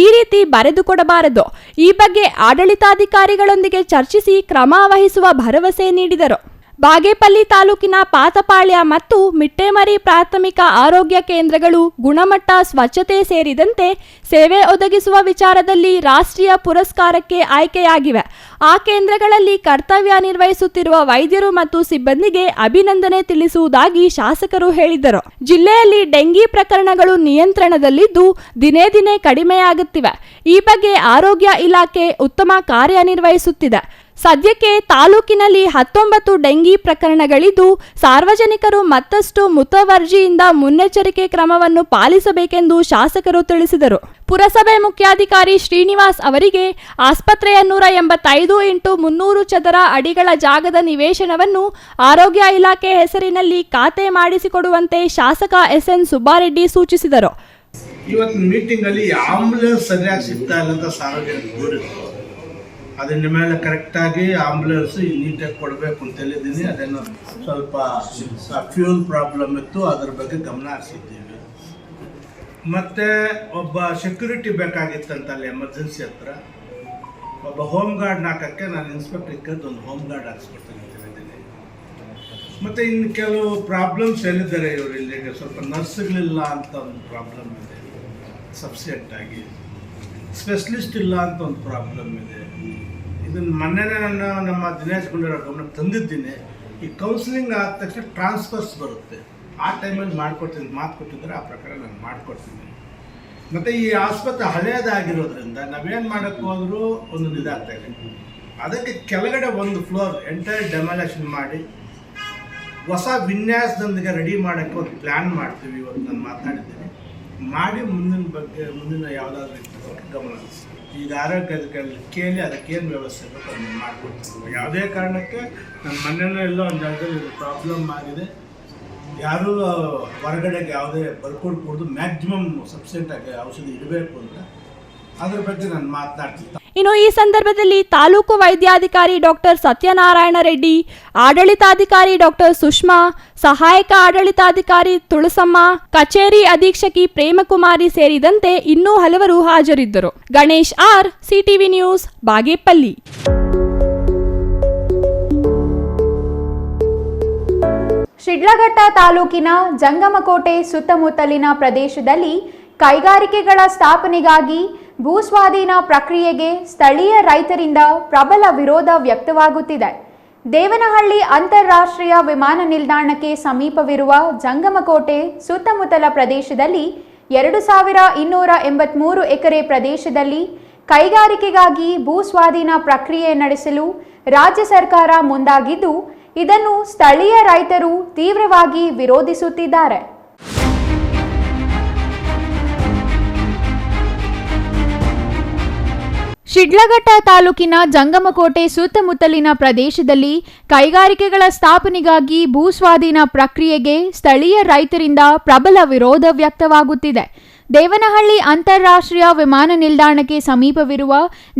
ಈ ರೀತಿ ಬರೆದುಕೊಡಬಾರದು. ಈ ಬಗ್ಗೆ ಆಡಳಿತಾಧಿಕಾರಿಗಳೊಂದಿಗೆ ಚರ್ಚಿಸಿ ಕ್ರಮ ವಹಿಸುವ ಭರವಸೆ ನೀಡಿದರು. ಬಾಗೇಪಲ್ಲಿ ತಾಲೂಕಿನ ಪಾತಪಾಳ್ಯ ಮತ್ತು ಮಿಟ್ಟೇಮರಿ ಪ್ರಾಥಮಿಕ ಆರೋಗ್ಯ ಕೇಂದ್ರಗಳು ಗುಣಮಟ್ಟ, ಸ್ವಚ್ಛತೆ ಸೇರಿದಂತೆ ಸೇವೆ ಒದಗಿಸುವ ವಿಚಾರದಲ್ಲಿ ರಾಷ್ಟ್ರೀಯ ಪುರಸ್ಕಾರಕ್ಕೆ ಆಯ್ಕೆಯಾಗಿವೆ. ಆ ಕೇಂದ್ರಗಳಲ್ಲಿ ಕರ್ತವ್ಯ ನಿರ್ವಹಿಸುತ್ತಿರುವ ವೈದ್ಯರು ಮತ್ತು ಸಿಬ್ಬಂದಿಗೆ ಅಭಿನಂದನೆ ತಿಳಿಸುವುದಾಗಿ ಶಾಸಕರು ಹೇಳಿದರು. ಜಿಲ್ಲೆಯಲ್ಲಿ ಡೆಂಗಿ ಪ್ರಕರಣಗಳು ನಿಯಂತ್ರಣದಲ್ಲಿದ್ದು ದಿನೇ ದಿನೇ ಕಡಿಮೆಯಾಗುತ್ತಿವೆ. ಈ ಬಗ್ಗೆ ಆರೋಗ್ಯ ಇಲಾಖೆ ಉತ್ತಮ ಕಾರ್ಯನಿರ್ವಹಿಸುತ್ತಿದೆ. ಸದ್ಯಕ್ಕೆ ತಾಲೂಕಿನಲ್ಲಿ 19 ಡೆಂಗಿ ಪ್ರಕರಣಗಳಿದ್ದು, ಸಾರ್ವಜನಿಕರು ಮತ್ತಷ್ಟು ಮುತುವರ್ಜಿಯಿಂದ ಮುನ್ನೆಚ್ಚರಿಕೆ ಕ್ರಮವನ್ನು ಪಾಲಿಸಬೇಕೆಂದು ಶಾಸಕರು ತಿಳಿಸಿದರು. ಪುರಸಭೆ ಮುಖ್ಯಾಧಿಕಾರಿ ಶ್ರೀನಿವಾಸ್ ಅವರಿಗೆ ಆಸ್ಪತ್ರೆಯ 185x300 ಚದರ ಅಡಿಗಳ ಜಾಗದ ನಿವೇಶನವನ್ನು ಆರೋಗ್ಯ ಇಲಾಖೆ ಹೆಸರಿನಲ್ಲಿ ಖಾತೆ ಮಾಡಿಸಿಕೊಡುವಂತೆ ಶಾಸಕ ಎಸ್ಎನ್ ಸುಬ್ಬಾರೆಡ್ಡಿ ಸೂಚಿಸಿದರು. ಇವತ್ತಿನ ಮೀಟಿಂಗಲ್ಲಿ ಆಂಬುಲೆನ್ಸ್ ಸರಿಯಾಗಿ ಸಿಗ್ತಾ ಇಲ್ಲ ಅಂತ ಸಾರ್ವಜನಿಕರು ದೂರಿದ್ರು. ಅದನ್ನ ಮೇಲೆ ಕರೆಕ್ಟಾಗಿ ಆಂಬುಲೆನ್ಸ್ ನೀಟಾಗಿ ಕೊಡಬೇಕು ಅಂತ ಹೇಳಿದ್ದೀನಿ. ಅದನ್ನು ಸ್ವಲ್ಪ ಫ್ಯೂಲ್ ಪ್ರಾಬ್ಲಮ್ ಇತ್ತು, ಅದರ ಬಗ್ಗೆ ಗಮನ ಹರಿಸಿದ್ದೀವಿ. ಮತ್ತು ಒಬ್ಬ ಸೆಕ್ಯೂರಿಟಿ ಬೇಕಾಗಿತ್ತಂತಲ್ಲಿ ಎಮರ್ಜೆನ್ಸಿ ಹತ್ರ. ಒಬ್ಬ ಹೋಮ್ ಗಾರ್ಡ್ನ ಹಾಕೋಕ್ಕೆ ನಾನು ಇನ್ಸ್ಪೆಕ್ಟರ್ ಕರೆದು ಒಂದು ಹೋಮ್ ಗಾರ್ಡ್ ಹಾಕ್ಸ್ಕೊಡ್ತೀನಿ ಅಂತ ಹೇಳಿದ್ದೀನಿ. ಮತ್ತು ಇನ್ನು ಕೆಲವು ಪ್ರಾಬ್ಲಮ್ಸ್ ಹೇಳಿದ್ದಾರೆ ಇವರು ಇಲ್ಲಿಗೆ ಸ್ವಲ್ಪ ನರ್ಸ್ಗಳಿಲ್ಲ ಅಂತ ಒಂದು ಪ್ರಾಬ್ಲಮ್ ಇದೆ, ಸಬ್ಸಿಡೆಂಟಾಗಿ ಸ್ಪೆಷಲಿಸ್ಟ್ ಇಲ್ಲ ಅಂತ ಒಂದು ಪ್ರಾಬ್ಲಮ್ ಇದೆ. ಇದನ್ನು ಮೊನ್ನೆನೇ ನಾನು ನಮ್ಮ ದಿನೇಶ್ ಗುಂಡೂರಾವ್ ಗಮನಕ್ಕೆ ತಂದಿದ್ದೀನಿ. ಈ ಕೌನ್ಸಿಲಿಂಗ್ ಆದ ತಕ್ಷಣ ಟ್ರಾನ್ಸ್ಫರ್ಸ್ ಬರುತ್ತೆ, ಆ ಟೈಮಲ್ಲಿ ಮಾಡಿಕೊಡ್ತೀನಿ, ಮಾತು ಕೊಟ್ಟಿದ್ದಾರೆ, ಆ ಪ್ರಕಾರ ನಾನು ಮಾಡಿಕೊಡ್ತೀನಿ. ಮತ್ತು ಈ ಆಸ್ಪತ್ರೆ ಹಳೆಯದಾಗಿರೋದ್ರಿಂದ ನಾವೇನು ಮಾಡೋಕ್ಕೆ ಹೋದರೂ ಒಂದೊಂದು ಇದಾಗ್ತಾ ಇದೆ. ಅದಕ್ಕೆ ಕೆಳಗಡೆ ಒಂದು ಫ್ಲೋರ್ ಎಂಟೈರ್ ಡೆಮಾಲೇಷನ್ ಮಾಡಿ ಹೊಸ ವಿನ್ಯಾಸದೊಂದಿಗೆ ರೆಡಿ ಮಾಡೋಕ್ಕೆ ಒಂದು ಪ್ಲ್ಯಾನ್ ಮಾಡ್ತೀವಿ. ಇವತ್ತು ನಾನು ಮಾತಾಡಿದ್ದೀನಿ, ಮಾಡಿ ಮುಂದಿನ ಯಾವುದಾದ್ರೂ ಗಮನ ಈಗ ಆರೋಗ್ಯದ ಕೇಳಿ ಅದಕ್ಕೇನು ವ್ಯವಸ್ಥೆ ಬೇಕು ಅದನ್ನು ಮಾಡಿಕೊಡ್ತೀವಿ. ಯಾವುದೇ ಕಾರಣಕ್ಕೆ ನಮ್ಮ ಮನೆಯಲ್ಲೂ ಎಲ್ಲೋ ಒಂದು ಜಾಗದಲ್ಲಿ ಪ್ರಾಬ್ಲಮ್ ಆಗಿದೆ, ಯಾರೂ ಹೊರಗಡೆಗೆ ಯಾವುದೇ ಬರ್ಕೊಡ್ಕೂಡ್ದು, ಮ್ಯಾಕ್ಸಿಮಮ್ ಸಬ್ಸಿಡೆಂಟಾಗಿ ಔಷಧಿ ಇಡಬೇಕು ಅಂತ ಅದ್ರ ಬಗ್ಗೆ ನಾನು ಮಾತನಾಡ್ತೀನಿ. ಇನ್ನು ಈ ಸಂದರ್ಭದಲ್ಲಿ ತಾಲೂಕು ವೈದ್ಯಾಧಿಕಾರಿ ಡಾಕ್ಟರ್ ಸತ್ಯನಾರಾಯಣ ರೆಡ್ಡಿ, ಆಡಳಿತಾಧಿಕಾರಿ ಡಾಕ್ಟರ್ ಸುಷ್ಮಾ, ಸಹಾಯಕ ಆಡಳಿತಾಧಿಕಾರಿ ತುಳಸಮ್ಮ, ಕಚೇರಿ ಅಧೀಕ್ಷಕಿ ಪ್ರೇಮಕುಮಾರಿ ಸೇರಿದಂತೆ ಇನ್ನೂ ಹಲವರು ಹಾಜರಿದ್ದರು. Ganesh R, CTV news, Bagepalli. Shidlaghatta ತಾಲೂಕಿನ ಜಂಗಮಕೋಟೆ ಸುತ್ತಮುತ್ತಲಿನ ಪ್ರದೇಶದಲ್ಲಿ ಕೈಗಾರಿಕೆಗಳ ಸ್ಥಾಪನೆಗಾಗಿ ಭೂಸ್ವಾಧೀನ ಪ್ರಕ್ರಿಯೆಗೆ ಸ್ಥಳೀಯ ರೈತರಿಂದ ಪ್ರಬಲ ವಿರೋಧ ವ್ಯಕ್ತವಾಗುತ್ತಿದೆ. ದೇವನಹಳ್ಳಿ ಅಂತಾರಾಷ್ಟ್ರೀಯ ವಿಮಾನ ನಿಲ್ದಾಣಕ್ಕೆ ಸಮೀಪವಿರುವ ಜಂಗಮಕೋಟೆ ಸುತ್ತಮುತ್ತಲ ಪ್ರದೇಶದಲ್ಲಿ 2283 ಎಕರೆ ಪ್ರದೇಶದಲ್ಲಿ ಕೈಗಾರಿಕೆಗಾಗಿ ಭೂಸ್ವಾಧೀನ ಪ್ರಕ್ರಿಯೆ ನಡೆಸಲು ರಾಜ್ಯ ಸರ್ಕಾರ ಮುಂದಾಗಿದ್ದು, ಇದನ್ನು ಸ್ಥಳೀಯ ರೈತರು ತೀವ್ರವಾಗಿ ವಿರೋಧಿಸುತ್ತಿದ್ದಾರೆ. ಶಿಡ್ಲಘಟ್ಟ ತಾಲೂಕಿನ ಜಂಗಮಕೋಟೆ ಸುತ್ತಮುತ್ತಲಿನ ಪ್ರದೇಶದಲ್ಲಿ ಕೈಗಾರಿಕೆಗಳ ಸ್ಥಾಪನೆಗಾಗಿ ಭೂಸ್ವಾಧೀನ ಪ್ರಕ್ರಿಯೆಗೆ ಸ್ಥಳೀಯ ರೈತರಿಂದ ಪ್ರಬಲ ವಿರೋಧ ವ್ಯಕ್ತವಾಗುತ್ತಿದೆ. ದೇವನಹಳ್ಳಿ ಅಂತಾರಾಷ್ಟ್ರೀಯ ವಿಮಾನ ನಿಲ್ದಾಣಕ್ಕೆ ಸಮೀಪವಿರುವ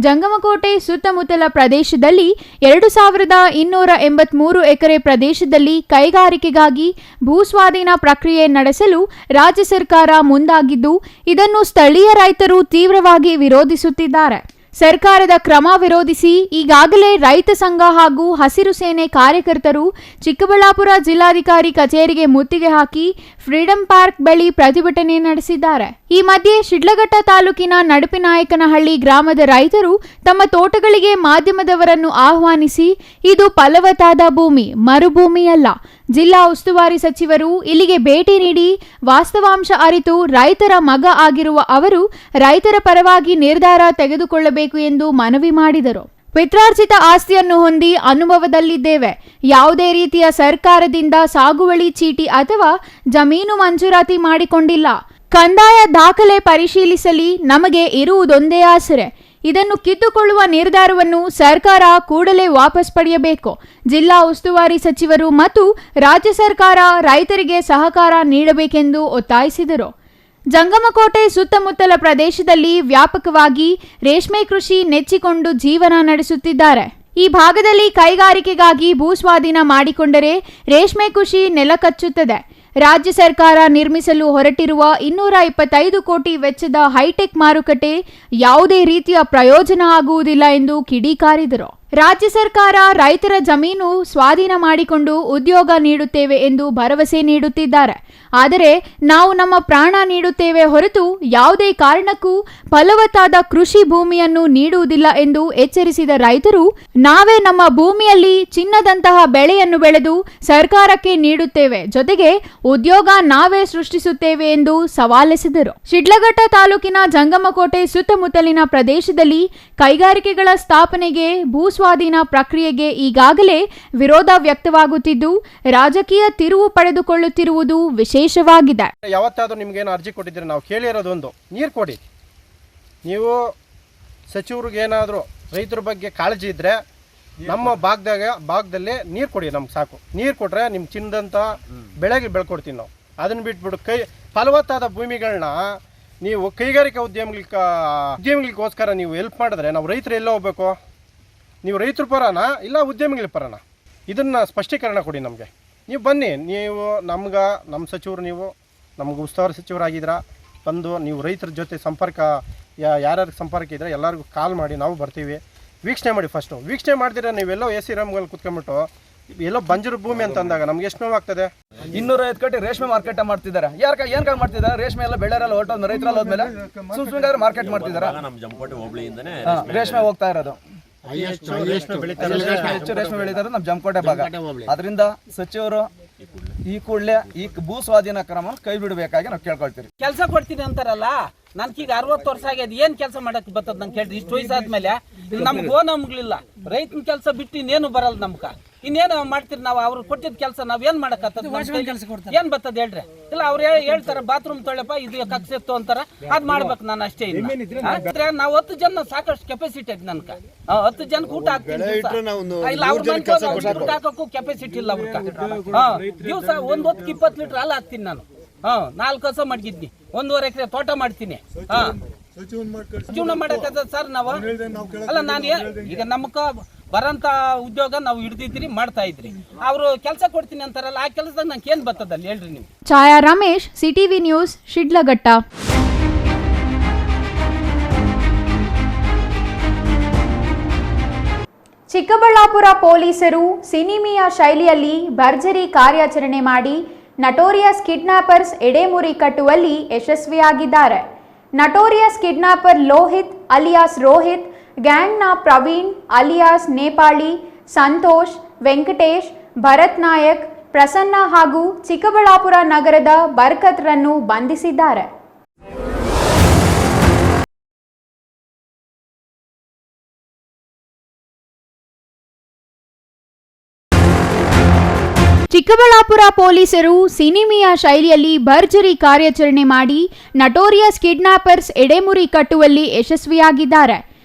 ಜಂಗಮಕೋಟೆ ಸುತ್ತಮುತ್ತಲ ಪ್ರದೇಶದಲ್ಲಿ 2283 ಎಕರೆ ಪ್ರದೇಶದಲ್ಲಿ ಕೈಗಾರಿಕೆಗಾಗಿ ಭೂಸ್ವಾಧೀನ ಪ್ರಕ್ರಿಯೆ ನಡೆಸಲು ರಾಜ್ಯ ಸರ್ಕಾರ ಮುಂದಾಗಿದ್ದು, ಇದನ್ನು ಸ್ಥಳೀಯ ರೈತರು ತೀವ್ರವಾಗಿ ವಿರೋಧಿಸುತ್ತಿದ್ದಾರೆ. ಸರ್ಕಾರದ ಕ್ರಮ ವಿರೋಧಿಸಿ ಈಗಾಗಲೇ ರೈತ ಸಂಘ ಹಾಗೂ ಹಸಿರು ಸೇನೆ ಕಾರ್ಯಕರ್ತರು ಚಿಕ್ಕಬಳ್ಳಾಪುರ ಜಿಲ್ಲಾಧಿಕಾರಿ ಕಚೇರಿಗೆ ಮುತ್ತಿಗೆ ಹಾಕಿ ಫ್ರೀಡಂ ಪಾರ್ಕ್ ಬಳಿ ಪ್ರತಿಭಟನೆ ನಡೆಸಿದ್ದಾರೆ. ಈ ಮಧ್ಯೆ ಶಿಡ್ಲಘಟ್ಟ ತಾಲೂಕಿನ ನಡುಪಿನಾಯಕನಹಳ್ಳಿ ಗ್ರಾಮದ ರೈತರು ತಮ್ಮ ತೋಟಗಳಿಗೆ ಮಾಧ್ಯಮದವರನ್ನು ಆಹ್ವಾನಿಸಿ, ಇದು ಫಲವತ್ತಾದ ಭೂಮಿ, ಮರುಭೂಮಿಯಲ್ಲ. ಜಿಲ್ಲಾ ಉಸ್ತುವಾರಿ ಸಚಿವರು ಇಲ್ಲಿಗೆ ಭೇಟಿ ನೀಡಿ ವಾಸ್ತವಾಂಶ ಅರಿತು ರೈತರ ಮಗ ಆಗಿರುವ ಅವರು ರೈತರ ಪರವಾಗಿ ನಿರ್ಧಾರ ತೆಗೆದುಕೊಳ್ಳಬೇಕು ಎಂದು ಮನವಿ ಮಾಡಿದರು. ಪಿತ್ರಾರ್ಜಿತ ಆಸ್ತಿಯನ್ನು ಹೊಂದಿ ಅನುಭವದಲ್ಲಿದ್ದೇವೆ. ಯಾವುದೇ ರೀತಿಯ ಸರ್ಕಾರದಿಂದ ಸಾಗುವಳಿ ಚೀಟಿ ಅಥವಾ ಜಮೀನು ಮಂಜೂರಾತಿ ಮಾಡಿಕೊಂಡಿಲ್ಲ. ಕಂದಾಯ ದಾಖಲೆ ಪರಿಶೀಲಿಸಲಿ ನಮಗೆ ಇರುವುದೊಂದೇ ಆಸರೆ. ಇದನ್ನು ಕಿತ್ತುಕೊಳ್ಳುವ ನಿರ್ಧಾರವನ್ನು ಸರ್ಕಾರ ಕೂಡಲೇ ವಾಪಸ್ ಪಡೆಯಬೇಕು. ಜಿಲ್ಲಾ ಉಸ್ತುವಾರಿ ಸಚಿವರು ಮತ್ತು ರಾಜ್ಯ ಸರ್ಕಾರ ರೈತರಿಗೆ ಸಹಕಾರ ನೀಡಬೇಕೆಂದು ಒತ್ತಾಯಿಸಿದರು. ಜಂಗಮಕೋಟೆ ಸುತ್ತಮುತ್ತಲ ಪ್ರದೇಶದಲ್ಲಿ ವ್ಯಾಪಕವಾಗಿ ರೇಷ್ಮೆ ಕೃಷಿ ನೆಚ್ಚಿಕೊಂಡು ಜೀವನ ನಡೆಸುತ್ತಿದ್ದಾರೆ. ಈ ಭಾಗದಲ್ಲಿ ಕೈಗಾರಿಕೆಗಾಗಿ ಭೂಸ್ವಾಧೀನ ಮಾಡಿಕೊಂಡರೆ ರೇಷ್ಮೆ ಕೃಷಿ ನೆಲಕಚ್ಚುತ್ತದೆ. ರಾಜ್ಯ ಸರ್ಕಾರ ನಿರ್ಮಿಸಲು ಹೊರಟಿರುವ 225 ಕೋಟಿ ವೆಚ್ಚದ ಹೈಟೆಕ್ ಮಾರುಕಟ್ಟೆ ಯಾವುದೇ ರೀತಿಯ ಪ್ರಯೋಜನ ಆಗುವುದಿಲ್ಲ ಎಂದು ಕಿಡಿಕಾರಿದರು. ರಾಜ್ಯ ಸರ್ಕಾರ ರೈತರ ಜಮೀನು ಸ್ವಾಧೀನ ಮಾಡಿಕೊಂಡು ಉದ್ಯೋಗ ನೀಡುತ್ತೇವೆ ಎಂದು ಭರವಸೆ ನೀಡುತ್ತಿದ್ದಾರೆ. ಆದರೆ ನಾವು ನಮ್ಮ ಪ್ರಾಣ ನೀಡುತ್ತೇವೆ ಹೊರತು ಯಾವುದೇ ಕಾರಣಕ್ಕೂ ಫಲವತ್ತಾದ ಕೃಷಿ ಭೂಮಿಯನ್ನು ನೀಡುವುದಿಲ್ಲ ಎಂದು ಎಚ್ಚರಿಸಿದ ರೈತರು, ನಾವೇ ನಮ್ಮ ಭೂಮಿಯಲ್ಲಿ ಚಿನ್ನದಂತಹ ಬೆಳೆಯನ್ನು ಬೆಳೆದು ಸರ್ಕಾರಕ್ಕೆ ನೀಡುತ್ತೇವೆ, ಜೊತೆಗೆ ಉದ್ಯೋಗ ನಾವೇ ಸೃಷ್ಟಿಸುತ್ತೇವೆ ಎಂದು ಸವಾಲೆಸೆದರು. ಶಿಡ್ಲಘಟ್ಟ ತಾಲೂಕಿನ ಜಂಗಮಕೋಟೆ ಸುತ್ತಮುತ್ತಲಿನ ಪ್ರದೇಶದಲ್ಲಿ ಕೈಗಾರಿಕೆಗಳ ಸ್ಥಾಪನೆಗೆ ಭೂಸ್ವಾಧೀನ ಪ್ರಕ್ರಿಯೆಗೆ ಈಗಾಗಲೇ ವಿರೋಧ ವ್ಯಕ್ತವಾಗುತ್ತಿದ್ದು, ರಾಜಕೀಯ ತಿರುವು ಪಡೆದುಕೊಳ್ಳುತ್ತಿರುವುದು ವಿಶೇಷವಾಗಿದೆ. ಯಾವತ್ತಾದ್ರೂ ನಿಮ್ಗೇನು ಅರ್ಜಿ ಕೊಟ್ಟಿದ್ರೆ ನಾವು ಕೇಳಿರೋದೊಂದು, ನೀರು ಕೊಡಿ. ನೀವು ಸಚಿವರಿಗೇನಾದರೂ ರೈತರ ಬಗ್ಗೆ ಕಾಳಜಿ ಇದ್ದರೆ ನಮ್ಮ ಭಾಗದಲ್ಲಿ ನೀರು ಕೊಡಿ, ನಮ್ಗೆ ಸಾಕು. ನೀರು ಕೊಟ್ಟರೆ ನಿಮ್ಮ ಚಿನ್ನದಂಥ ಬೆಳೆಗೆ ಬೆಳ್ಕೊಡ್ತೀವಿ ನಾವು. ಅದನ್ನು ಬಿಟ್ಬಿಟ್ಟು ಫಲವತ್ತಾದ ಭೂಮಿಗಳನ್ನ ನೀವು ಕೈಗಾರಿಕಾ ಉದ್ಯಮಿಗಳಿಗೋಸ್ಕರ ನೀವು ಹೆಲ್ಪ್ ಮಾಡಿದ್ರೆ ನಾವು ರೈತರು ಎಲ್ಲ ಹೋಗ್ಬೇಕು? ನೀವು ರೈತರ ಪರನಾ ಇಲ್ಲ ಉದ್ಯಮಿಗಳ ಪರನಾ? ಇದನ್ನು ಸ್ಪಷ್ಟೀಕರಣ ಕೊಡಿ ನಮಗೆ. ನೀವು ಬನ್ನಿ, ನೀವು ನಮ್ಮ ಸಚಿವರು, ನೀವು ನಮಗೆ ಉಸ್ತುವಾರಿ ಸಚಿವರಾಗಿದ್ದೀರಾ, ಬಂದು ನೀವು ರೈತರ ಜೊತೆ ಸಂಪರ್ಕ ಯಾರ್ಯಾರಿಗೆ ಸಂಪರ್ಕ ಇದ್ದರೆ ಎಲ್ಲರಿಗೂ ಕಾಲ್ ಮಾಡಿ ನಾವು ಬರ್ತೀವಿ. ವೀಕ್ಷಣೆ ಮಾಡಿ ಫಸ್ಟು. ವೀಕ್ಷಣೆ ಮಾಡ್ತೀರಾ ನೀವೆಲ್ಲೋ ಎ ಸಿ ರೂಮ್ಗಳಲ್ಲಿ ಕುತ್ಕೊಂಡ್ಬಿಟ್ಟು ಎಲ್ಲೋ ಬಂಜರು ಭೂಮಿ ಅಂತ ಅಂದಾಗ ನಮ್ಗೆ ಎಷ್ಟು ನೋವಾಗ್ತದೆ. 250 ಕೋಟಿ ರೇಷ್ಮೆ ಮಾರ್ಕೆಟ್ ಮಾಡ್ತಿದ್ದಾರೆ. ಏನ್ ಮಾಡ್ತಿದ್ದಾರೆ? ರೇಷ್ಮೆ ಎಲ್ಲ ಬೆಳೆಯಲ್ಲ ಹೊರಟೋದ್ಮೇಲೆ ರೈತರಲ್ಲಿ ಹೋದ್ಮೇಲೆ ಸುಮ್ಮನೆ ಮಾರ್ಕೆಟ್ ಮಾಡ್ತಿದ್ದಾರೆ. ರೇಷ್ಮೆ ಹೋಗ್ತಾ ಇರೋದು ಹೆಚ್ಚು ರೇಷ್ಮೆ ಬೆಳೀತಾರೆ ನಮ್ಮ ಜಮಕೋಟೆ ಭಾಗ. ಅದರಿಂದ ಸಚಿವರು ಈ ಕೂಡಲೇ ಈ ಭೂ ಸ್ವಾಧೀನ ಕ್ರಮ ಕೈ ಬಿಡಬೇಕಾಗಿ ನಾವು ಕೇಳ್ಕೊಳ್ತೀವಿ. ಕೆಲಸ ಕೊಡ್ತೀನಿ ಅಂತಾರಲ್ಲ, ನನ್ಗೀಗ 60 ವರ್ಷ ಆಗ್ಯದ, ಏನ್ ಕೆಲಸ ಮಾಡಕ್ ಬರ್ತದ ನಂಗೆ ಕೇಳ್ರಿ. ಇಷ್ಟು ವಯಸ್ಸಾದ್ಮೇಲೆ ನಮ್ಗೆ ನಮ್ಗಳಿಲ್ಲ, ರೈತನ ಕೆಲಸ ಬಿಟ್ಟು ಇನ್ನೇನು ಬರಲ್ಲ ನಮ್ಗ. ಇನ್ನೇನು ಮಾಡ್ತೀರಿ ನಾವು? ಅವ್ರು ಕೊಟ್ಟಿದ್ ಕೆಲಸ ನಾವ್ ಏನ್ ಮಾಡಕತ್ತದ? ಏನ್ ಬರ್ತದ ಹೇಳ್ರಿ? ಇಲ್ಲ ಅವ್ರು ಹೇಳ್ತಾರ ಬಾತ್ರೂಮ್ ತೊಳೆಪ್ಪ ಇದು ಕಕ್ಸಿತ್ತು ಅಂತಾರ, ಅದ್ ಮಾಡ್ಬೇಕು. ನಾನು ಅಷ್ಟೇ ಇಲ್ಲ. ನಾವು 10 ಜನ ಸಾಕಷ್ಟು ಕೆಪಾಸಿಟಿ ಐತಿ ನನ್ಕ. 10 ಜನಕ್ಕೆ ಊಟ ಹಾಕ್ತೀನಿ ಇಲ್ಲ, ಊಟ ಹಾಕಕ್ಕೂ ಕೆಪಾಸಿಟಿ ಇಲ್ಲ ಅವ್ರಕ. ದಿವಸ 1 ಹೊತ್ತಿಗೆ 20 ಲೀಟರ್ ಹಾಲು ಹಾಕ್ತೀನಿ ನಾನು. 4 ಹಸ ಮಡಗಿದ್ನಿ, 1.5 ಎಕರೆ ತೋಟ ಮಾಡ್ತೀನಿ. ಜೀವನ ಮಾಡಕತ್ತ ಸರ್ ನಾವು. ಅಲ್ಲ ನಾನು ಈಗ ನಮ್ಕ ಬರಂತ ಉದ್ಯೋಗ ನಾವು ಹಿಡ್ದಿದ್ರಿ ಮಾಡ್ತಾ ಇದ್ರಿ. ಅವರು ಕೆಲಸ ಕೊಡ್ತೀನಿ ಅಂತಾರಲ್ಲ, ಆ ಕೆಲಸದಾಗ ನಂಗೆ ಏನ್ ಬರ್ತದಲ್ಲಿ ಹೇಳ್ರಿ ನೀವು? ಛಾಯಾ ರಮೇಶ್, ಸಿಟಿವಿ ನ್ಯೂಸ್, ಶಿಡ್ಲಘಟ್ಟ. ಚಿಕ್ಕಬಳ್ಳಾಪುರ ಪೊಲೀಸರು ಸಿನಿಮೀಯ ಶೈಲಿಯಲ್ಲಿ ಭರ್ಜರಿ ಕಾರ್ಯಾಚರಣೆ ಮಾಡಿ ನಟೋರಿಯಸ್ ಕಿಡ್ನಾಪರ್ಸ್ ಎಡೆಮುರಿ ಕಟ್ಟುವಲ್ಲಿ ಯಶಸ್ವಿಯಾಗಿದ್ದಾರೆ. Notorious kidnapper Lohith alias Rohith, ಗ್ಯಾಂಗ್ನ ಪ್ರವೀಣ್ ಅಲಿಯಾಸ್ ನೇಪಾಳಿ, ಸಂತೋಷ್, ವೆಂಕಟೇಶ್, ಭರತ್ ನಾಯಕ್, ಪ್ರಸನ್ನ ಹಾಗೂ ಚಿಕ್ಕಬಳ್ಳಾಪುರ ನಗರದ ಬರ್ಕತ್ರನ್ನು ಬಂಧಿಸಿದ್ದಾರೆ. ಚಿಕ್ಕಬಳ್ಳಾಪುರ ಪೊಲೀಸರು ಸಿನಿಮೀಯ ಶೈಲಿಯಲ್ಲಿ ಭರ್ಜರಿ ಕಾರ್ಯಾಚರಣೆ ಮಾಡಿ ನಟೋರಿಯಸ್ ಕಿಡ್ನಾಪರ್ಸ್ ಎಡೆಮುರಿ ಕಟ್ಟುವಲ್ಲಿ ಯಶಸ್ವಿಯಾಗಿದ್ದಾರೆ.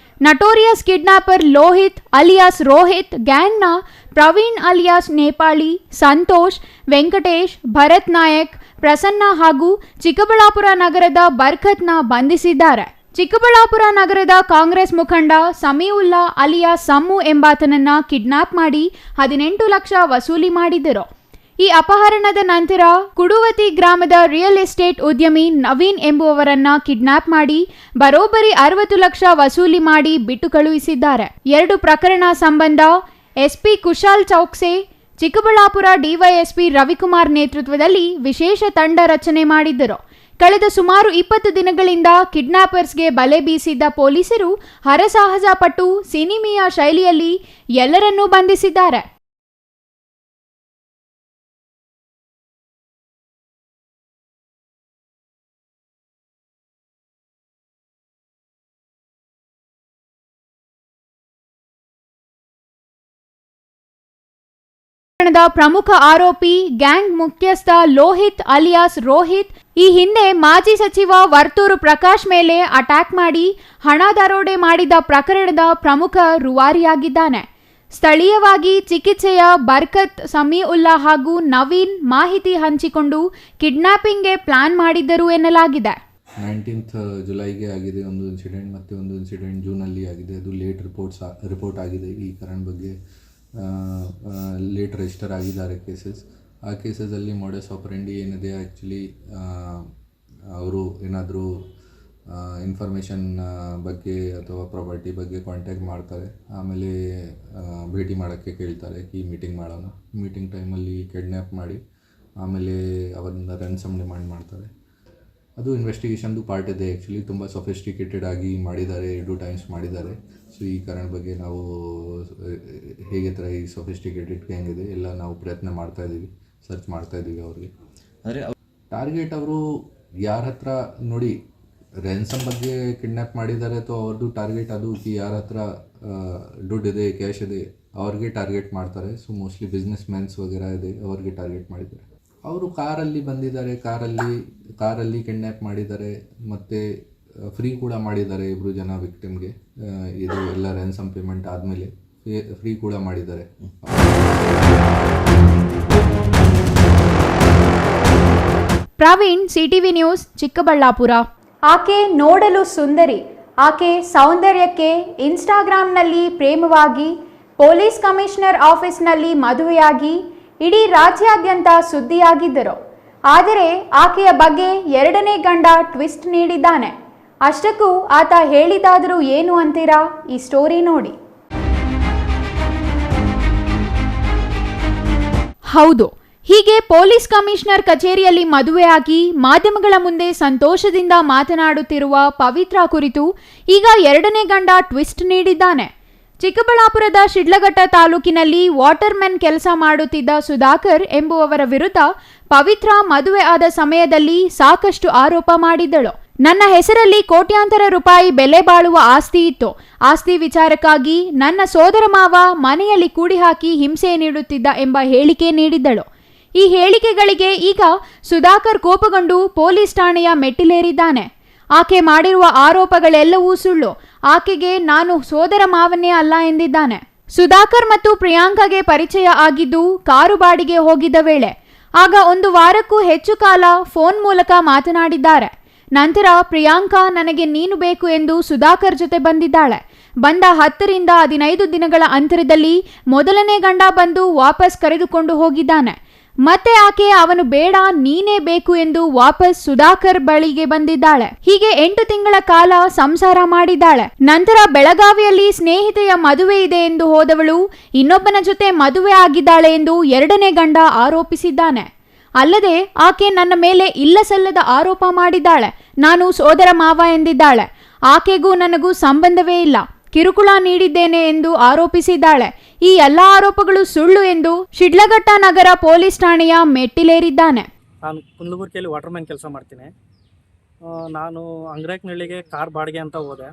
Notorious kidnapper Lohith alias Rohith, ಗ್ಯಾಂಗ್ನ ಪ್ರವೀಣ್ ಅಲಿಯಾಸ್ ನೇಪಾಳಿ, ಸಂತೋಷ್, ವೆಂಕಟೇಶ್, ಭರತ್ ನಾಯಕ್, ಪ್ರಸನ್ನ ಹಾಗೂ ಚಿಕ್ಕಬಳ್ಳಾಪುರ ನಗರದ ಬರ್ಕತ್ನ ಬಂಧಿಸಿದ್ದಾರೆ. ಚಿಕ್ಕಬಳ್ಳಾಪುರ ನಗರದ ಕಾಂಗ್ರೆಸ್ ಮುಖಂಡ ಸಮೀವುಲ್ಲಾ ಅಲಿಯಾಸ್ ಸಮ್ಮು ಎಂಬಾತನನ್ನ ಕಿಡ್ನಾಪ್ ಮಾಡಿ 18 ಲಕ್ಷ ವಸೂಲಿ ಮಾಡಿದ್ದರು. ಈ ಅಪಹರಣದ ನಂತರ ಕುಡುವತಿ ಗ್ರಾಮದ ರಿಯಲ್ ಎಸ್ಟೇಟ್ ಉದ್ಯಮಿ ನವೀನ್ ಎಂಬುವವರನ್ನ ಕಿಡ್ನಾಪ್ ಮಾಡಿ ಬರೋಬ್ಬರಿ 60 ಲಕ್ಷ ವಸೂಲಿ ಮಾಡಿ ಬಿಟ್ಟು ಕಳುಹಿಸಿದ್ದಾರೆ. 2 ಪ್ರಕರಣ ಸಂಬಂಧ ಎಸ್ಪಿ ಕುಶಾಲ್ ಚೌಕ್ಸೆ, ಚಿಕ್ಕಬಳ್ಳಾಪುರ ಡಿವೈಎಸ್ಪಿ ರವಿಕುಮಾರ್ ನೇತೃತ್ವದಲ್ಲಿ ವಿಶೇಷ ತಂಡ ರಚನೆ ಮಾಡಿದ್ದರು. ಕಳೆದ ಸುಮಾರು 20 ದಿನಗಳಿಂದ ಕಿಡ್ನಾಪರ್ಸ್ಗೆ ಬಲೆ ಬೀಸಿದ್ದ ಪೊಲೀಸರು ಹರಸಾಹಸ ಪಟ್ಟು ಸಿನಿಮೀಯ ಶೈಲಿಯಲ್ಲಿ ಎಲ್ಲರನ್ನೂ ಬಂಧಿಸಿದ್ದಾರೆ. ಪ್ರಮುಖ ಆರೋಪಿ ಗ್ಯಾಂಗ್ ಮುಖ್ಯಸ್ಥ ಲೋಹಿತ್ ಅಲಿಯಾಸ್ ರೋಹಿತ್ ಈ ಹಿಂದೆ ಮಾಜಿ ಸಚಿವ ವರ್ತೂರು ಪ್ರಕಾಶ್ ಮೇಲೆ ಅಟ್ಯಾಕ್ ಮಾಡಿ ಹಣ ದರೋಡೆ ಮಾಡಿದ ಪ್ರಕರಣದ ಪ್ರಮುಖ ರೂವಾರಿಯಾಗಿದ್ದಾನೆ. ಸ್ಥಳೀಯವಾಗಿ ಚಿಕಿತ್ಸೆಯ ಬರ್ಕತ್, ಸಮೀವುಲ್ಲಾ ಹಾಗೂ ನವೀನ್ ಮಾಹಿತಿ ಹಂಚಿಕೊಂಡು ಕಿಡ್ನಾಪಿಂಗ್ಗೆ ಪ್ಲಾನ್ ಮಾಡಿದ್ದರು ಎನ್ನಲಾಗಿದೆ. 19th ಜುಲೈಗೆ ಆಗಿದೆ ಒಂದು ಇನ್ಸಿಡೆಂಟ್, ಮತ್ತು ಒಂದು ಇನ್ಸಿಡೆಂಟ್ ಜೂನಲ್ಲಿ ಆಗಿದೆ. ಅದು ಲೇಟ್ ರಿಪೋರ್ಟ್ ಆಗಿದೆ. ಈ ಕಾರಣ ಬಗ್ಗೆ ಲೇಟ್ ರಿಜಿಸ್ಟರ್ ಆಗಿದ್ದಾರೆ ಕೇಸಸ್. ಆ ಕೇಸಸಲ್ಲಿ ಮಾಡಸ್ ಆಪರೆಂಡಿ ಏನಿದೆ, ಆ್ಯಕ್ಚುಲಿ ಅವರು ಏನಾದರೂ ಇನ್ಫಾರ್ಮೇಷನ್ ಬಗ್ಗೆ ಅಥವಾ ಪ್ರಾಪರ್ಟಿ ಬಗ್ಗೆ ಕಾಂಟ್ಯಾಕ್ಟ್ ಮಾಡ್ತಾರೆ, ಆಮೇಲೆ ಭೇಟಿ ಮಾಡೋಕ್ಕೆ ಕೇಳ್ತಾರೆ ಈ ಮೀಟಿಂಗ್ ಮಾಡೋಣ. ಮೀಟಿಂಗ್ ಟೈಮಲ್ಲಿ ಕಿಡ್ನ್ಯಾಪ್ ಮಾಡಿ ಆಮೇಲೆ ಅವರಿಂದ ರೆನ್ಸಮ್ ಡಿಮಾಂಡ್ ಮಾಡ್ತಾರೆ. ಅದು ಇನ್ವೆಸ್ಟಿಗೇಷನ್ದು ಪಾರ್ಟ್ ಇದೆ. ಆ್ಯಕ್ಚುಲಿ ತುಂಬ ಸೊಫಿಸ್ಟಿಕೇಟೆಡ್ ಆಗಿ ಮಾಡಿದ್ದಾರೆ, 2 ಟೈಮ್ಸ್ ಮಾಡಿದ್ದಾರೆ. ಸೊ ಈ ಕಾರಣ ಬಗ್ಗೆ ನಾವು ಹೇಗೆ ಥರ ಈ ಸೊಫಿಸ್ಟಿಕೇಟೆಡ್ ಹೆಂಗಿದೆ ಎಲ್ಲ ನಾವು ಪ್ರಯತ್ನ ಮಾಡ್ತಾಯಿದ್ದೀವಿ, ಸರ್ಚ್ ಮಾಡ್ತಾಯಿದ್ದೀವಿ ಅವ್ರಿಗೆ. ಅಂದರೆ ಟಾರ್ಗೆಟ್ ಅವರು ಯಾರ ಹತ್ರ ನೋಡಿ ರೆನ್ಸಮ್ ಬಗ್ಗೆ ಕಿಡ್ನ್ಯಾಪ್ ಮಾಡಿದ್ದಾರೆ, ಅಥವಾ ಅವ್ರದ್ದು ಟಾರ್ಗೆಟ್ ಅದು ಯಾರ ಹತ್ರ ದುಡ್ಡಿದೆ, ಕ್ಯಾಶ್ ಇದೆ, ಅವ್ರಿಗೆ ಟಾರ್ಗೆಟ್ ಮಾಡ್ತಾರೆ. ಸೊ ಮೋಸ್ಟ್ಲಿ ಬಿಸ್ನೆಸ್ ಮ್ಯಾನ್ಸ್ ವಗೇರಾ ಇದೆ, ಅವ್ರಿಗೆ ಟಾರ್ಗೆಟ್ ಮಾಡಿದ್ದಾರೆ. ಅವರು ಕಾರಲ್ಲಿ ಬಂದಿದ್ದಾರೆ, ಕಾರಲ್ಲಿ ಕಿಡ್ನ್ಯಾಪ್ ಮಾಡಿದ್ದಾರೆ, ಮತ್ತು ಫ್ರೀ ಕೂಡ ಮಾಡಿದ್ದಾರೆ 2 ಜನ ವಿಕ್ಟಿಮ್ಗೆ. ಇದು ಎಲ್ಲ ರ್ಯಾನ್ಸಮ್ ಪೇಮೆಂಟ್ ಆದಮೇಲೆ ಫ್ರೀ ಕೂಡ ಮಾಡಿದ್ದಾರೆ. Praveen, CTV news, Chikkaballapur. ಆಕೆ ನೋಡಲು ಸುಂದರಿ. ಆಕೆ ಸೌಂದರ್ಯಕ್ಕೆ ಇನ್ಸ್ಟಾಗ್ರಾಂನಲ್ಲಿ ಪ್ರೇಮವಾಗಿ ಪೊಲೀಸ್ ಕಮಿಷನರ್ ಆಫೀಸ್ನಲ್ಲಿ ಮದುವೆಯಾಗಿ ಇಡೀ ರಾಜ್ಯಾದ್ಯಂತ ಸುದ್ದಿಯಾಗಿದ್ದರು. ಆದರೆ ಆಕೆಯ ಬಗ್ಗೆ 2ನೇ ಗಂಡ ಟ್ವಿಸ್ಟ್ ನೀಡಿದ್ದಾನೆ. ಅಷ್ಟಕ್ಕೂ ಆತ ಹೇಳಿದಾದರೂ ಏನು ಅಂತೀರಾ? ಈ ಸ್ಟೋರಿ ನೋಡಿ. ಹೌದು, ಹೀಗೆ ಪೊಲೀಸ್ ಕಮಿಷನರ್ ಕಚೇರಿಯಲ್ಲಿ ಮದುವೆಯಾಗಿ ಮಾಧ್ಯಮಗಳ ಮುಂದೆ ಸಂತೋಷದಿಂದ ಮಾತನಾಡುತ್ತಿರುವ ಪವಿತ್ರ ಕುರಿತು ಈಗ ಎರಡನೇ ಗಂಡ ಟ್ವಿಸ್ಟ್ ನೀಡಿದ್ದಾನೆ. ಚಿಕ್ಕಬಳ್ಳಾಪುರದ ಶಿಡ್ಲಘಟ್ಟ ತಾಲೂಕಿನಲ್ಲಿ ವಾಟರ್ಮೆನ್ ಕೆಲಸ ಮಾಡುತ್ತಿದ್ದ ಸುಧಾಕರ್ ಎಂಬುವವರ ವಿರುದ್ಧ ಪವಿತ್ರ ಮದುವೆ ಆದ ಸಮಯದಲ್ಲಿ ಸಾಕಷ್ಟು ಆರೋಪ ಮಾಡಿದ್ದಳು. ನನ್ನ ಹೆಸರಲ್ಲಿ ಕೋಟ್ಯಾಂತರ ರೂಪಾಯಿ ಬೆಲೆ ಬಾಳುವ ಆಸ್ತಿ ಇತ್ತು. ಆಸ್ತಿ ವಿಚಾರಕ್ಕಾಗಿ ನನ್ನ ಸೋದರ ಮಾವ ಮನೆಯಲ್ಲಿ ಕೂಡಿ ಹಾಕಿ ಹಿಂಸೆ ನೀಡುತ್ತಿದ್ದ ಎಂಬ ಹೇಳಿಕೆ ನೀಡಿದ್ದಳು. ಈ ಹೇಳಿಕೆಗಳಿಗೆ ಈಗ ಸುಧಾಕರ್ ಕೋಪಗೊಂಡು ಪೊಲೀಸ್ ಠಾಣೆಯ ಮೆಟ್ಟಿಲೇರಿದ್ದಾನೆ. ಆಕೆ ಮಾಡಿರುವ ಆರೋಪಗಳೆಲ್ಲವೂ ಸುಳ್ಳು. ಆಕೆಗೆ ನಾನು ಸೋದರ ಮಾವನೇ ಅಲ್ಲ ಎಂದಿದ್ದಾನೆ. ಸುಧಾಕರ್ ಮತ್ತು ಪ್ರಿಯಾಂಕಾಗೆ ಪರಿಚಯ ಆಗಿದ್ದು ಕಾರು ಬಾಡಿಗೆ ಹೋಗಿದ್ದ ವೇಳೆ. ಆಗ 1 ವಾರಕ್ಕೂ ಹೆಚ್ಚು ಕಾಲ ಫೋನ್ ಮೂಲಕ ಮಾತನಾಡಿದ್ದಾರೆ. ನಂತರ ಪ್ರಿಯಾಂಕಾ ನನಗೆ ನೀನು ಬೇಕು ಎಂದು ಸುಧಾಕರ್ ಜೊತೆ ಬಂದಿದ್ದಾಳೆ. ಬಂದ 10 ರಿಂದ 15 ದಿನಗಳ ಅಂತರದಲ್ಲಿ ಮೊದಲನೇ ಗಂಡ ಬಂದು ವಾಪಸ್ ಕರೆದುಕೊಂಡು ಹೋಗಿದ್ದಾನೆ. ಮತ್ತೆ ಆಕೆ ಅವನು ಬೇಡ ನೀನೇ ಬೇಕು ಎಂದು ವಾಪಸ್ ಸುಧಾಕರ್ ಬಳಿಗೆ ಬಂದಿದ್ದಾಳೆ. ಹೀಗೆ 8 ತಿಂಗಳ ಕಾಲ ಸಂಸಾರ ಮಾಡಿದ್ದಾಳೆ. ನಂತರ ಬೆಳಗಾವಿಯಲ್ಲಿ ಸ್ನೇಹಿತೆಯ ಮದುವೆ ಇದೆ ಎಂದು ಹೋದವಳು ಇನ್ನೊಬ್ಬನ ಜೊತೆ ಮದುವೆ ಆಗಿದ್ದಾಳೆ ಎಂದು ಎರಡನೇ ಗಂಡ ಆರೋಪಿಸಿದ್ದಾನೆ. ಅಲ್ಲದೆ ಆಕೆ ನನ್ನ ಮೇಲೆ ಇಲ್ಲಸಲ್ಲದ ಆರೋಪ ಮಾಡಿದ್ದಾಳೆ. ನಾನು ಸೋದರ ಮಾವ ಎಂದಿದ್ದಾಳೆ. ಆಕೆಗೂ ನನಗೂ ಸಂಬಂಧವೇ ಇಲ್ಲ, ಕಿರುಕುಳ ನೀಡಿದ್ದೇನೆ ಎಂದು ಆರೋಪಿಸಿದ್ದಾಳೆ. ಈ ಎಲ್ಲ ಆರೋಪಗಳು ಸುಳ್ಳು ಎಂದು ಶಿಡ್ಲಘಟ್ಟ ನಗರ ಪೊಲೀಸ್ ಠಾಣೆಯ ಮೆಟ್ಟಿಲೇರಿದ್ದಾನೆ. ನಾನು ಕುಂದಲಗುರ್ಕಿಯಲ್ಲಿ ವಾಟರ್ಮ್ಯಾನ್ ಕೆಲಸ ಮಾಡ್ತೀನಿ. ನಾನು ಅಂಗ್ರೇಕ್ನಳ್ಳಿಗೆ ಕಾರ್ ಬಾಡಿಗೆ ಅಂತ ಹೋದೆ.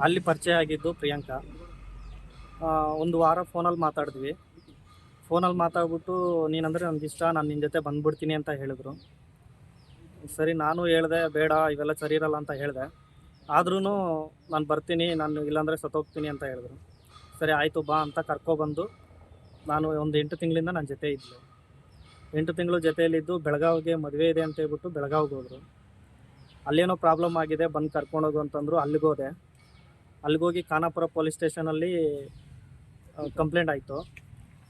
ಅಲ್ಲಿ ಪರಿಚಯ ಆಗಿದ್ದು ಪ್ರಿಯಾಂಕಾ. 1 ವಾರ ಫೋನಲ್ಲಿ ಮಾತಾಡಿದ್ವಿ. ಫೋನಲ್ಲಿ ಮಾತಾಡ್ಬಿಟ್ಟು ನೀನಂದರೆ ನನಗೆ ಇಷ್ಟ, ನಾನು ನಿನ್ನ ಜೊತೆ ಬಂದ್ಬಿಡ್ತೀನಿ ಅಂತ ಹೇಳಿದ್ರು. ಸರಿ ನಾನು ಹೇಳಿದೆ ಬೇಡ ಇವೆಲ್ಲ ಸರಿ ಇರಲ್ಲ ಅಂತ ಹೇಳಿದೆ. ಆದ್ರೂ ನಾನು ಬರ್ತೀನಿ, ನಾನು ಇಲ್ಲಾಂದರೆ ಸತ್ತೋಗ್ತೀನಿ ಅಂತ ಹೇಳಿದ್ರು. ಸರಿ ಆಯಿತು ಬಾ ಅಂತ ಕರ್ಕೊಬಂದು ನಾನು ಒಂದು 8 ತಿಂಗಳಿಂದ ನನ್ನ ಜೊತೆ ಇದ್ದೆ. 8 ತಿಂಗಳು ಜೊತೆಯಲ್ಲಿದ್ದು ಬೆಳಗಾವಿಗೆ ಮದುವೆ ಇದೆ ಅಂತ ಹೇಳ್ಬಿಟ್ಟು ಬೆಳಗಾವಿಗೆ ಹೋದರು. ಅಲ್ಲೇನೋ ಪ್ರಾಬ್ಲಮ್ ಆಗಿದೆ ಬಂದು ಕರ್ಕೊಂಡೋಗು ಅಂತಂದರು. ಅಲ್ಲಿಗೋದೆ. ಅಲ್ಲಿಗೋಗಿ ಖಾನಾಪುರ ಪೊಲೀಸ್ ಸ್ಟೇಷನಲ್ಲಿ ಕಂಪ್ಲೇಂಟ್ ಆಯಿತು.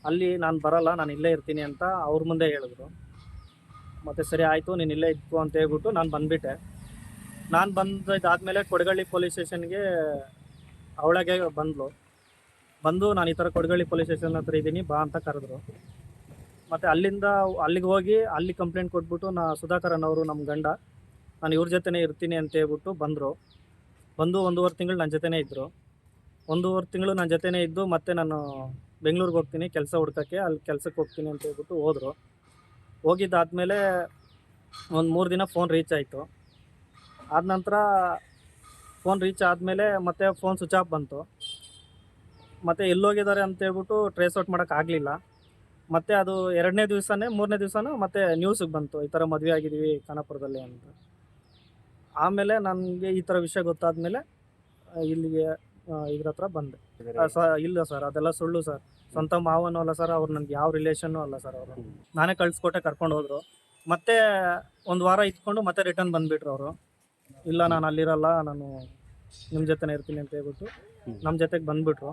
ಅಲ್ಲಿ ನಾನು ಬರೋಲ್ಲ, ನಾನು ಇಲ್ಲೇ ಇರ್ತೀನಿ ಅಂತ ಅವ್ರ ಮುಂದೆ ಹೇಳಿದ್ರು. ಮತ್ತು ಸರಿ ಆಯಿತು ನೀನು ಇಲ್ಲೇ ಇದ್ಕೋ ಅಂತ ಹೇಳ್ಬಿಟ್ಟು ನಾನು ಬಂದುಬಿಟ್ಟೆ. ನಾನು ಬಂದಾದಮೇಲೆ ಕೊಡಗಳ್ಳಿ ಪೊಲೀಸ್ ಸ್ಟೇಷನ್ಗೆ ಅವಳಗೆ ಬಂದು ನಾನು ಈ ಥರ ಕೊಡಗಳ್ಳಿ ಪೊಲೀಸ್ ಸ್ಟೇಷನ್ ಹತ್ರ ಇದ್ದೀನಿ ಬಾ ಅಂತ ಕರೆದ್ರು. ಮತ್ತು ಅಲ್ಲಿಗೆ ಹೋಗಿ ಅಲ್ಲಿ ಕಂಪ್ಲೇಂಟ್ ಕೊಟ್ಬಿಟ್ಟು ಸುಧಾಕರ್ ಅನ್ನೋರು ನಮ್ಮ ಗಂಡ ನಾನು ಇವ್ರ ಜೊತೆನೇ ಇರ್ತೀನಿ ಅಂತ ಹೇಳ್ಬಿಟ್ಟು ಬಂದು 1.5 ತಿಂಗಳು ನನ್ನ ಜೊತೆನೇ ಇದ್ದರು. 1.5 ತಿಂಗಳು ನನ್ನ ಜೊತೆನೇ ಇದ್ದು ಮತ್ತೆ ನಾನು ಬೆಂಗಳೂರಿಗೆ ಹೋಗ್ತೀನಿ ಕೆಲಸ ಹುಡ್ಕೋಕ್ಕೆ, ಅಲ್ಲಿ ಕೆಲಸಕ್ಕೆ ಹೋಗ್ತೀನಿ ಅಂತ ಹೇಳ್ಬಿಟ್ಟು ಹೋದರು. ಹೋಗಿದ್ದಾದಮೇಲೆ ಒಂದು 3 ದಿನ ಫೋನ್ ರೀಚ್ ಆಯಿತು. ಆದ ನಂತರ ಫೋನ್ ರೀಚ್ ಆದಮೇಲೆ ಮತ್ತೆ ಫೋನ್ ಸ್ವಿಚ್ ಆಫ್ ಬಂತು. ಮತ್ತು ಎಲ್ಲೋಗಿದ್ದಾರೆ ಅಂತೇಳ್ಬಿಟ್ಟು ಟ್ರೇಸ್ ಔಟ್ ಮಾಡೋಕ್ಕಾಗಲಿಲ್ಲ. ಮತ್ತು ಅದು 2ನೇ ದಿವಸನೇ 3ನೇ ದಿವಸನೂ ಮತ್ತೆ ನ್ಯೂಸಿಗೆ ಬಂತು ಈ ಥರ ಮದುವೆ ಆಗಿದ್ದೀವಿ ಖಾನಾಪುರದಲ್ಲಿ ಅಂತ. ಆಮೇಲೆ ನನಗೆ ಈ ಥರ ವಿಷಯ ಗೊತ್ತಾದಮೇಲೆ ಇಲ್ಲಿಗೆ ಇದ್ರ ಹತ್ರ ಬಂದೆ. ಇಲ್ಲ ಸರ್ ಅದೆಲ್ಲ ಸುಳ್ಳು ಸರ್, ಸ್ವಂತ ಮಾವನೂ ಅಲ್ಲ ಸರ್, ಅವ್ರು ನನಗೆ ಯಾವ ರಿಲೇಷನ್ನೂ ಅಲ್ಲ ಸರ್. ಅವರು ನಾನೇ ಕಳಿಸ್ಕೊಟ್ಟೆ ಕರ್ಕೊಂಡು ಹೋದರು. ಮತ್ತೆ 1 ವಾರ ಇಟ್ಕೊಂಡು ಮತ್ತೆ ರಿಟರ್ನ್ ಬಂದುಬಿಟ್ರು ಅವರು. ಇಲ್ಲ ನಾನು ಅಲ್ಲಿರಲ್ಲ, ನಾನು ನಿಮ್ಮ ಜೊತೆನೇ ಇರ್ತೀನಿ ಅಂತ ಹೇಳ್ಬಿಟ್ಟು ನಮ್ಮ ಜೊತೆಗೆ ಬಂದುಬಿಟ್ರು.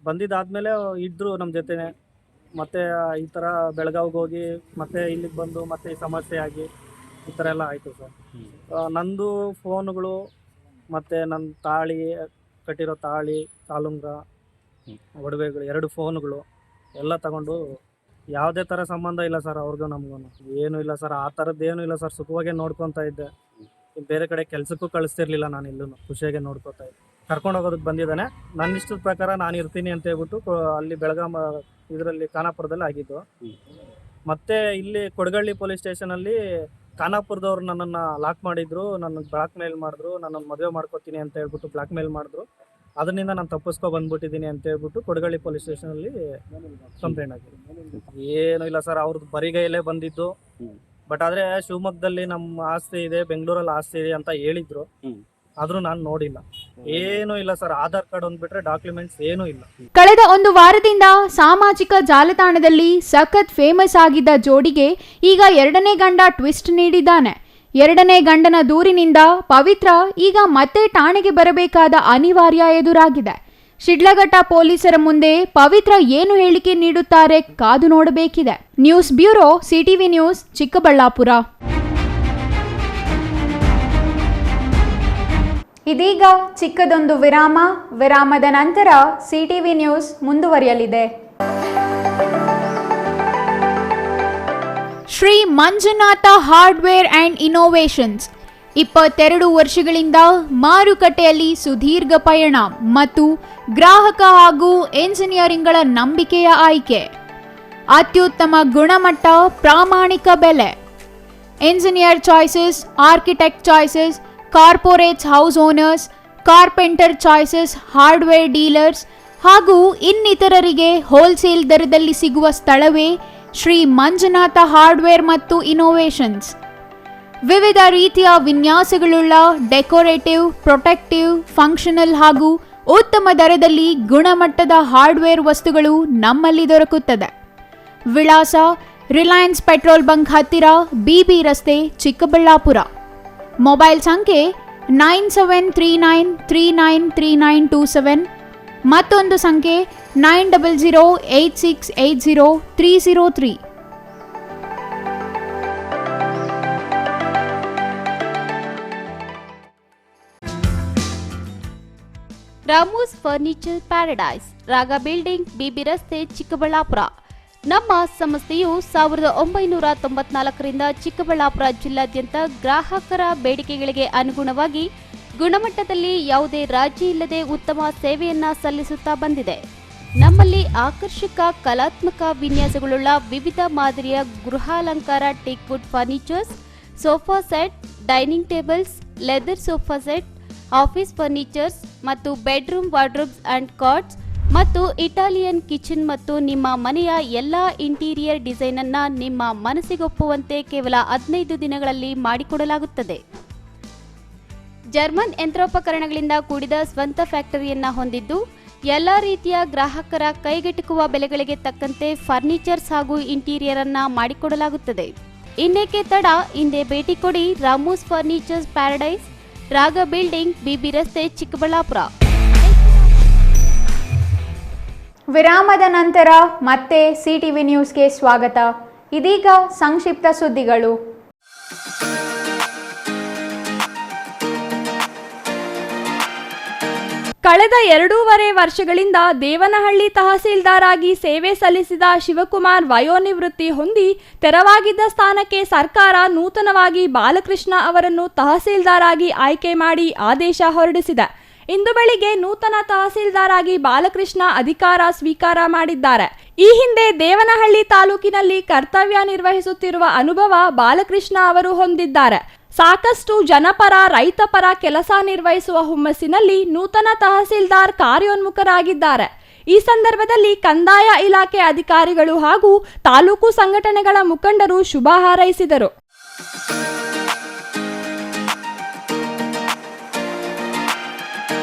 ಬಂದಿದ್ದಾದಮೇಲೆ ಇದ್ದರು ನಮ್ಮ ಜೊತೆನೇ. ಮತ್ತು ಈ ಥರ ಬೆಳಗಾವಿಗೆ ಹೋಗಿ ಮತ್ತೆ ಇಲ್ಲಿಗೆ ಬಂದು ಮತ್ತೆ ಈ ಸಮಸ್ಯೆ ಆಗಿ ಈ ಥರ ಎಲ್ಲ ಆಯಿತು ಸರ್. ನಂದು ಫೋನುಗಳು ಮತ್ತು ನನ್ನ ತಾಳಿ ಕಟ್ಟಿರೋ ತಾಳಿ, ಕಾಲುಂಗ್ರ, ಒಡವೆಗಳು, 2 ಫೋನುಗಳು ಎಲ್ಲ ತಗೊಂಡು ಯಾವುದೇ ಥರ ಸಂಬಂಧ ಇಲ್ಲ ಸರ್ ಅವ್ರಿಗೂ ನಮಗೂ ಏನೂ ಇಲ್ಲ ಸರ್. ಆ ಥರದ್ದೇನೂ ಇಲ್ಲ ಸರ್. ಸುಖವಾಗೇ ನೋಡ್ಕೊತಾ ಇದ್ದೆ. ಬೇರೆ ಕಡೆ ಕೆಲಸಕ್ಕೂ ಕಳಿಸ್ತಿರ್ಲಿಲ್ಲ. ನಾನು ಇಲ್ಲೂ ಖುಷಿಯಾಗೆ ನೋಡ್ಕೊತಾ ಇದ್ದೆ. ಕರ್ಕೊಂಡು ಹೋಗೋದಕ್ಕೆ ಬಂದಿದ್ದಾನೆ. ನನ್ನ ಇಷ್ಟದ ಪ್ರಕಾರ ನಾನು ಇರ್ತೀನಿ ಅಂತ ಹೇಳ್ಬಿಟ್ಟು ಅಲ್ಲಿ ಇದರಲ್ಲಿ ಖಾನಾಪುರದಲ್ಲಿ ಆಗಿದ್ದು. ಮತ್ತು ಇಲ್ಲಿ ಕೊಡಗಳ್ಳಿ ಪೊಲೀಸ್ ಸ್ಟೇಷನಲ್ಲಿ ಖಾನಾಪುರದವ್ರು ನನ್ನನ್ನು ಲಾಕ್ ಮಾಡಿದ್ರು, ನನಗೆ ಬ್ಲಾಕ್ ಮೇಲ್ ಮಾಡಿದ್ರು, ನನ್ನನ್ನು ಮದುವೆ ಮಾಡ್ಕೊತೀನಿ ಅಂತ ಹೇಳ್ಬಿಟ್ಟು ಬ್ಲಾಕ್ ಮೇಲ್ ಮಾಡಿದ್ರು. ಅದರಿಂದ ನಾನು ತಪ್ಪಿಸ್ಕೊ ಬಂದ್ಬಿಟ್ಟಿದ್ದೀನಿ ಅಂತ ಹೇಳ್ಬಿಟ್ಟು ಕೊಡಗಳ್ಳಿ ಪೊಲೀಸ್ ಸ್ಟೇಷನಲ್ಲಿ ಕಂಪ್ಲೇಂಟ್ ಆಗಿದೆ. ಏನೂ ಇಲ್ಲ ಸರ್, ಅವ್ರದ್ದು ಬರಿಗೈಯಲ್ಲೇ ಬಂದಿದ್ದು. ಬಟ್ ಆದರೆ ಶಿವಮೊಗ್ಗದಲ್ಲಿ ನಮ್ಮ ಆಸ್ತಿ ಇದೆ, ಬೆಂಗಳೂರಲ್ಲಿ ಆಸ್ತಿ ಇದೆ ಅಂತ ಹೇಳಿದ್ರು. ಆದರೂ ನಾನು ನೋಡಿಲ್ಲ. ಏನೂ ಇಲ್ಲ ಸರ್. ಆಧಾರ್ ಕಾರ್ಡ್ ಒಂದು ಬಿಟ್ರೆ ಡಾಕ್ಯುಮೆಂಟ್ಸ್ ಏನೂ ಇಲ್ಲ. ಕಳೆದ 1 ವಾರದಿಂದ ಸಾಮಾಜಿಕ ಜಾಲತಾಣದಲ್ಲಿ ಸಖತ್ ಫೇಮಸ್ ಆಗಿದ್ದ ಜೋಡಿಗೆ ಈಗ ಎರಡನೇ ಗಂಡ ಟ್ವಿಸ್ಟ್ ನೀಡಿದ್ದಾನೆ. ಎರಡನೇ ಗಂಡನ ದೂರಿನಿಂದ ಪವಿತ್ರ ಈಗ ಮತ್ತೆ ಠಾಣೆಗೆ ಬರಬೇಕಾದ ಅನಿವಾರ್ಯ ಎದುರಾಗಿದೆ. ಶಿಡ್ಲಘಟ್ಟ ಪೊಲೀಸರ ಮುಂದೆ ಪವಿತ್ರ ಏನು ಹೇಳಿಕೆ ನೀಡುತ್ತಾರೆ ಕಾದು ನೋಡಬೇಕಿದೆ. News bureau, CTV news, Chikkaballapur. ಇದೀಗ ಚಿಕ್ಕದೊಂದು ವಿರಾಮದ ನಂತರ ಸಿಟಿವಿ ನ್ಯೂಸ್ ಮುಂದುವರಿಯಲಿದೆ. Shri Manjunatha hardware and innovations 22 ವರ್ಷಗಳಿಂದ ಮಾರುಕಟ್ಟೆಯಲ್ಲಿ ಸುದೀರ್ಘ ಪಯಣ ಮತ್ತು ಗ್ರಾಹಕ ಹಾಗೂ ಎಂಜಿನಿಯರಿಂಗ್ಗಳ ನಂಬಿಕೆಯ ಆಯ್ಕೆ. ಅತ್ಯುತ್ತಮ ಗುಣಮಟ್ಟ, ಪ್ರಾಮಾಣಿಕ ಬೆಲೆ. Engineer choices, architect choices, corporates house owners, carpenter choices, hardware dealers ಹಾಗೂ ಇನ್ನಿತರರಿಗೆ ಹೋಲ್ಸೇಲ್ ದರದಲ್ಲಿ ಸಿಗುವ ಸ್ಥಳವೇ ಶ್ರೀ ಮಂಜುನಾಥ ಹಾರ್ಡ್ವೇರ್ ಮತ್ತು ಇನ್ನೋವೇಷನ್ಸ್. ವಿವಿಧ ರೀತಿಯ ವಿನ್ಯಾಸಗಳುಳ್ಳ ಡೆಕೋರೇಟಿವ್, ಪ್ರೊಟೆಕ್ಟಿವ್, ಫಂಕ್ಷನಲ್ ಹಾಗೂ ಉತ್ತಮ ದರದಲ್ಲಿ ಗುಣಮಟ್ಟದ ಹಾರ್ಡ್ವೇರ್ ವಸ್ತುಗಳು ನಮ್ಮಲ್ಲಿ ದೊರಕುತ್ತದೆ. ವಿಳಾಸ: ರಿಲಯನ್ಸ್ ಪೆಟ್ರೋಲ್ ಬಂಕ್ ಹತ್ತಿರ, ಬಿಬಿ ರಸ್ತೆ, ಚಿಕ್ಕಬಳ್ಳಾಪುರ. ಮೊಬೈಲ್ ಸಂಖ್ಯೆ 9739393927, ಮತ್ತೊಂದು ಸಂಖ್ಯೆ 9008680303. ರಾಮೂಸ್ ಫರ್ನಿಚರ್ ಪ್ಯಾರಡೈಸ್, ರಾಗ ಬಿಲ್ಡಿಂಗ್, ಬಿಬಿ ರಸ್ತೆ, ಚಿಕ್ಕಬಳ್ಳಾಪುರ. ನಮ್ಮ ಸಂಸ್ಥೆಯು 1994ರಿಂದ ಚಿಕ್ಕಬಳ್ಳಾಪುರ ಜಿಲ್ಲಾದ್ಯಂತ ಗ್ರಾಹಕರ ಬೇಡಿಕೆಗಳಿಗೆ ಅನುಗುಣವಾಗಿ ಗುಣಮಟ್ಟದಲ್ಲಿ ಯಾವುದೇ ರಾಜಿ ಇಲ್ಲದೆ ಉತ್ತಮ ಸೇವೆಯನ್ನ ಸಲ್ಲಿಸುತ್ತಾ ಬಂದಿದೆ. ನಮ್ಮಲ್ಲಿ ಆಕರ್ಷಕ ಕಲಾತ್ಮಕ ವಿನ್ಯಾಸಗಳುಳ್ಳ ವಿವಿಧ ಮಾದರಿಯ ಗೃಹಾಲಂಕಾರ teak wood furnitures, sofa set, dining tables, leather sofa set, office furnitures ಮತ್ತು ಬೆಡ್ರೂಮ್ ವಾರ್ಡ್ರೋಬ್ಸ್ ಅಂಡ್ ಕಾಟ್ಸ್ ಮತ್ತು ಇಟಾಲಿಯನ್ ಕಿಚನ್ ಮತ್ತು ನಿಮ್ಮ ಮನೆಯ ಎಲ್ಲ ಇಂಟೀರಿಯರ್ ಡಿಸೈನ್ ಅನ್ನ ನಿಮ್ಮ ಮನಸ್ಸಿಗೊಪ್ಪುವಂತೆ ಕೇವಲ 15 ದಿನಗಳಲ್ಲಿ ಮಾಡಿಕೊಡಲಾಗುತ್ತದೆ. ಜರ್ಮನ್ ಯಂತ್ರೋಪಕರಣಗಳಿಂದ ಕೂಡಿದ ಸ್ವಂತ ಫ್ಯಾಕ್ಟರಿಯನ್ನ ಹೊಂದಿದ್ದು ಎಲ್ಲ ರೀತಿಯ ಗ್ರಾಹಕರ ಕೈಗೆಟುಕುವ ಬೆಲೆಗಳಿಗೆ ತಕ್ಕಂತೆ ಫರ್ನಿಚರ್ಸ್ ಹಾಗೂ ಇಂಟೀರಿಯರ್ ಅನ್ನ ಮಾಡಿಕೊಡಲಾಗುತ್ತದೆ. ಇನ್ನೇಕೆ ತಡ, ಹಿಂದೆ ಭೇಟಿ ಕೊಡಿ. ರಾಮೂಸ್ ಫರ್ನಿಚರ್ಸ್ ಪ್ಯಾರಡೈಸ್, ರಾಗ ಬಿಲ್ಡಿಂಗ್, ಬಿಬಿ ರಸ್ತೆ, ಚಿಕ್ಕಬಳ್ಳಾಪುರ. ವಿರಾಮದ ನಂತರ ಮತ್ತೆ ಸಿಟಿವಿ ನ್ಯೂಸ್ಗೆ ಸ್ವಾಗತ. ಇದೀಗ ಸಂಕ್ಷಿಪ್ತ ಸುದ್ದಿಗಳು. ಕಳೆದ 2.5 ವರ್ಷಗಳಿಂದ ದೇವನಹಳ್ಳಿ ತಹಸೀಲ್ದಾರ್ ಆಗಿ ಸೇವೆ ಸಲ್ಲಿಸಿದ ಶಿವಕುಮಾರ್ ವಯೋನಿವೃತ್ತಿ ಹೊಂದಿ ತೆರವಾಗಿದ್ದ ಸ್ಥಾನಕ್ಕೆ ಸರ್ಕಾರ ನೂತನವಾಗಿ ಬಾಲಕೃಷ್ಣ ಅವರನ್ನು ತಹಸೀಲ್ದಾರ್ ಆಗಿ ಆಯ್ಕೆ ಮಾಡಿ ಆದೇಶ ಹೊರಡಿಸಿದೆ. ಇಂದು ಬೆಳಿಗ್ಗೆ ನೂತನ ತಹಸೀಲ್ದಾರ್ ಆಗಿ ಬಾಲಕೃಷ್ಣ ಅಧಿಕಾರ ಸ್ವೀಕಾರ ಮಾಡಿದ್ದಾರೆ. ಈ ಹಿಂದೆ ದೇವನಹಳ್ಳಿ ತಾಲೂಕಿನಲ್ಲಿ ಕರ್ತವ್ಯ ನಿರ್ವಹಿಸುತ್ತಿರುವ ಅನುಭವ ಬಾಲಕೃಷ್ಣ ಅವರು ಹೊಂದಿದ್ದಾರೆ. ಸಾಕಷ್ಟು ಜನಪರ, ರೈತಪರ ಕೆಲಸ ನಿರ್ವಹಿಸುವ ಹುಮ್ಮಸ್ಸಿನಲ್ಲಿ ನೂತನ ತಹಸೀಲ್ದಾರ್ ಕಾರ್ಯೋನ್ಮುಖರಾಗಿದ್ದಾರೆ. ಈ ಸಂದರ್ಭದಲ್ಲಿ ಕಂದಾಯ ಇಲಾಖೆ ಅಧಿಕಾರಿಗಳು ಹಾಗೂ ತಾಲೂಕು ಸಂಘಟನೆಗಳ ಮುಖಂಡರು ಶುಭ ಹಾರೈಸಿದರು.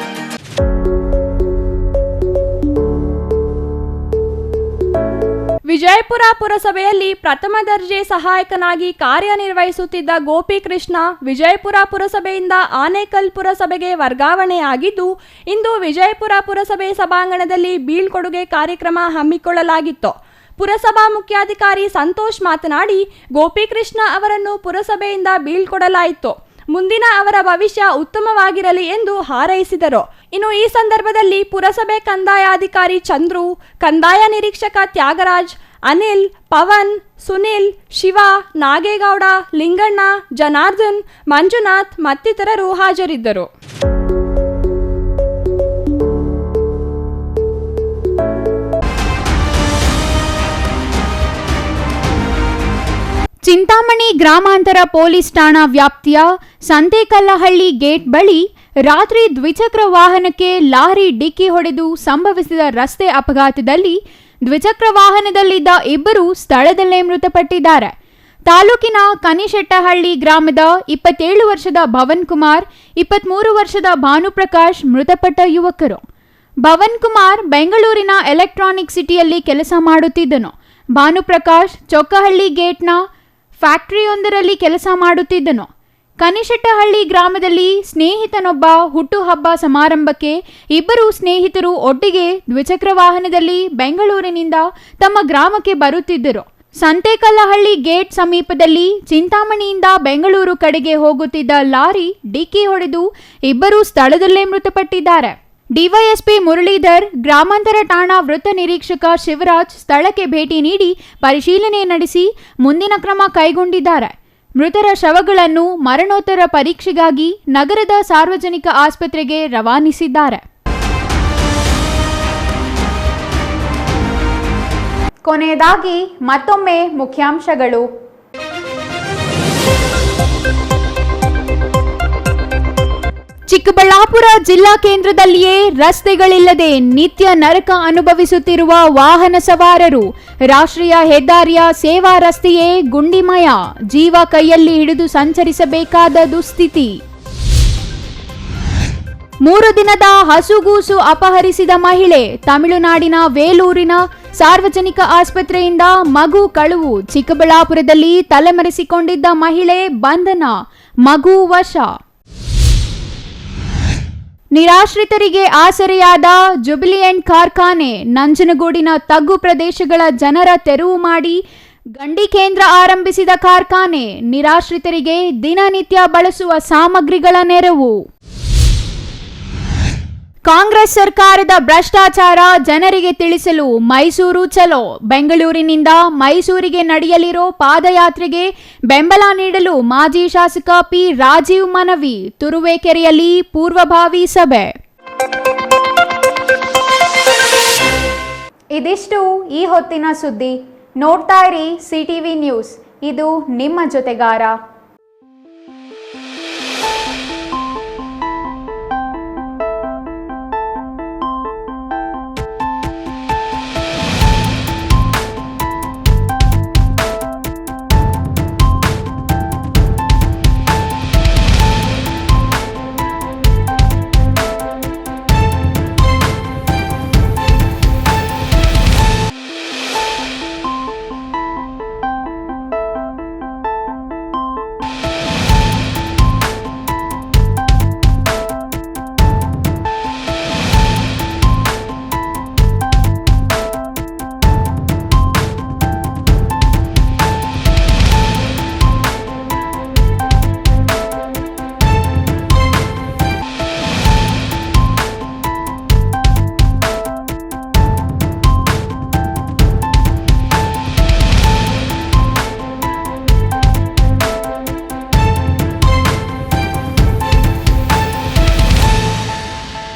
ವಿಜಯಪುರ ಪುರಸಭೆಯಲ್ಲಿ ಪ್ರಥಮ ದರ್ಜೆ ಸಹಾಯಕನಾಗಿ ಕಾರ್ಯನಿರ್ವಹಿಸುತ್ತಿದ್ದ ಗೋಪಿಕೃಷ್ಣ ವಿಜಯಪುರ ಪುರಸಭೆಯಿಂದ ಆನೇಕಲ್ ಪುರಸಭೆಗೆ ವರ್ಗಾವಣೆಯಾಗಿದ್ದು, ಇಂದು ವಿಜಯಪುರ ಪುರಸಭೆ ಸಭಾಂಗಣದಲ್ಲಿ ಬೀಳ್ಕೊಡುಗೆ ಕಾರ್ಯಕ್ರಮ ಹಮ್ಮಿಕೊಳ್ಳಲಾಗಿತ್ತು. ಪುರಸಭಾ ಮುಖ್ಯಾಧಿಕಾರಿ ಸಂತೋಷ್ ಮಾತನಾಡಿ, ಗೋಪಿಕೃಷ್ಣ ಅವರನ್ನು ಪುರಸಭೆಯಿಂದ ಬೀಳ್ಕೊಡಲಾಯಿತು. ಮುಂದಿನ ಅವರ ಭವಿಷ್ಯ ಉತ್ತಮವಾಗಿರಲಿ ಎಂದು ಹಾರೈಸಿದರು. ಇನ್ನು ಈ ಸಂದರ್ಭದಲ್ಲಿ ಪುರಸಭೆ ಕಂದಾಯಾಧಿಕಾರಿ ಚಂದ್ರು, ಕಂದಾಯ ನಿರೀಕ್ಷಕ ತ್ಯಾಗರಾಜ್, ಅನಿಲ್, ಪವನ್, ಸುನಿಲ್, ಶಿವ, ನಾಗೇಗೌಡ, ಲಿಂಗಣ್ಣ, ಜನಾರ್ದನ್, ಮಂಜುನಾಥ್ ಮತ್ತಿತರರು ಹಾಜರಿದ್ದರು. ಚಿಂತಾಮಣಿ ಗ್ರಾಮಾಂತರ ಪೊಲೀಸ್ ಠಾಣಾ ವ್ಯಾಪ್ತಿಯ ಸಂತೇಕಲ್ಲಹಳ್ಳಿ ಗೇಟ್ ಬಳಿ ರಾತ್ರಿ ದ್ವಿಚಕ್ರ ವಾಹನಕ್ಕೆ ಲಾರಿ ಡಿಕ್ಕಿ ಹೊಡೆದು ಸಂಭವಿಸಿದ ರಸ್ತೆ ಅಪಘಾತದಲ್ಲಿ ದ್ವಿಚಕ್ರ ವಾಹನದಲ್ಲಿದ್ದ ಇಬ್ಬರು ಸ್ಥಳದಲ್ಲೇ ಮೃತಪಟ್ಟಿದ್ದಾರೆ. ತಾಲೂಕಿನ ಕನಿಶೆಟ್ಟಹಳ್ಳಿ ಗ್ರಾಮದ 27 ವರ್ಷದ ಭವನ್ ಕುಮಾರ್, 23 ವರ್ಷದ ಭಾನುಪ್ರಕಾಶ್ ಮೃತಪಟ್ಟ ಯುವಕರು. ಭವನ್ ಕುಮಾರ್ ಬೆಂಗಳೂರಿನ ಎಲೆಕ್ಟ್ರಾನಿಕ್ ಸಿಟಿಯಲ್ಲಿ ಕೆಲಸ ಮಾಡುತ್ತಿದ್ದನು. ಭಾನುಪ್ರಕಾಶ್ ಚೊಕ್ಕಹಳ್ಳಿ ಗೇಟ್ನ ಫ್ಯಾಕ್ಟರಿಯೊಂದರಲ್ಲಿ ಕೆಲಸ ಮಾಡುತ್ತಿದ್ದನು. ಕನಿಶೆಟ್ಟಹಳ್ಳಿ ಗ್ರಾಮದಲ್ಲಿ ಸ್ನೇಹಿತನೊಬ್ಬ ಹುಟ್ಟುಹಬ್ಬ ಸಮಾರಂಭಕ್ಕೆ ಇಬ್ಬರು ಸ್ನೇಹಿತರು ಒಟ್ಟಿಗೆ ದ್ವಿಚಕ್ರ ವಾಹನದಲ್ಲಿ ಬೆಂಗಳೂರಿನಿಂದ ತಮ್ಮ ಗ್ರಾಮಕ್ಕೆ ಬರುತ್ತಿದ್ದರು. ಸಂತೇಕಲ್ಲಹಳ್ಳಿ ಗೇಟ್ ಸಮೀಪದಲ್ಲಿ ಚಿಂತಾಮಣಿಯಿಂದ ಬೆಂಗಳೂರು ಕಡೆಗೆ ಹೋಗುತ್ತಿದ್ದ ಲಾರಿ ಡಿಕ್ಕಿ ಹೊಡೆದು ಇಬ್ಬರು ಸ್ಥಳದಲ್ಲೇ ಮೃತಪಟ್ಟಿದ್ದಾರೆ. ಡಿವೈಎಸ್ಪಿ ಮುರಳೀಧರ್, ಗ್ರಾಮಾಂತರ ಠಾಣಾ ವೃತ್ತ ನಿರೀಕ್ಷಕ ಶಿವರಾಜ್ ಸ್ಥಳಕ್ಕೆ ಭೇಟಿ ನೀಡಿ ಪರಿಶೀಲನೆ ನಡೆಸಿ ಮುಂದಿನ ಕ್ರಮ ಕೈಗೊಂಡಿದ್ದಾರೆ. ಮೃತರ ಶವಗಳನ್ನು ಮರಣೋತ್ತರ ಪರೀಕ್ಷೆಗಾಗಿ ನಗರದ ಸಾರ್ವಜನಿಕ ಆಸ್ಪತ್ರೆಗೆ ರವಾನಿಸಿದ್ದಾರೆ. ಕೊನೆಯದಾಗಿ ಮತ್ತೊಮ್ಮೆ ಮುಖ್ಯಾಂಶಗಳು. ಚಿಕ್ಕಬಳ್ಳಾಪುರ ಜಿಲ್ಲಾ ಕೇಂದ್ರದಲ್ಲಿಯೇ ರಸ್ತೆಗಳಿಲ್ಲದೆ ನಿತ್ಯ ನರಕ ಅನುಭವಿಸುತ್ತಿರುವ ವಾಹನ ಸವಾರರು. ರಾಷ್ಟ್ರೀಯ ಹೆದ್ದಾರಿಯ ಸೇವಾ ರಸ್ತೆಯೇ ಗುಂಡಿಮಯ, ಜೀವ ಕೈಯಲ್ಲಿ ಹಿಡಿದು ಸಂಚರಿಸಬೇಕಾದ ದುಸ್ಥಿತಿ. 3 ದಿನದ ಹಸುಗೂಸು ಅಪಹರಿಸಿದ ಮಹಿಳೆ. ತಮಿಳುನಾಡಿನ ವೇಲೂರಿನ ಸಾರ್ವಜನಿಕ ಆಸ್ಪತ್ರೆಯಿಂದ ಮಗು ಕಳುವು. ಚಿಕ್ಕಬಳ್ಳಾಪುರದಲ್ಲಿ ತಲೆಮರೆಸಿಕೊಂಡಿದ್ದ ಮಹಿಳೆ ಬಂಧನ, ಮಗು ವಶ. ನಿರಾಶ್ರಿತರಿಗೆ ಆಸರೆಯಾದ ಜುಬಿಲಿಯಂಟ್ ಕಾರ್ಖಾನೆ. ನಂಜನಗೂಡಿನ ತಗ್ಗು ಪ್ರದೇಶಗಳ ಜನರ ತೆರವು ಮಾಡಿ ಗಂಡಿ ಕೇಂದ್ರ ಆರಂಭಿಸಿದ ಕಾರ್ಖಾನೆ. ನಿರಾಶ್ರಿತರಿಗೆ ದಿನನಿತ್ಯ ಬಳಸುವ ಸಾಮಗ್ರಿಗಳ ನೆರವು. ಕಾಂಗ್ರೆಸ್ ಸರ್ಕಾರದ ಭ್ರಷ್ಟಾಚಾರ ಜನರಿಗೆ ತಿಳಿಸಲು ಮೈಸೂರು ಚಲೋ. ಬೆಂಗಳೂರಿನಿಂದ ಮೈಸೂರಿಗೆ ನಡೆಯಲಿರೋ ಪಾದಯಾತ್ರೆಗೆ ಬೆಂಬಲ ನೀಡಲು ಮಾಜಿ ಶಾಸಕ ಪಿ ರಾಜೀವ್ ಮನವಿ. ತುರುವೇಕೆರೆಯಲ್ಲಿ ಪೂರ್ವಭಾವಿ ಸಭೆ. ಇದಿಷ್ಟು ಈ ಹೊತ್ತಿನ ಸುದ್ದಿ. ನೋಡ್ತಾ ಇರಿ ಸಿಟಿವಿ ನ್ಯೂಸ್, ಇದು ನಿಮ್ಮ ಜೊತೆಗಾರ.